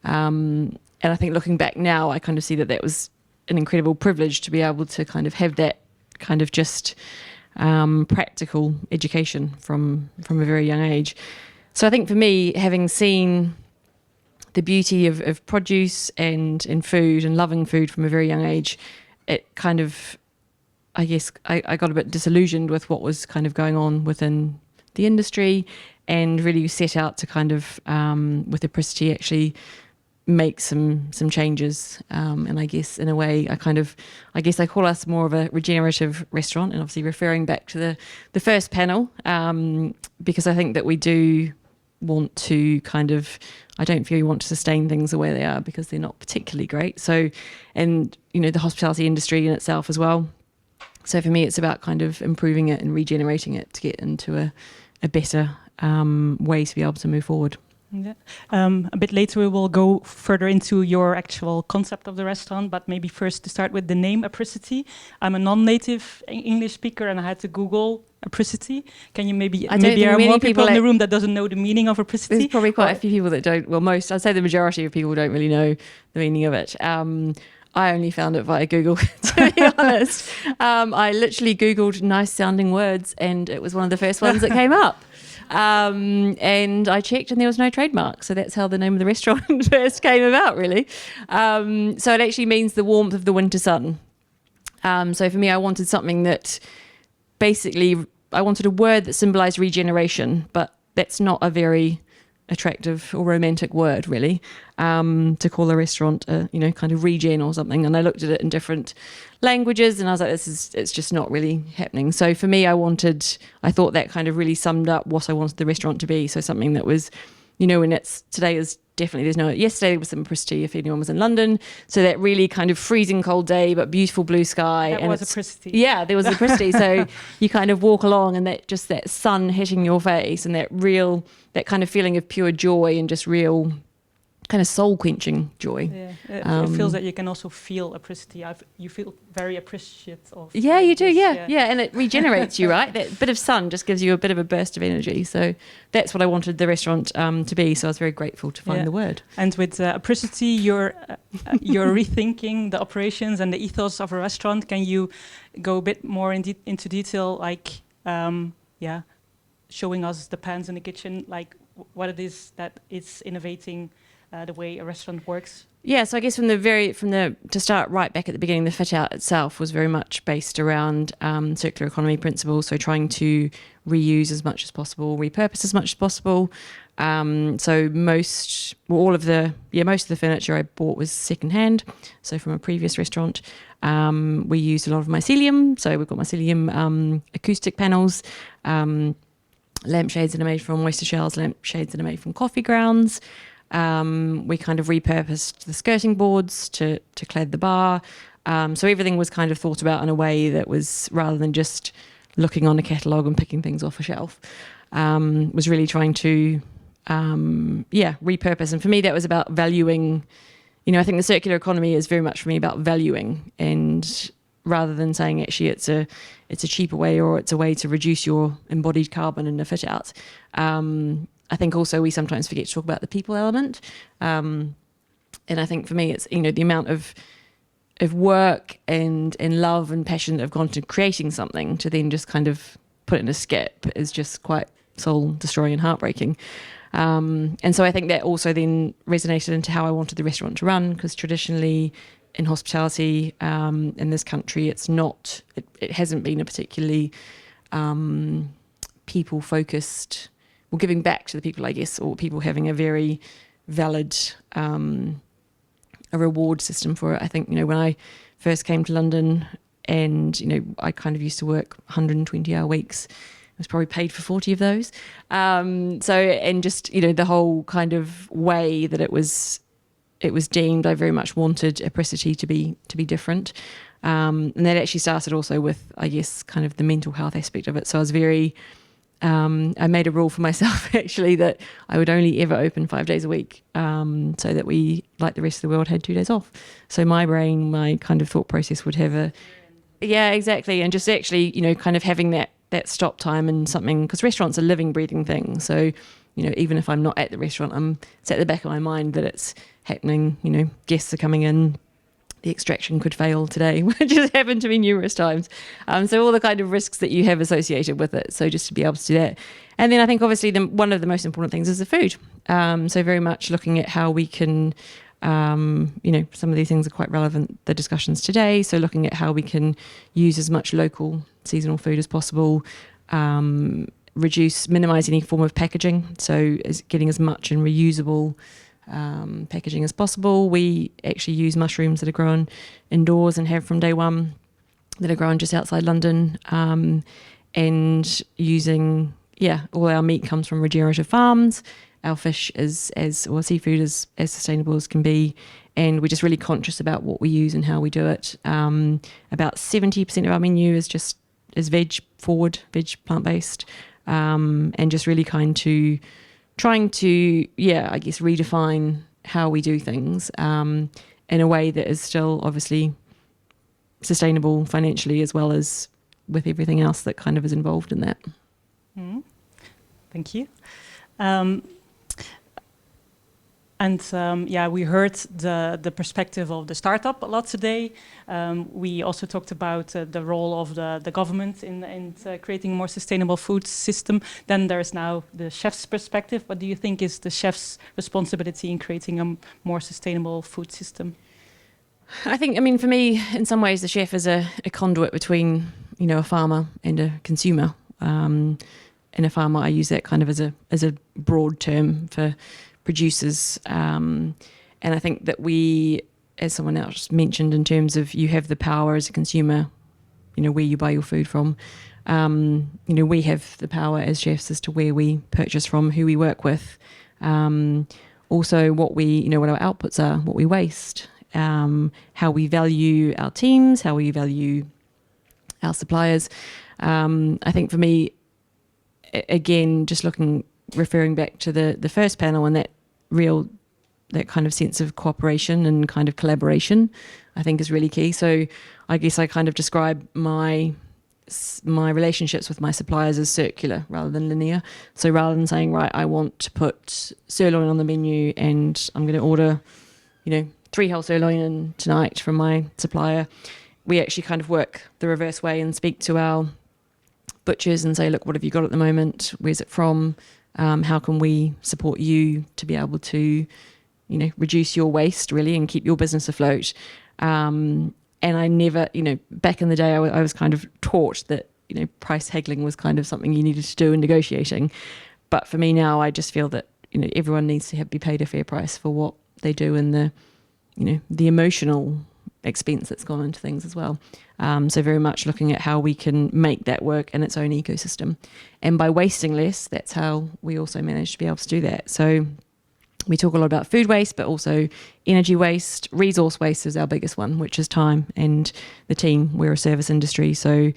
And I think looking back now, I kind of see that was an incredible privilege to be able to kind of have that kind of just practical education from a very young age. So I think for me, having seen the beauty of produce and food and loving food from a very young age, it kind of, I guess I got a bit disillusioned with what was kind of going on within the industry, and really set out to kind of, with Apricity, actually make some changes. And I guess in a way, I call us more of a regenerative restaurant, and obviously referring back to the first panel, because I think that we do want to kind of, I don't feel we want to sustain things the way they are, because they're not particularly great. So, and the hospitality industry in itself as well. So for me, it's about kind of improving it and regenerating it to get into a better way to be able to move forward. Yeah. A bit later we will go further into your actual concept of the restaurant, but maybe first to start with the name Apricity. I'm a non-native English speaker and I had to Google Apricity. Can you maybe there are more people in the room that doesn't know the meaning of Apricity? There's probably quite a few people that don't. Well, I'd say the majority of people don't really know the meaning of it. I only found it via Google, to be honest. I literally Googled nice sounding words and it was one of the first ones that came up. And I checked and there was no trademark. So that's how the name of the restaurant first came about, really. So it actually means the warmth of the winter sun. So for me, I wanted something that basically, I wanted a word that symbolized regeneration, but that's not a very attractive or romantic word, really, to call a restaurant, kind of regen or something. And I looked at it in different languages and I was like, it's just not really happening. So for me, I thought that kind of really summed up what I wanted the restaurant to be. So something that was, today is definitely, yesterday there was some Apricity if anyone was in London. So that really kind of freezing cold day, but beautiful blue sky. That was Apricity. Yeah, there was Apricity. So you kind of walk along and that sun hitting your face and that kind of feeling of pure joy and just real kind of soul-quenching joy. Yeah, it feels that you can also feel Apricity. You feel very appreciative of. Yeah, you do. Yeah, and it regenerates you, right? That bit of sun just gives you a bit of a burst of energy. So that's what I wanted the restaurant to be. So I was very grateful to find the word. And with Apricity, you're rethinking the operations and the ethos of a restaurant. Can you go a bit more into detail, like showing us the pans in the kitchen, like what it is that it's innovating the way a restaurant works? Yeah, so I guess to start right back at the beginning, the fit out itself was very much based around circular economy principles. So trying to reuse as much as possible, repurpose as much as possible. So most of the furniture I bought was secondhand. So from a previous restaurant, we used a lot of mycelium. So we've got mycelium acoustic panels, lampshades that are made from oyster shells, lampshades that are made from coffee grounds. We kind of repurposed the skirting boards to clad the bar. So everything was kind of thought about in a way that was, rather than just looking on a catalogue and picking things off a shelf, was really trying to, repurpose. And for me, that was about valuing, I think the circular economy is very much for me about valuing, and rather than saying actually it's a cheaper way or it's a way to reduce your embodied carbon in a fit out. I think also we sometimes forget to talk about the people element. And I think for me, it's, the amount of work and love and passion that have gone to creating something to then just kind of put it in a skip is just quite soul destroying and heartbreaking. And so I think that also then resonated into how I wanted the restaurant to run, because traditionally in hospitality in this country, it hasn't been a particularly people focused, or giving back to the people, I guess, or people having a very valid a reward system for it. I think, when I first came to London and, I kind of used to work 120-hour weeks, I was probably paid for 40 of those. And just, the whole kind of way that it was deemed, I very much wanted Apricity to be different. And that actually started also with, I guess, kind of the mental health aspect of it. So I was very... I made a rule for myself actually that I would only ever open 5 days a week, so that we, like the rest of the world, had 2 days off. So my brain, my kind of thought process would have exactly. And just actually, kind of having that stop time and something, because restaurants are living, breathing things. So, even if I'm not at the restaurant, it's at the back of my mind that it's happening, guests are coming in, the extraction could fail today, which has happened to me numerous times. So all the kind of risks that you have associated with it. So just to be able to do that. And then I think obviously one of the most important things is the food. So very much looking at how we can, some of these things are quite relevant, the discussions today. So looking at how we can use as much local seasonal food as possible, minimize any form of packaging. So getting as much and reusable packaging as possible. We actually use mushrooms that are grown indoors and have from day one, that are grown just outside London, and using all our meat comes from regenerative farms. Our fish or seafood is as sustainable as can be, and we're just really conscious about what we use and how we do it. About 70% of our menu is veg forward, veg plant based, and just really kind to trying to, I guess, redefine how we do things in a way that is still obviously sustainable financially, as well as with everything else that kind of is involved in that. Thank you. We heard the perspective of the startup a lot today. We also talked about the role of the government in creating a more sustainable food system. Then there's now the chef's perspective. What do you think is the chef's responsibility in creating a more sustainable food system? I think, for me, in some ways, the chef is a conduit between, a farmer and a consumer. And a farmer, I use that kind of as a broad term for producers. And I think that we, as someone else mentioned, in terms of you have the power as a consumer, where you buy your food from. We have the power as chefs as to where we purchase from, who we work with. Also what what our outputs are, what we waste, how we value our teams, how we value our suppliers. I think for me, again, just referring back to the first panel and that kind of sense of cooperation and kind of collaboration, I think is really key. So I guess I kind of describe my relationships with my suppliers as circular rather than linear. So rather than saying, right, I want to put sirloin on the menu and I'm going to order, 3 whole sirloin tonight from my supplier, we actually kind of work the reverse way and speak to our butchers and say, look, what have you got at the moment? Where's it from? How can we support you to be able to, reduce your waste really and keep your business afloat? And I never, back in the day, I was kind of taught that, price haggling was kind of something you needed to do in negotiating. But for me now, I just feel that, everyone needs to be paid a fair price for what they do and the emotional expense that's gone into things as well. So very much looking at how we can make that work in its own ecosystem. And by wasting less, that's how we also manage to be able to do that. So we talk a lot about food waste, but also energy waste. Resource waste is our biggest one, which is time and the team. We're a service industry. So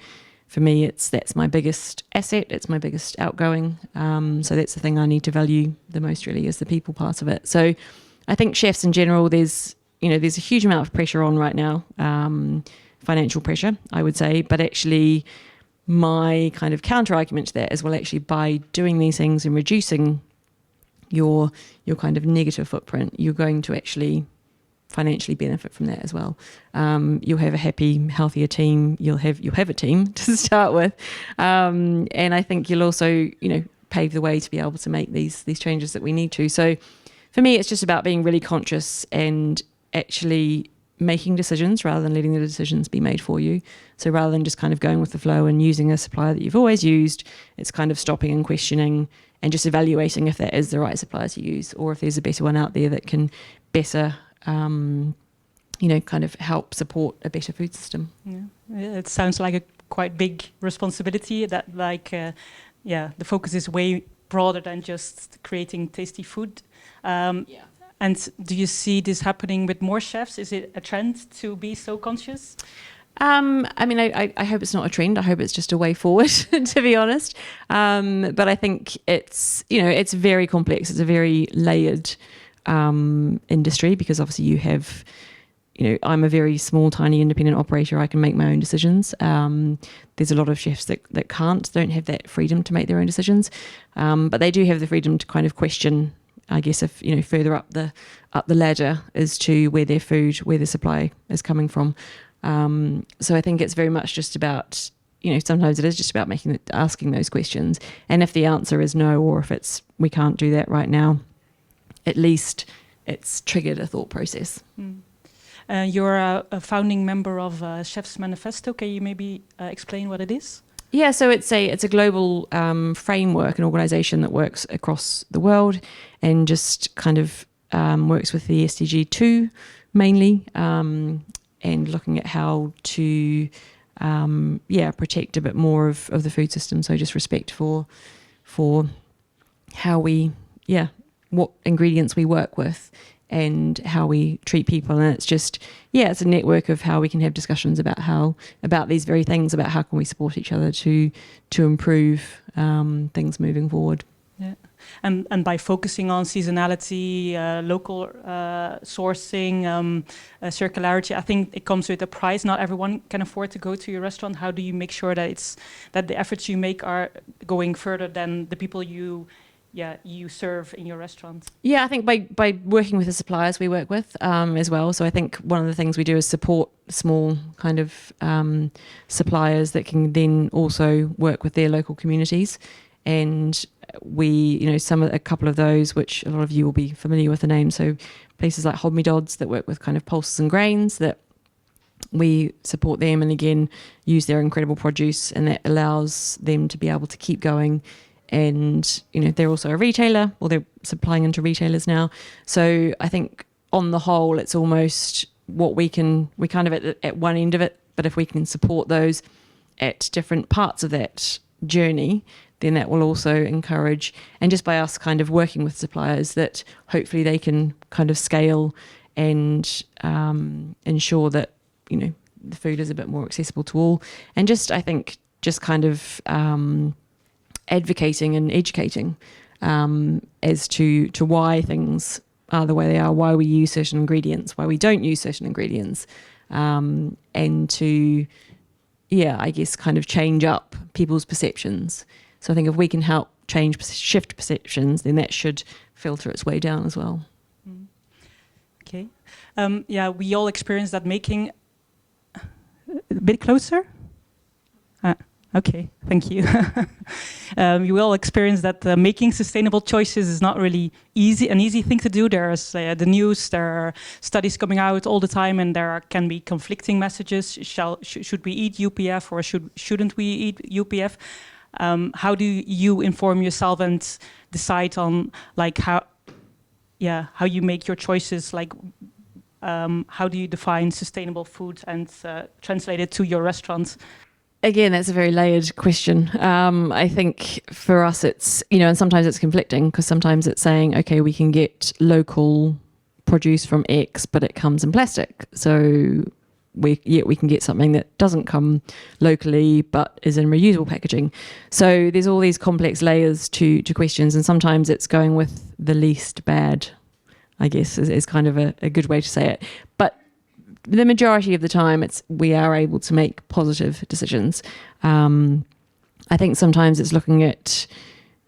for me, that's my biggest asset. It's my biggest outgoing. So that's the thing I need to value the most really, is the people part of it. So I think chefs in general, there's a huge amount of pressure on right now, financial pressure, I would say. But actually, my kind of counter argument to that is, well, actually, by doing these things and reducing your kind of negative footprint, you're going to actually financially benefit from that as well. You'll have a happy, healthier team. You'll have a team to start with, and I think you'll also pave the way to be able to make these changes that we need to. So for me, it's just about being really conscious and actually making decisions rather than letting the decisions be made for you. So rather than just kind of going with the flow and using a supplier that you've always used, it's kind of stopping and questioning and just evaluating if that is the right supplier to use, or if there's a better one out there that can better, kind of help support a better food system. Yeah. It sounds like a quite big responsibility that the focus is way broader than just creating tasty food. And do you see this happening with more chefs? Is it a trend to be so conscious? I hope it's not a trend. I hope it's just a way forward, to be honest. But I think it's very complex. It's a very layered industry, because obviously you have, I'm a very small, tiny independent operator. I can make my own decisions. There's a lot of chefs that don't have that freedom to make their own decisions. But they do have the freedom to kind of question, I guess, if further up the ladder as to where the supply is coming from. So I think it's very much just about, sometimes it is just about asking those questions. And if the answer is no, or if it's we can't do that right now, at least it's triggered a thought process. You're a founding member of Chef's Manifesto. Can you maybe explain what it is? Yeah, so it's a global framework, an organisation that works across the world and just kind of works with the SDG 2 mainly, and looking at how to protect a bit more of the food system. So just respect for how we what ingredients we work with and how we treat people. And it's just, it's a network of how we can have discussions about these very things, about how can we support each other to improve things moving forward. Yeah, and by focusing on seasonality, local sourcing, circularity, I think it comes with a price. Not everyone can afford to go to your restaurant. How do you make sure that the efforts you make are going further than the people you serve in your restaurant? Yeah, I think by working with the suppliers we work with as well. So I think one of the things we do is support small kind of suppliers that can then also work with their local communities. And we, a couple of those, which a lot of you will be familiar with the name. So places like Hold Me Dods that work with kind of pulses and grains, that we support them and again use their incredible produce, and that allows them to be able to keep going. And they're also a retailer, or they're supplying into retailers now. So I think on the whole, it's almost what we kind of at one end of it, but if we can support those at different parts of that journey, then that will also encourage, and just by us kind of working with suppliers, that hopefully they can kind of scale and ensure that the food is a bit more accessible to all. And I think kind of advocating and educating as to why things are the way they are, why we use certain ingredients, why we don't use certain ingredients, and to, I guess kind of change up people's perceptions. So I think if we can help shift perceptions, then that should filter its way down as well. Okay. We all experience that making... A bit closer? Okay, thank you. You will experience that making sustainable choices is not really an easy thing to do. There's the news, there are studies coming out all the time, and there can be conflicting messages. Should we eat UPF or shouldn't we eat UPF? How do you inform yourself and decide on how you make your choices? How do you define sustainable food and translate it to your restaurant? Again, that's a very layered question. I think for us it's, and sometimes it's conflicting, because sometimes it's saying, okay, we can get local produce from X, but it comes in plastic. So we can get something that doesn't come locally, but is in reusable packaging. So there's all these complex layers to questions, and sometimes it's going with the least bad, I guess, is kind of a good way to say it. But the majority of the time, we are able to make positive decisions. I think sometimes it's looking at,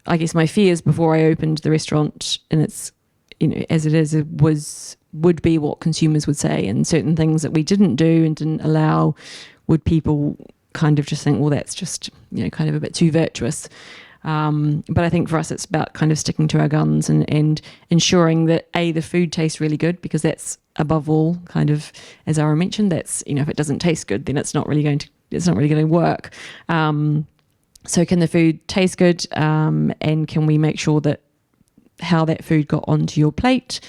I guess, my fears before I opened the restaurant, and it's, as it is, would be what consumers would say, and certain things that we didn't do and didn't allow, would people kind of just think, well, that's just, kind of a bit too virtuous. But I think for us, it's about kind of sticking to our guns and ensuring that the food tastes really good, because that's above all, kind of, as Ahrum mentioned, that's, if it doesn't taste good, then it's not really going to work. So can the food taste good? And can we make sure that how that food got onto your plate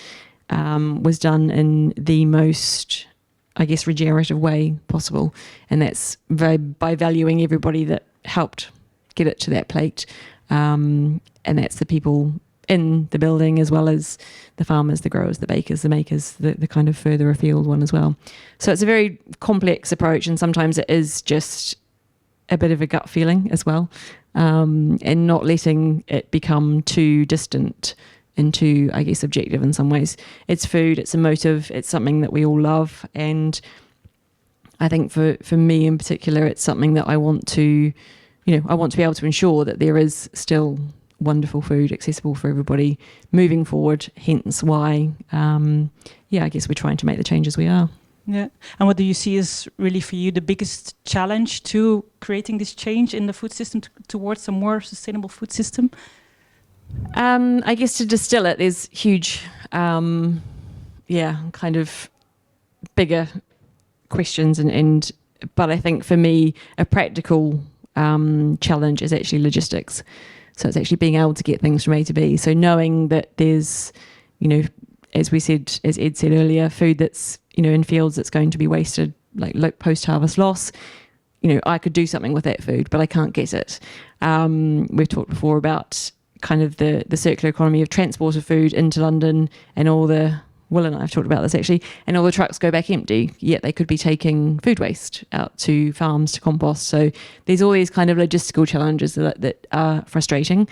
was done in the most, I guess, regenerative way possible? And that's by valuing everybody that helped get it to that plate, and that's the people in the building, as well as the farmers, the growers, the bakers, the makers, the kind of further afield one as well. So it's a very complex approach, and sometimes it is just a bit of a gut feeling as well, and not letting it become too distant and too, I guess, objective in some ways. It's food, it's emotive, it's something that we all love, and I think for me in particular, it's something that I want to be able to ensure that there is still wonderful food accessible for everybody moving forward, hence why, I guess we're trying to make the changes we are. Yeah. And what do you see is really for you the biggest challenge to creating this change in the food system towards a more sustainable food system? I guess to distill it, there's huge, kind of bigger questions, but I think for me, a practical challenge is actually logistics. So it's actually being able to get things from A to B. So knowing that there's, as Ed said earlier, food that's, in fields that's going to be wasted, like post-harvest loss, I could do something with that food, but I can't get it. We've talked before about kind of the circular economy of transport of food into London, and Will and I have talked about this actually, and all the trucks go back empty, yet they could be taking food waste out to farms to compost. So there's all these kind of logistical challenges that are frustrating.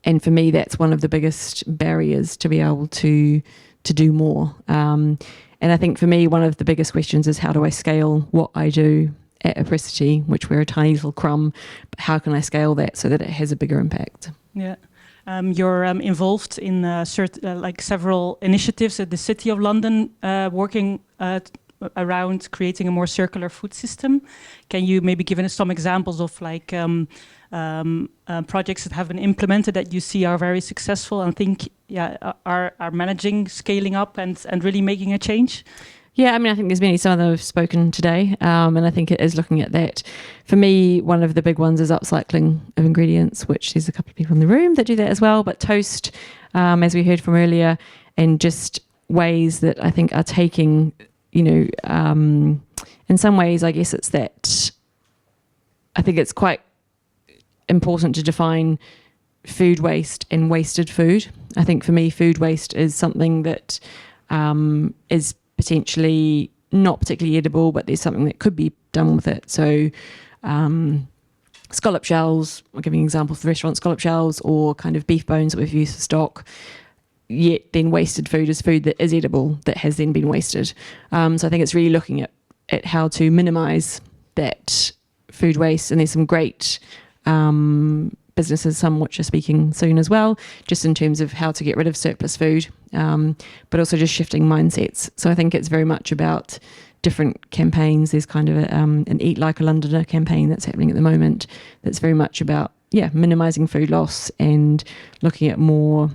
And for me, that's one of the biggest barriers to be able to do more. And I think for me, one of the biggest questions is how do I scale what I do at Apricity, which we're a tiny little crumb, but how can I scale that so that it has a bigger impact? Yeah. You're involved in like several initiatives at the City of London, working around creating a more circular food system. Can you maybe give us some examples of like projects that have been implemented that you see are very successful and think are managing, scaling up and really making a change? Yeah, I mean, I think there's many. Some of them have spoken today, and I think it is looking at that. For me, one of the big ones is upcycling of ingredients, which there's a couple of people in the room that do that as well. But toast, as we heard from earlier, and just ways that I think are taking, in some ways, I guess it's that. I think it's quite important to define food waste and wasted food. I think for me, food waste is something that is potentially not particularly edible, but there's something that could be done with it. So scallop shells, I'll give you an example for the restaurant, scallop shells or kind of beef bones that we've used for stock, yet then wasted food is food that is edible that has then been wasted. So I think it's really looking at how to minimise that food waste, and there's some great businesses, some which are speaking soon as well, just in terms of how to get rid of surplus food, but also just shifting mindsets. So I think it's very much about different campaigns. There's kind of an Eat Like a Londoner campaign that's happening at the moment that's very much about, minimising food loss and looking at more,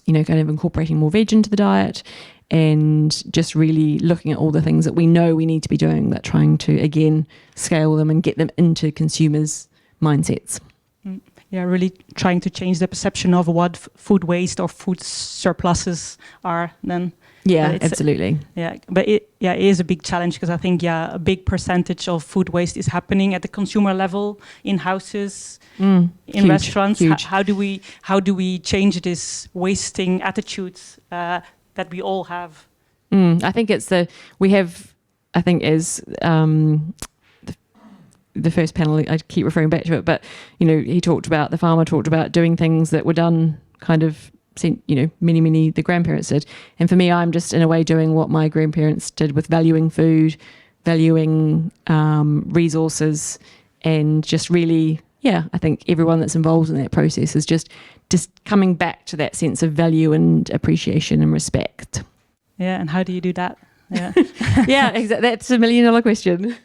kind of incorporating more veg into the diet and just really looking at all the things that we know we need to be doing, but trying to, again, scale them and get them into consumers' mindsets. Yeah, really trying to change the perception of what food waste or food surpluses are then. Yeah, absolutely. But it is a big challenge because I think, a big percentage of food waste is happening at the consumer level, in houses, in restaurants. Huge. How do we change this wasting attitudes that we all have? I think as the first panel, I keep referring back to it, but the farmer talked about doing things that were done kind of, many the grandparents did. And for me, I'm just in a way doing what my grandparents did with valuing food, valuing resources, and just really, I think everyone that's involved in that process is just coming back to that sense of value and appreciation and respect. Yeah, and how do you do that? Yeah, exactly. That's $1 million question.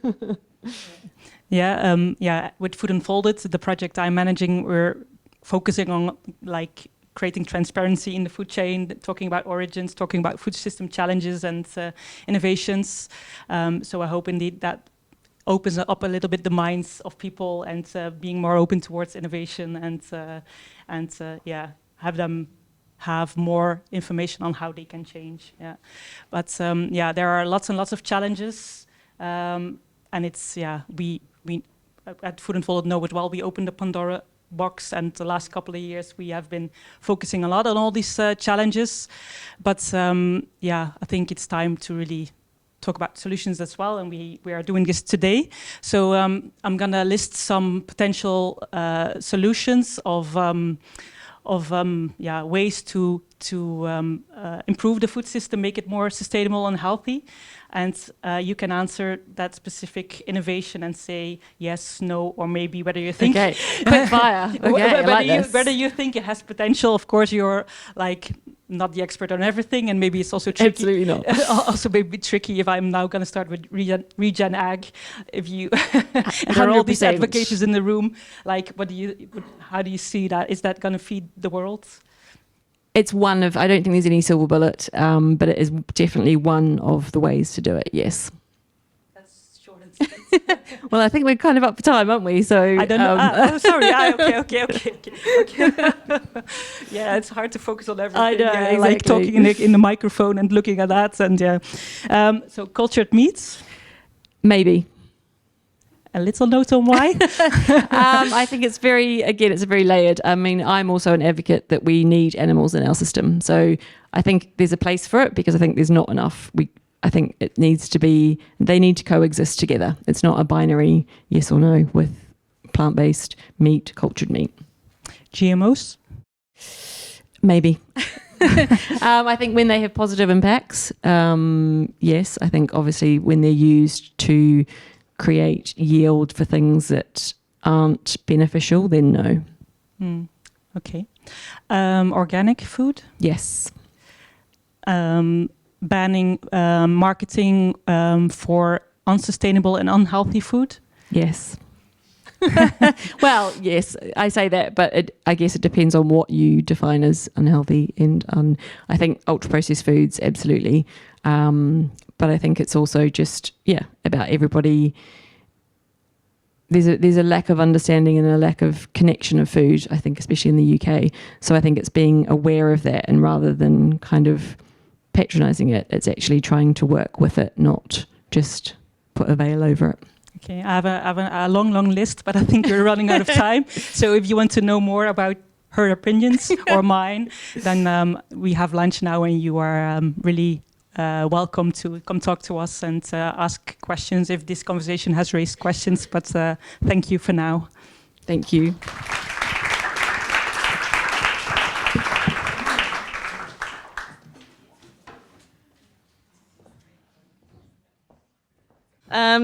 With Food Unfolded, the project I'm managing, we're focusing on like creating transparency in the food chain, talking about origins, talking about food system challenges and innovations. So I hope indeed that opens up a little bit the minds of people and being more open towards innovation and have them have more information on how they can change. Yeah, but there are lots and lots of challenges, and it's we at Food Unfolded know it well. We opened the Pandora box, and the last couple of years we have been focusing a lot on all these challenges. But I think it's time to really talk about solutions as well, and we are doing this today. So I'm gonna list some potential solutions of ways to improve the food system, make it more sustainable and healthy. And you can answer that specific innovation and say yes, no, or maybe whether you think quick fire. Whether you think it has potential. Of course, you're like not the expert on everything, and maybe it's also tricky. Absolutely not. Also, maybe tricky if I'm now going to start with regen ag. If you there are all these advocates in the room, like how do you see that? Is that going to feed the world? It's one of, I don't think there's any silver bullet, but it is definitely one of the ways to do it, yes. That's short and sweet. Well, I think we're kind of up for time, aren't we? So I don't know. Sorry. Okay. Yeah, it's hard to focus on everything. I know, exactly. Like talking in the microphone and looking at that. And so cultured meats? Maybe. A little note on why? I think it's very layered. I mean, I'm also an advocate that we need animals in our system. So I think there's a place for it because I think there's not enough. I think they need to coexist together. It's not a binary yes or no with plant-based meat, cultured meat. GMOs? Maybe. I think when they have positive impacts, yes. I think obviously when they're used to create yield for things that aren't beneficial, then no. Okay. Organic food? Yes. Banning marketing for unsustainable and unhealthy food? Yes. Well, yes, I say that, but I guess it depends on what you define as unhealthy. And I think ultra-processed foods, absolutely. But I think it's also just, about everybody. There's a lack of understanding and a lack of connection of food, I think, especially in the UK. So I think it's being aware of that, and rather than kind of patronising it, it's actually trying to work with it, not just put a veil over it. Okay, I have a long list, but I think we're running out of time. So if you want to know more about her opinions or mine, then we have lunch now, and you are really welcome to come talk to us and ask questions if this conversation has raised questions. But thank you for now. Thank you.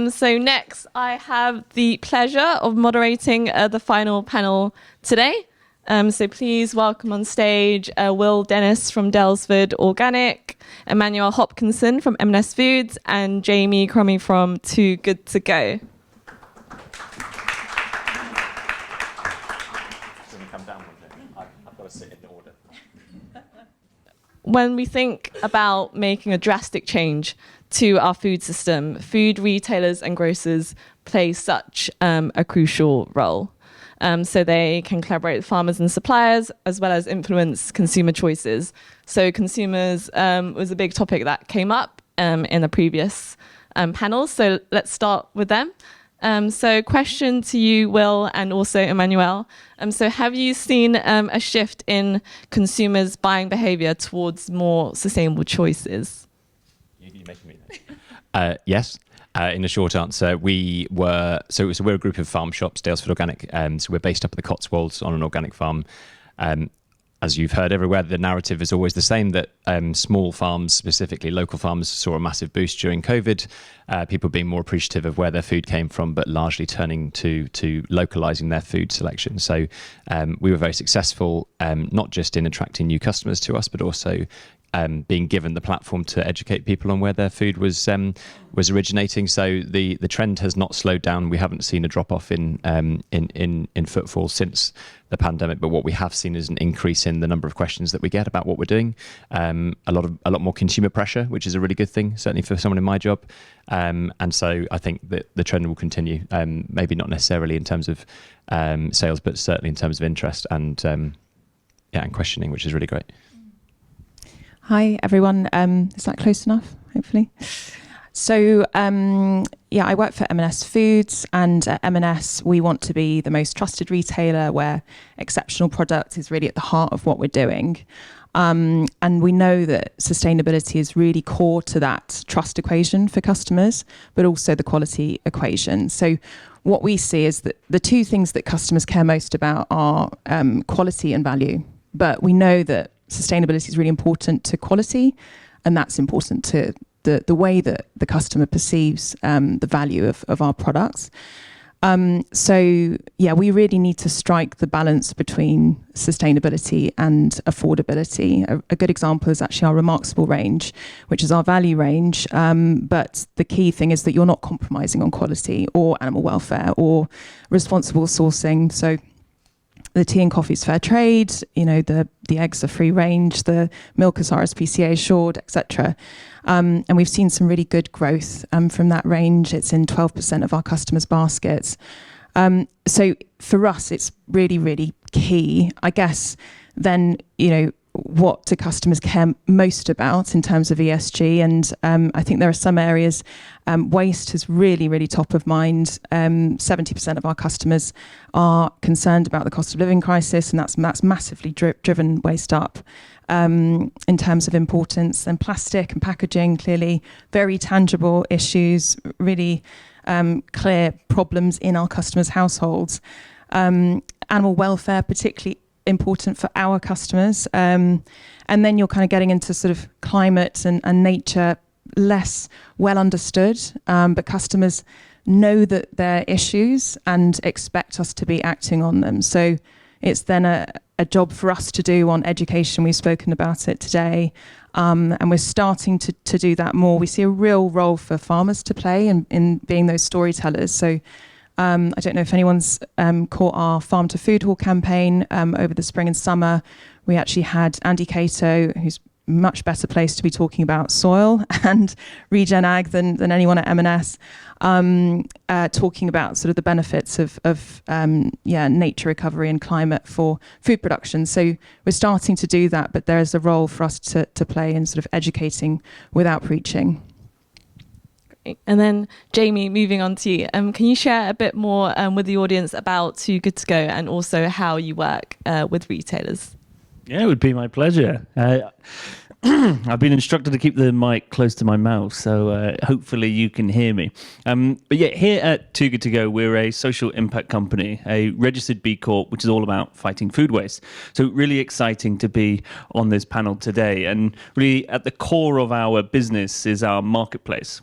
So next, I have the pleasure of moderating the final panel today. So please welcome on stage Will Dennis from Delsford Organic, Emmanuel Hopkinson from M&S Foods, and Jamie Cromie from Too Good To Go. When we think about making a drastic change to our food system, food retailers and grocers play such a crucial role. So they can collaborate with farmers and suppliers, as well as influence consumer choices. So consumers was a big topic that came up in the previous panels. So let's start with them. So question to you, Will, and also Emmanuel. So have you seen a shift in consumers' buying behavior towards more sustainable choices? Yes. In a short answer, we're a group of farm shops, Daylesford Organic. So we're based up at the Cotswolds on an organic farm. As you've heard everywhere, the narrative is always the same, that small farms, specifically local farms, saw a massive boost during COVID. People being more appreciative of where their food came from, but largely turning to localizing their food selection. So we were very successful, not just in attracting new customers to us, but also being given the platform to educate people on where their food was originating. So the trend has not slowed down. We haven't seen a drop off in footfall since the pandemic, but what we have seen is an increase in the number of questions that we get about what we're doing. A lot more consumer pressure, which is a really good thing, certainly for someone in my job. And so I think that the trend will continue. Maybe not necessarily in terms of sales, but certainly in terms of interest and questioning, which is really great. Hi, everyone. Is that close enough, hopefully? So, I work for M&S Foods, and at M&S, we want to be the most trusted retailer where exceptional product is really at the heart of what we're doing. And we know that sustainability is really core to that trust equation for customers, but also the quality equation. So what we see is that the two things that customers care most about are quality and value. But we know that sustainability is really important to quality, and that's important to the way that the customer perceives the value of our products. We really need to strike the balance between sustainability and affordability. A good example is actually our Remarkable range, which is our value range. But the key thing is that you're not compromising on quality or animal welfare or responsible sourcing. So the tea and coffee is fair trade, the eggs are free range, the milk is RSPCA assured, etc. And we've seen some really good growth from that range. It's in 12% of our customers' baskets. So for us, it's really, really key. I guess then, what do customers care most about in terms of ESG? And I think there are some areas, waste is really, really top of mind. 70% of our customers are concerned about the cost of living crisis, and that's massively driven waste up in terms of importance. And plastic and packaging, clearly very tangible issues, really clear problems in our customers' households. Animal welfare, particularly important for our customers. And then you're kind of getting into sort of climate and nature, less well understood, but customers know that they're issues and expect us to be acting on them. So it's then a job for us to do on education. We've spoken about it today, and we're starting to do that more. We see a real role for farmers to play in being those storytellers. So I don't know if anyone's caught our Farm to Food Hall campaign over the spring and summer. We actually had Andy Cato, who's much better place to be talking about soil and regen ag than anyone at M&S, talking about sort of the benefits of nature recovery and climate for food production. So we're starting to do that, but there is a role for us to play in sort of educating without preaching. Great. And then Jamie, moving on to you, can you share a bit more with the audience about Too Good To Go and also how you work with retailers? Yeah, it would be my pleasure. I've been instructed to keep the mic close to my mouth, so hopefully you can hear me. But yeah, here at Too Good To Go, we're a social impact company, a registered B Corp, which is all about fighting food waste. So really exciting to be on this panel today. And really at the core of our business is our marketplace.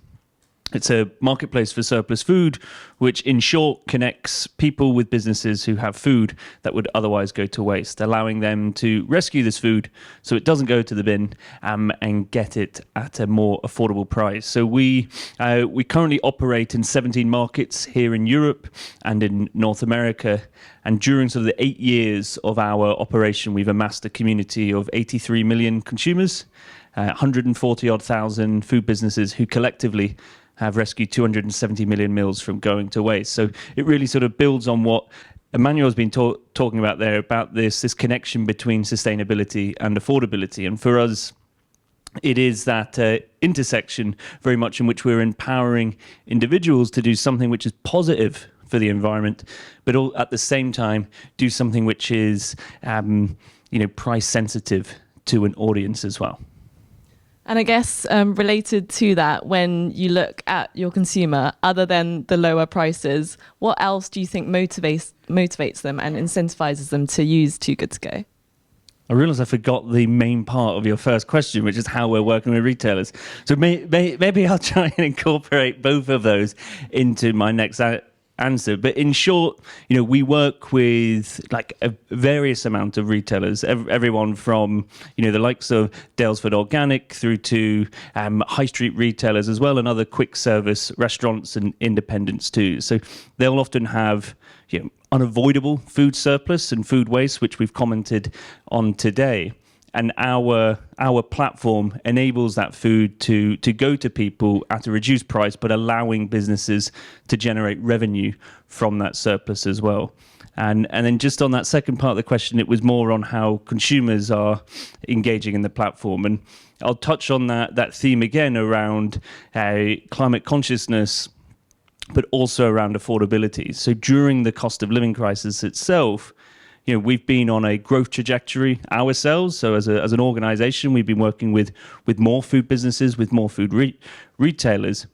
It's a marketplace for surplus food, which in short connects people with businesses who have food that would otherwise go to waste, allowing them to rescue this food so it doesn't go to the bin and get it at a more affordable price. So we currently operate in 17 markets here in Europe and in North America. And during sort of the 8 years of our operation, we've amassed a community of 83 million consumers, 140,000 food businesses who collectively have rescued 270 million meals from going to waste. So it really sort of builds on what Emmanuel's been talking about there, about this connection between sustainability and affordability. And for us, it is that intersection very much in which we're empowering individuals to do something which is positive for the environment, but all at the same time do something which is price sensitive to an audience as well. And I guess related to that, when you look at your consumer, other than the lower prices, what else do you think motivates them and incentivizes them to use Too Good To Go? I realise I forgot the main part of your first question, which is how we're working with retailers. So maybe I'll try and incorporate both of those into my next answer. But in short, we work with like a various amount of retailers, everyone from, the likes of Daylesford Organic through to high street retailers as well, and other quick service restaurants and independents too. So they'll often have, unavoidable food surplus and food waste, which we've commented on today. And our platform enables that food to go to people at a reduced price, but allowing businesses to generate revenue from that surplus as well. And then just on that second part of the question, it was more on how consumers are engaging in the platform. And I'll touch on that theme again around climate consciousness, but also around affordability. So during the cost of living crisis itself, we've been on a growth trajectory ourselves. So as an organization, we've been working with more food businesses, with more food retailers.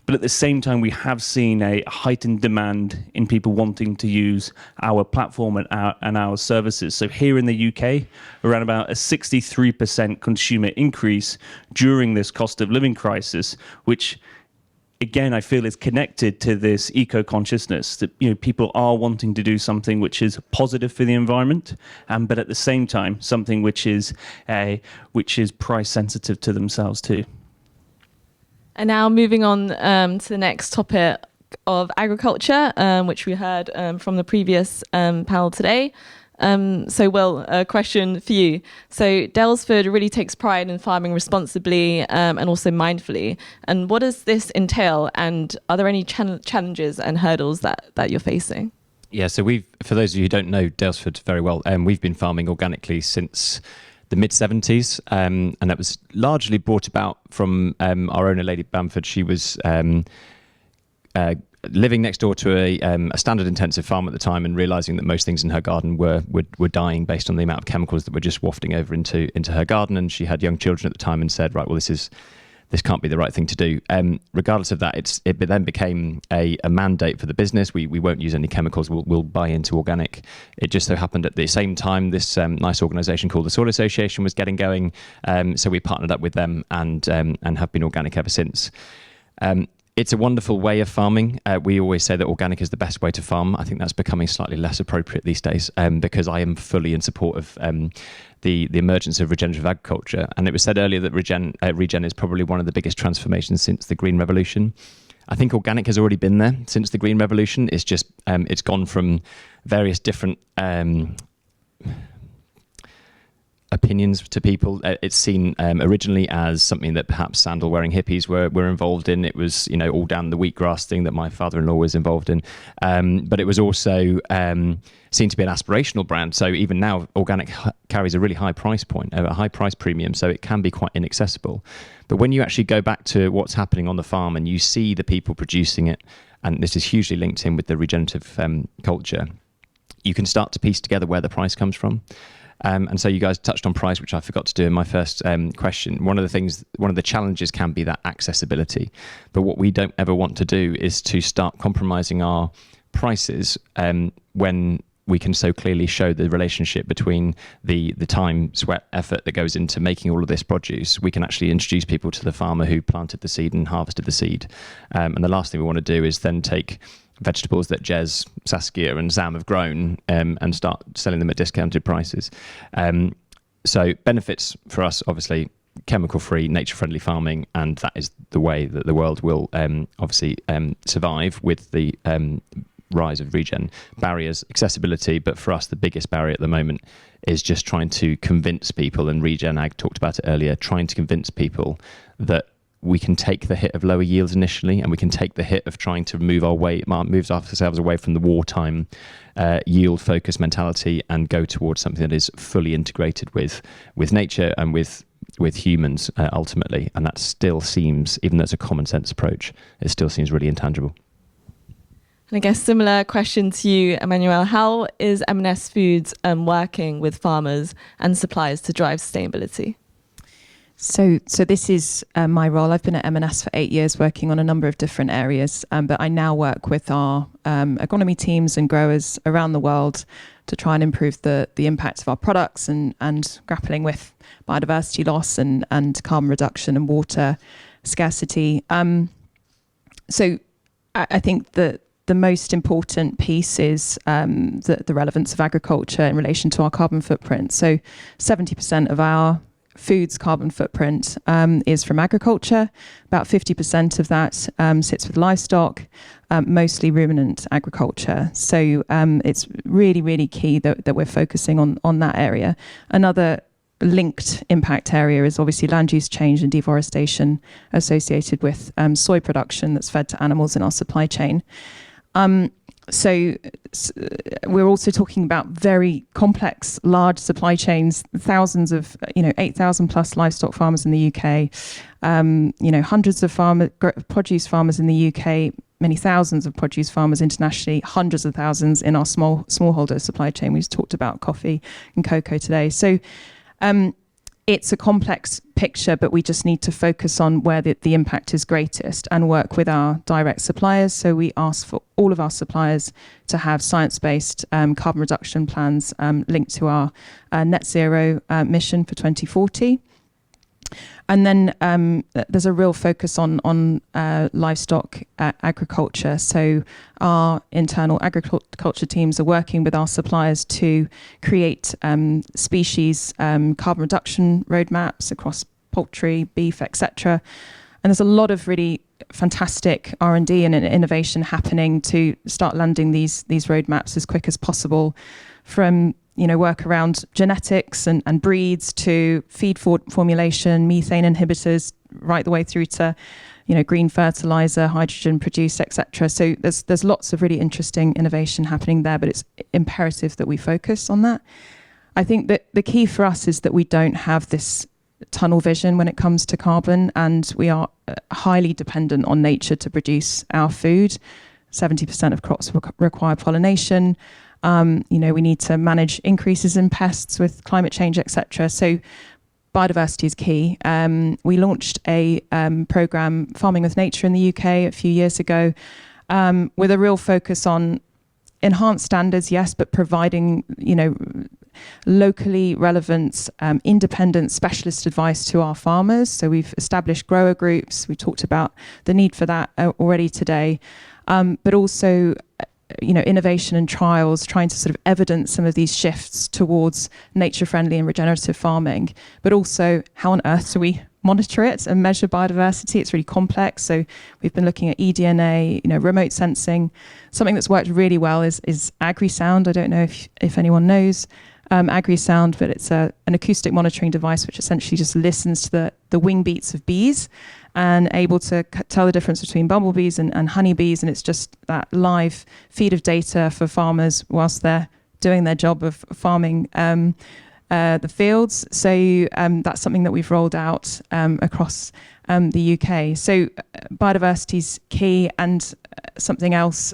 But at the same time, we have seen a heightened demand in people wanting to use our platform and our services. So here in the UK, around about a 63% consumer increase during this cost of living crisis, which again, I feel is connected to this eco-consciousness that people are wanting to do something which is positive for the environment, but at the same time something which is price sensitive to themselves too. And now moving on to the next topic of agriculture, which we heard from the previous panel today. So Will, a question for you. So Daylesford really takes pride in farming responsibly and also mindfully. And what does this entail? And are there any challenges and hurdles that you're facing? Yeah, so for those of you who don't know Daylesford very well, we've been farming organically since the mid-70s, and that was largely brought about from our owner, Lady Bamford. She was living next door to a standard intensive farm at the time, and realizing that most things in her garden were dying based on the amount of chemicals that were just wafting over into her garden. And she had young children at the time, and said, right, well, this this can't be the right thing to do. Regardless of that, it then became a mandate for the business. We won't use any chemicals. We'll buy into organic. It just so happened at the same time this nice organisation called the Soil Association was getting going. So we partnered up with them and have been organic ever since. It's a wonderful way of farming. We always say that organic is the best way to farm. I think that's becoming slightly less appropriate these days because I am fully in support of the emergence of regenerative agriculture. And it was said earlier that regen is probably one of the biggest transformations since the Green Revolution. I think organic has already been there since the Green Revolution. It's just it's gone from various different opinions to people. It's seen originally as something that perhaps sandal-wearing hippies were involved in. It was, all down the wheatgrass thing that my father-in-law was involved in. But it was also seen to be an aspirational brand. So even now, organic carries a really high price point, a high price premium, so it can be quite inaccessible. But when you actually go back to what's happening on the farm and you see the people producing it, and this is hugely linked in with the regenerative culture, you can start to piece together where the price comes from. And so you guys touched on price, which I forgot to do in my first question. One of the challenges can be that accessibility. But what we don't ever want to do is to start compromising our prices when we can so clearly show the relationship between the time, sweat, effort that goes into making all of this produce. We can actually introduce people to the farmer who planted the seed and harvested the seed. And the last thing we want to do is then take vegetables that Jez, Saskia and Zam have grown and start selling them at discounted prices. So benefits for us, obviously, chemical-free, nature-friendly farming, and that is the way that the world will obviously survive with the rise of regen. Barriers, accessibility, but for us the biggest barrier at the moment is just trying to convince people, and Regen Ag talked about it earlier, trying to convince people that we can take the hit of lower yields initially, and we can take the hit of trying to move ourselves away from the wartime yield-focused mentality and go towards something that is fully integrated with nature and with humans ultimately. And that still seems, even though it's a common sense approach, it still seems really intangible. And I guess similar question to you, Emmanuel. How is M&S Foods working with farmers and suppliers to drive sustainability? So this is my role. I've been at M&S for 8 years working on a number of different areas, but I now work with our agronomy teams and growers around the world to try and improve the impact of our products and grappling with biodiversity loss and carbon reduction and water scarcity. So I think that the most important piece is the relevance of agriculture in relation to our carbon footprint. So 70% of our food's carbon footprint is from agriculture. About 50% of that sits with livestock, mostly ruminant agriculture. So it's really, really key that we're focusing on that area. Another linked impact area is obviously land use change and deforestation associated with soy production that's fed to animals in our supply chain. So we're also talking about very complex, large supply chains, thousands of, 8,000 plus livestock farmers in the UK, hundreds of produce farmers in the UK, many thousands of produce farmers internationally, hundreds of thousands in our smallholder supply chain. We've talked about coffee and cocoa today. So it's a complex picture, but we just need to focus on where the impact is greatest and work with our direct suppliers. So we ask for all of our suppliers to have science-based carbon reduction plans linked to our net zero mission for 2040. And then there's a real focus on livestock agriculture. So our internal agriculture teams are working with our suppliers to create species carbon reduction roadmaps across poultry, beef, etc. And there's a lot of really fantastic R&D and innovation happening to start landing these roadmaps as quick as possible, from work around genetics and breeds to feed formulation, methane inhibitors, right the way through to, green fertilizer, hydrogen produce, etc. So there's lots of really interesting innovation happening there, but it's imperative that we focus on that. I think that the key for us is that we don't have this tunnel vision when it comes to carbon, and we are highly dependent on nature to produce our food. 70% of crops require pollination. We need to manage increases in pests with climate change, etc. So biodiversity is key. We launched a program, Farming with Nature, in the UK a few years ago, with a real focus on enhanced standards, yes, but providing, locally relevant, independent specialist advice to our farmers. So we've established grower groups. We talked about the need for that already today, but also innovation and trials, trying to sort of evidence some of these shifts towards nature-friendly and regenerative farming, but also how on earth do we monitor it and measure biodiversity? It's really complex. So we've been looking at eDNA, remote sensing. Something that's worked really well is AgriSound. I don't know if anyone knows AgriSound, but it's an acoustic monitoring device which essentially just listens to the wing beats of bees and able to tell the difference between bumblebees and honeybees. And it's just that live feed of data for farmers whilst they're doing their job of farming the fields. So that's something that we've rolled out across the UK. So biodiversity is key, and something else,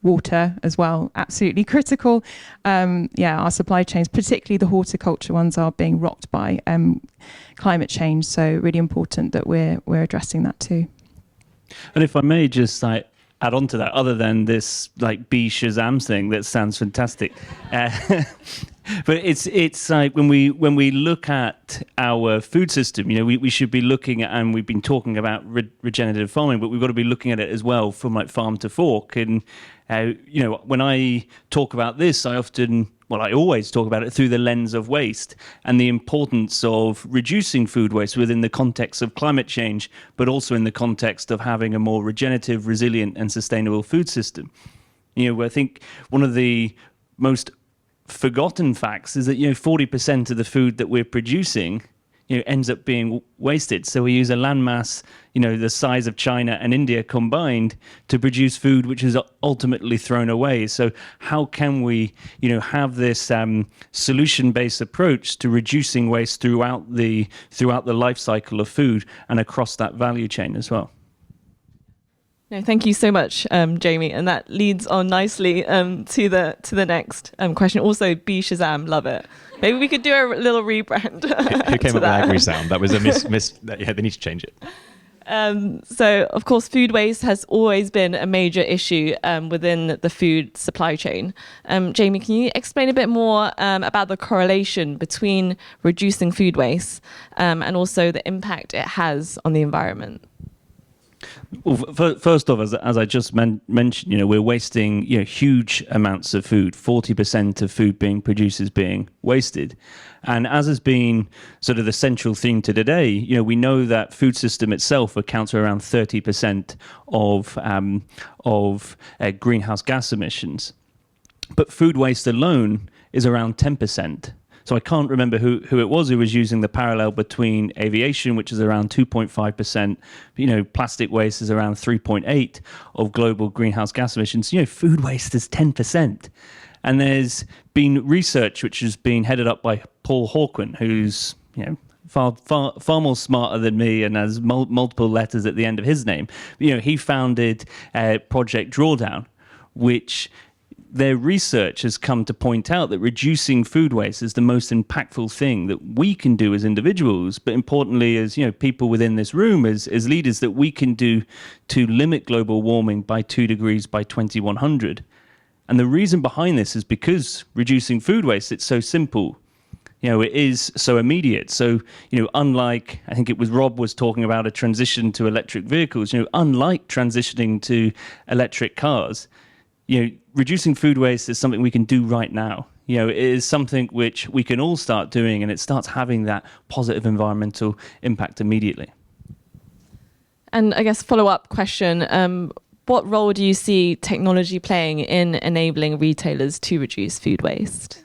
water as well, absolutely critical. Our supply chains, particularly the horticulture ones, are being rocked by climate change. So really important that we're addressing that too. And if I may just add on to that, other than this bee Shazam thing that sounds fantastic, but it's like when we look at our food system, we should be looking at, and we've been talking about regenerative farming, but we've got to be looking at it as well from farm to fork. And when I talk about this, I always talk about it through the lens of waste and the importance of reducing food waste within the context of climate change, but also in the context of having a more regenerative, resilient, and sustainable food system. I think one of the most forgotten facts is that 40% of the food that we're producing ends up being wasted. So we use a landmass, the size of China and India combined to produce food which is ultimately thrown away. So how can we, have this solution-based approach to reducing waste throughout the life cycle of food and across that value chain as well? No, thank you so much, Jamie, and that leads on nicely to the next question. Also, Bee Shazam, love it. Maybe we could do a little rebrand. Who came up with AgriSound? That was a they need to change it. So, of course, food waste has always been a major issue within the food supply chain. Jamie, can you explain a bit more about the correlation between reducing food waste and also the impact it has on the environment? Well, first off, as I just mentioned, we're wasting huge amounts of food. 40% of food being produced is being wasted. And as has been sort of the central theme to today, we know that food system itself accounts for around 30% of greenhouse gas emissions. But food waste alone is around 10%. So I can't remember who it was who was using the parallel between aviation, which is around 2.5%. Plastic waste is around 3.8% of global greenhouse gas emissions. Food waste is 10%. And there's been research which has been headed up by Paul Hawken, who's far more smarter than me and has multiple letters at the end of his name. He founded Project Drawdown, which their research has come to point out that reducing food waste is the most impactful thing that we can do as individuals, but importantly as people within this room, as leaders, that we can do to limit global warming by 2 degrees by 2100. And the reason behind this is because reducing food waste, it's so simple. It is so immediate. So, unlike, I think it was Rob was talking about a transition to electric vehicles, unlike transitioning to electric cars, reducing food waste is something we can do right now. It is something which we can all start doing, and it starts having that positive environmental impact immediately. And I guess follow-up question, what role do you see technology playing in enabling retailers to reduce food waste?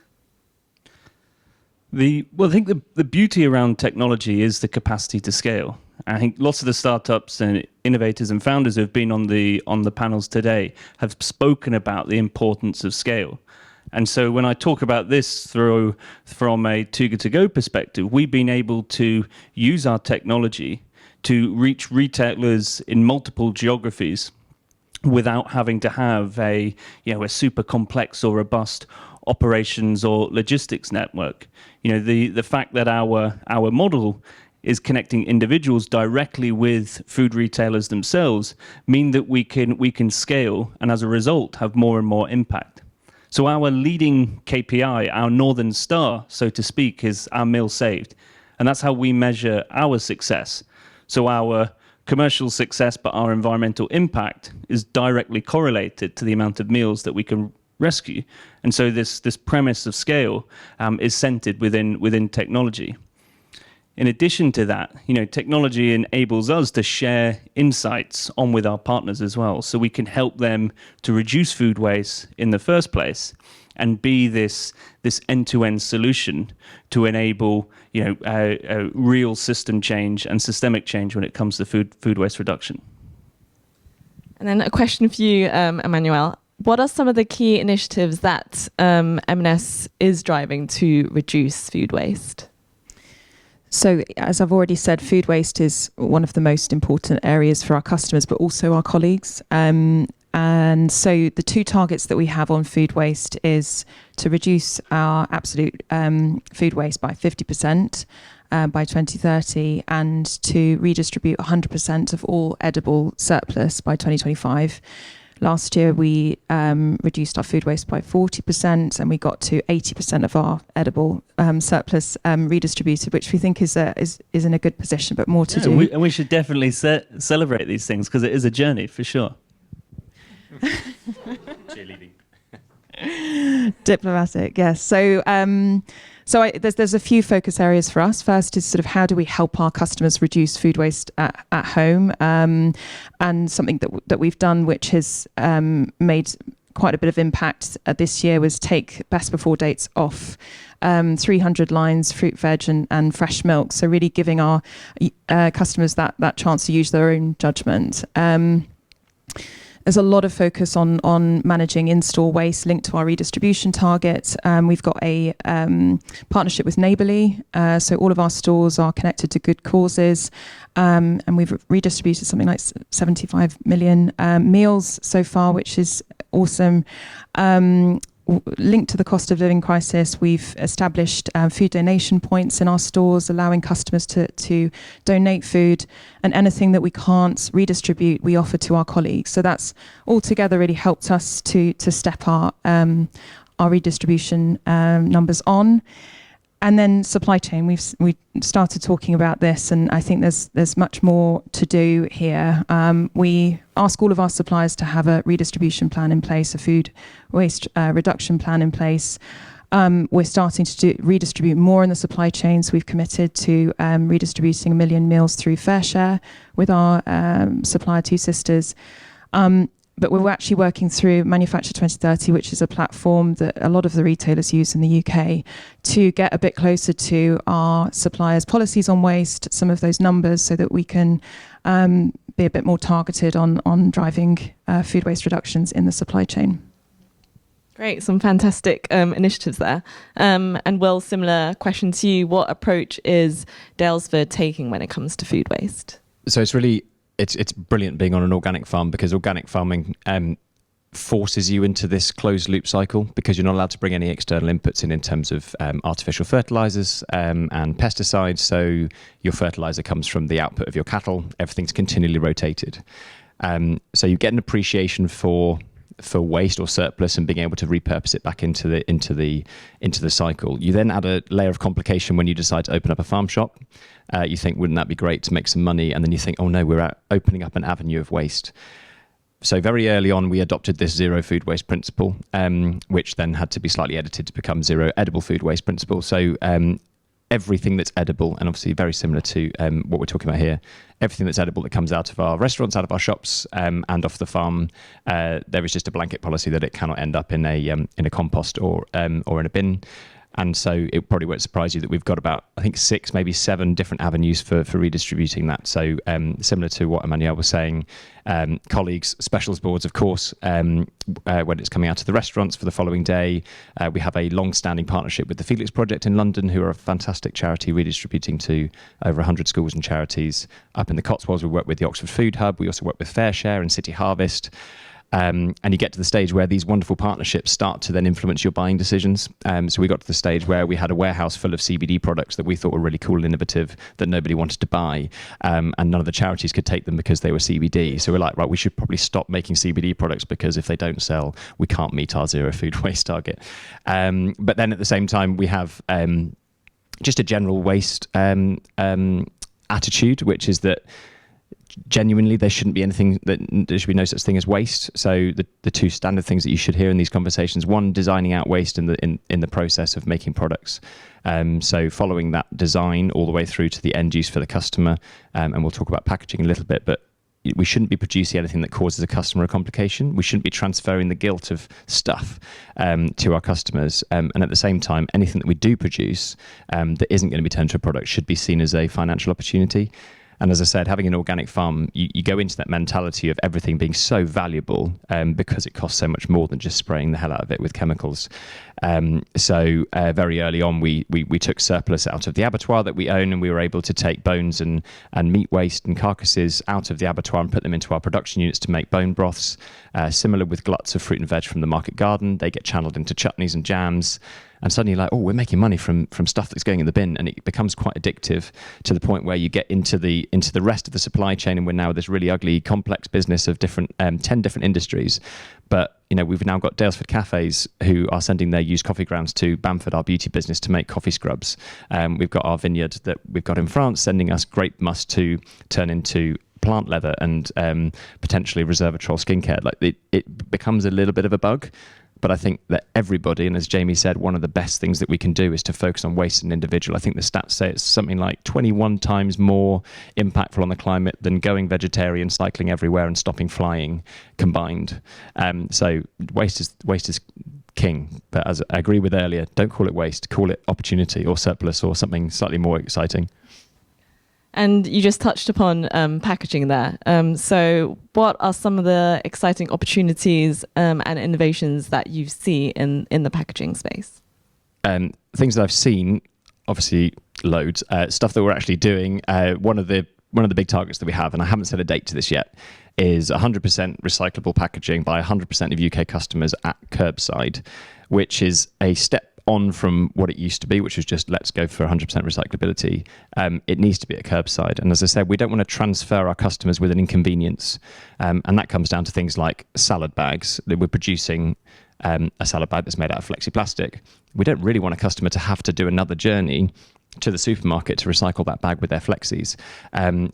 I think the beauty around technology is the capacity to scale. I think lots of the startups and innovators and founders who have been on the panels today have spoken about the importance of scale. And so when I talk about this from a Too Good To Go perspective, we've been able to use our technology to reach retailers in multiple geographies without having to have a super complex or robust operations or logistics network. The fact that our model is connecting individuals directly with food retailers themselves mean that we can scale and as a result have more and more impact. So our leading KPI, our Northern Star, so to speak, is our meal saved. And that's how we measure our success. So our commercial success, but our environmental impact is directly correlated to the amount of meals that we can rescue. And so this premise of scale is centered within technology. In addition to that, technology enables us to share insights on with our partners as well. So we can help them to reduce food waste in the first place and be this end-to-end solution to enable a real system change and systemic change when it comes to food waste reduction. And then a question for you, Emmanuel. What are some of the key initiatives that M&S is driving to reduce food waste? So, as I've already said, food waste is one of the most important areas for our customers, but also our colleagues. And so the two targets that we have on food waste is to reduce our absolute food waste by 50% by 2030 and to redistribute 100% of all edible surplus by 2025. Last year, we reduced our food waste by 40% and we got to 80% of our edible surplus redistributed, which we think is in a good position, but more to do. And we should definitely celebrate these things because it is a journey for sure. Cheerleading. Diplomatic, yes. So there's a few focus areas for us. First is sort of how do we help our customers reduce food waste at home, and something that we've done, which has made quite a bit of impact this year, was take best before dates off 300 lines, fruit, veg, and fresh milk. So really giving our customers that chance to use their own judgment. There's a lot of focus on managing in-store waste linked to our redistribution target. We've got a partnership with Neighbourly, so all of our stores are connected to good causes, and we've redistributed something like 75 million meals so far, which is awesome. Linked to the cost of living crisis, we've established food donation points in our stores, allowing customers to donate food, and anything that we can't redistribute, we offer to our colleagues. So that's altogether really helped us to step our redistribution numbers on. And then supply chain, we started talking about this, and I think there's much more to do here. We ask all of our suppliers to have a redistribution plan in place, a food waste reduction plan in place. We're starting to redistribute more in the supply chain, so we've committed to redistributing 1 million meals through Fair Share with our supplier Two Sisters. But we're actually working through Manufacture 2030, which is a platform that a lot of the retailers use in the UK to get a bit closer to our suppliers' policies on waste, some of those numbers, so that we can be a bit more targeted on driving food waste reductions in the supply chain. Great, some fantastic initiatives there. And Will, similar question to you. What approach is Daylesford taking when it comes to food waste? So it's brilliant being on an organic farm, because organic farming forces you into this closed loop cycle, because you're not allowed to bring any external inputs in terms of artificial fertilizers and pesticides. So your fertilizer comes from the output of your cattle. Everything's continually rotated. So you get an appreciation for waste or surplus and being able to repurpose it back into the cycle. You then add a layer of complication when you decide to open up a farm shop. You think, wouldn't that be great to make some money? And then you think, oh no, we're opening up an avenue of waste. So very early on, we adopted this zero food waste principle, which then had to be slightly edited to become zero edible food waste principle. So everything that's edible, and obviously very similar to what we're talking about here, everything that's edible that comes out of our restaurants, out of our shops, and off the farm, there is just a blanket policy that it cannot end up in a compost or in a bin. And so it probably won't surprise you that we've got about, I think, 6, maybe 7 different avenues for redistributing that. So similar to what Emmanuel was saying, colleagues, specials boards, of course, when it's coming out of the restaurants for the following day. We have a long-standing partnership with the Felix Project in London, who are a fantastic charity redistributing to over 100 schools and charities. Up in the Cotswolds, we work with the Oxford Food Hub. We also work with Fair Share and City Harvest. And you get to the stage where these wonderful partnerships start to then influence your buying decisions. So we got to the stage where we had a warehouse full of CBD products that we thought were really cool and innovative that nobody wanted to buy, and none of the charities could take them because they were CBD. So we're like, right, we should probably stop making CBD products because if they don't sell, we can't meet our zero food waste target. But then at the same time, we have just a general waste attitude, which is that genuinely there should be no such thing as waste. So the two standard things that you should hear in these conversations: one, designing out waste in the process of making products. So following that design all the way through to the end use for the customer, and we'll talk about packaging a little bit, but we shouldn't be producing anything that causes a customer a complication. We shouldn't be transferring the guilt of stuff to our customers. And at the same time, anything that we do produce that isn't going to be turned to a product should be seen as a financial opportunity. And as I said, having an organic farm, you go into that mentality of everything being so valuable because it costs so much more than just spraying the hell out of it with chemicals. So very early on, we took surplus out of the abattoir that we own, and we were able to take bones and meat waste and carcasses out of the abattoir and put them into our production units to make bone broths. Similar with gluts of fruit and veg from the market garden. They get channeled into chutneys and jams. And suddenly you're like, oh, we're making money from stuff that's going in the bin, and it becomes quite addictive to the point where you get into the rest of the supply chain, and we're now this really ugly, complex business of 10 different industries. But we've now got Dalesford cafes who are sending their used coffee grounds to Bamford, our beauty business, to make coffee scrubs. We've got our vineyard that we've got in France sending us grape must to turn into plant leather and potentially resveratrol skincare. Like it becomes a little bit of a bug. But I think that everybody, and as Jamie said, one of the best things that we can do is to focus on waste as an individual. I think the stats say it's something like 21 times more impactful on the climate than going vegetarian, cycling everywhere, and stopping flying combined. So waste is king. But as I agree with earlier, don't call it waste, call it opportunity or surplus or something slightly more exciting. And you just touched upon packaging there. So what are some of the exciting opportunities and innovations that you see in the packaging space? Things that I've seen, obviously loads. Stuff that we're actually doing. One of the big targets that we have, and I haven't set a date to this yet, is 100% recyclable packaging by 100% of UK customers at curbside, which is a step on from what it used to be, which was just let's go for 100% recyclability. It needs to be at curbside. And as I said, we don't want to transfer our customers with an inconvenience. And that comes down to things like salad bags. We're producing a salad bag that's made out of flexiplastic. We don't really want a customer to have to do another journey to the supermarket to recycle that bag with their flexies.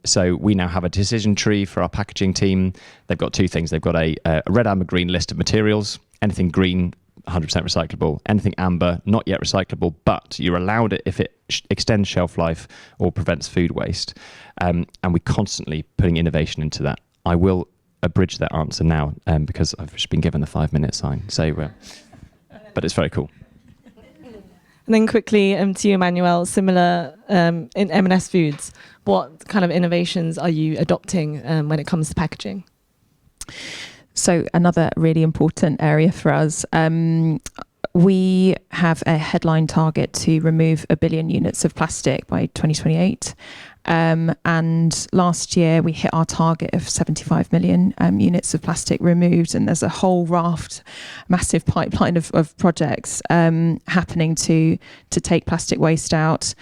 So we now have a decision tree for our packaging team. They've got two things. They've got a red, amber, green list of materials. Anything green, 100% recyclable. Anything amber, not yet recyclable, but you're allowed it if it extends shelf life or prevents food waste. And we're constantly putting innovation into that. I will abridge that answer now because I've just been given the 5-minute sign. So, but it's very cool. And then quickly to you, Emmanuel, similar in M&S Foods, what kind of innovations are you adopting when it comes to packaging? So another really important area for us, we have a headline target to remove 1 billion units of plastic by 2028. And last year we hit our target of 75 million units of plastic removed. And there's a whole massive pipeline of projects happening to take plastic waste out.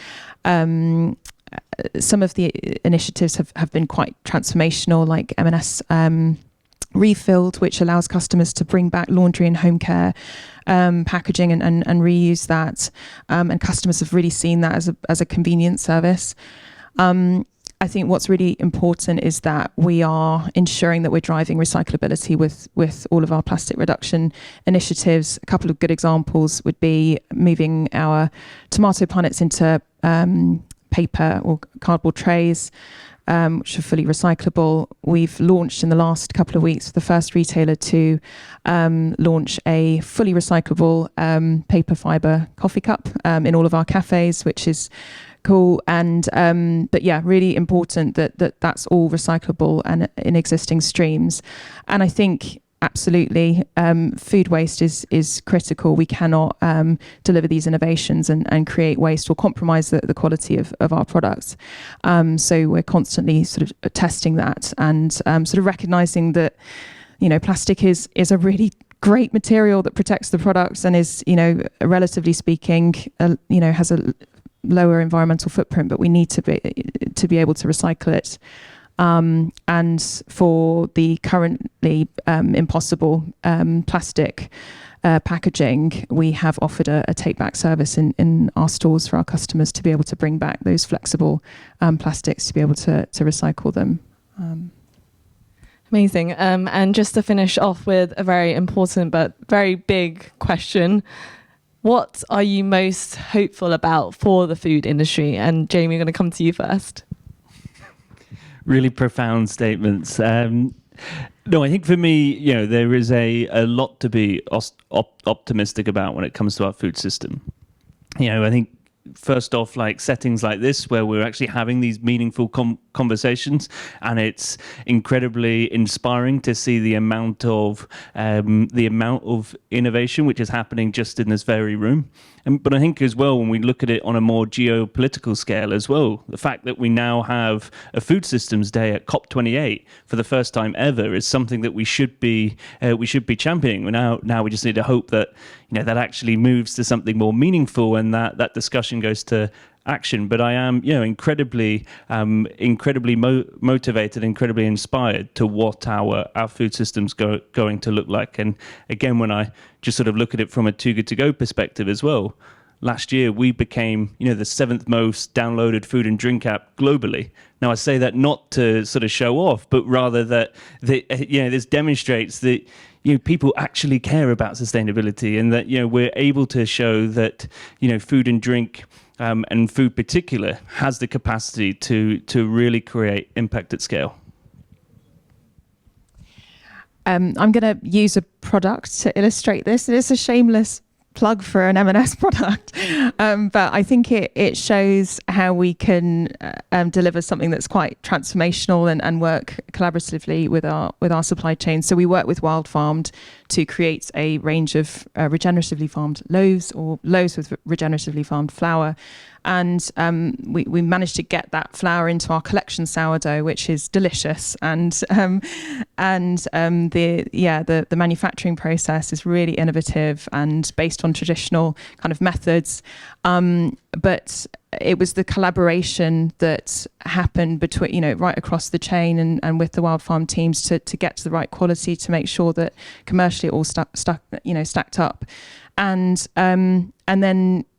Some of the initiatives have been quite transformational, like M&S Refilled, which allows customers to bring back laundry and home care packaging and reuse that. And customers have really seen that as a convenient service. I think what's really important is that we are ensuring that we're driving recyclability with all of our plastic reduction initiatives. A couple of good examples would be moving our tomato punnets into paper or cardboard trays, which are fully recyclable. We've launched in the last couple of weeks the first retailer to launch a fully recyclable paper fibre coffee cup in all of our cafes, which is cool. And but yeah, really important that's all recyclable and in existing streams. And I think absolutely food waste is critical. We cannot deliver these innovations and create waste or compromise the quality of our products. So we're constantly sort of testing that and sort of recognizing that plastic is a really great material that protects the products and is, relatively speaking, has a lower environmental footprint, but we need to be able to recycle it. And for the currently impossible plastic packaging, we have offered a take-back service in our stores for our customers to be able to bring back those flexible plastics to be able to recycle them. Amazing. And just to finish off with a very important but very big question, what are you most hopeful about for the food industry? And Jamie, I'm going to come to you first. Really profound statements. No, I think for me, there is a lot to be optimistic about when it comes to our food system. I think first off, like settings like this where we're actually having these meaningful conversations, and it's incredibly inspiring to see the amount of innovation which is happening just in this very room. But I think as well, when we look at it on a more geopolitical scale as well, the fact that we now have a food systems day at COP28 for the first time ever is something that we should be championing. Now we just need to hope that that actually moves to something more meaningful and that discussion goes to action. But I am incredibly motivated, incredibly inspired to what our food system's going to look like. And again, when I just sort of look at it from a Too Good To Go perspective as well, last year we became the 7th most downloaded food and drink app globally. Now I say that not to sort of show off, but rather that this demonstrates that people actually care about sustainability, and that we're able to show that food and drink and food particular has the capacity to really create impact at scale. I'm going to use a product to illustrate this. It is a shameless plug for an M&S product, but I think it shows how we can deliver something that's quite transformational and work collaboratively with our supply chain. So we work with Wildfarmed to create a range of regeneratively farmed loaves, or loaves with regeneratively farmed flour. And we managed to get that flour into our collection sourdough, which is delicious. And the manufacturing process is really innovative and based on traditional kind of methods. But it was the collaboration that happened between, right across the chain and with the Wildfarmed teams to get to the right quality, to make sure that commercially it all stacked up. And then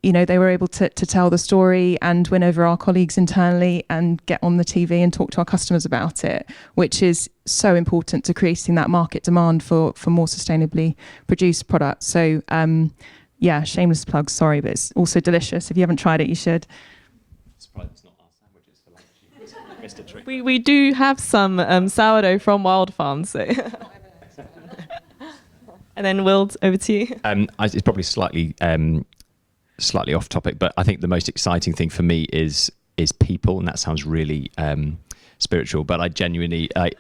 they were able to tell the story and win over our colleagues internally and get on the TV and talk to our customers about it, which is so important to creating that market demand for more sustainably produced products. So shameless plug, sorry, but it's also delicious. If you haven't tried it, you should. Surprised it's not our sandwiches for lunch. You missed a trick. We do have some sourdough from Wildfarmed, so. And then Will, over to you. It's probably slightly off topic, but I think the most exciting thing for me is people, and that sounds really spiritual. But I genuinely, I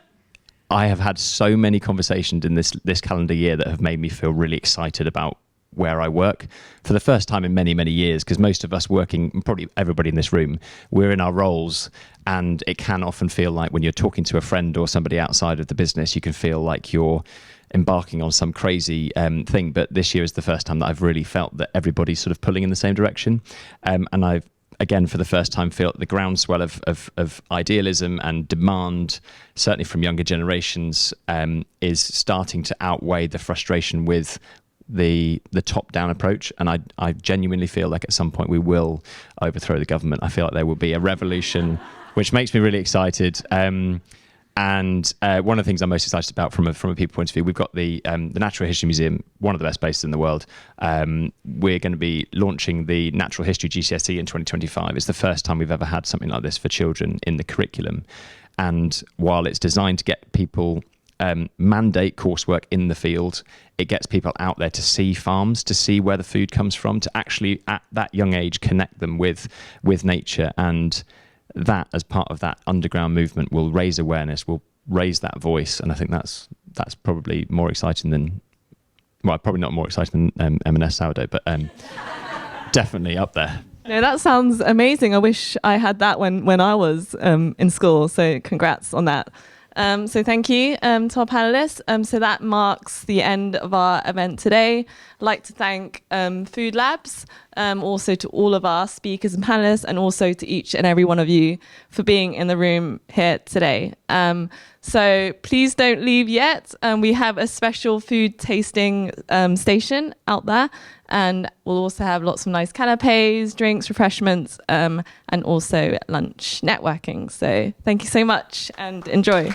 have had so many conversations in this calendar year that have made me feel really excited about where I work for the first time in many, many years, because most of us working, probably everybody in this room, we're in our roles, and it can often feel like when you're talking to a friend or somebody outside of the business, you can feel like you're embarking on some crazy thing. But this year is the first time that I've really felt that everybody's sort of pulling in the same direction. And I've, again, for the first time, feel the groundswell of idealism and demand, certainly from younger generations, is starting to outweigh the frustration with the top-down approach. And I genuinely feel like at some point we will overthrow the government. I feel like there will be a revolution, which makes me really excited. And one of the things I'm most excited about from a people point of view, we've got the Natural History Museum, one of the best places in the world. We're going to be launching the Natural History GCSE in 2025. It's the first time we've ever had something like this for children in the curriculum. And while it's designed to get people mandate coursework in the field, it gets people out there to see farms, to see where the food comes from, to actually at that young age connect them with nature. And that, as part of that underground movement, will raise awareness, will raise that voice. And I think that's probably more exciting than, well, probably not more exciting than M&S sourdough, but definitely up there. No, that sounds amazing. I wish I had that when I was in school. So congrats on that. So thank you to our panelists. So that marks the end of our event today. I'd like to thank FoodLabs, also to all of our speakers and panelists, and also to each and every one of you for being in the room here today. So please don't leave yet. We have a special food tasting station out there, and we'll also have lots of nice canapes, drinks, refreshments, and also lunch networking. So thank you so much and enjoy.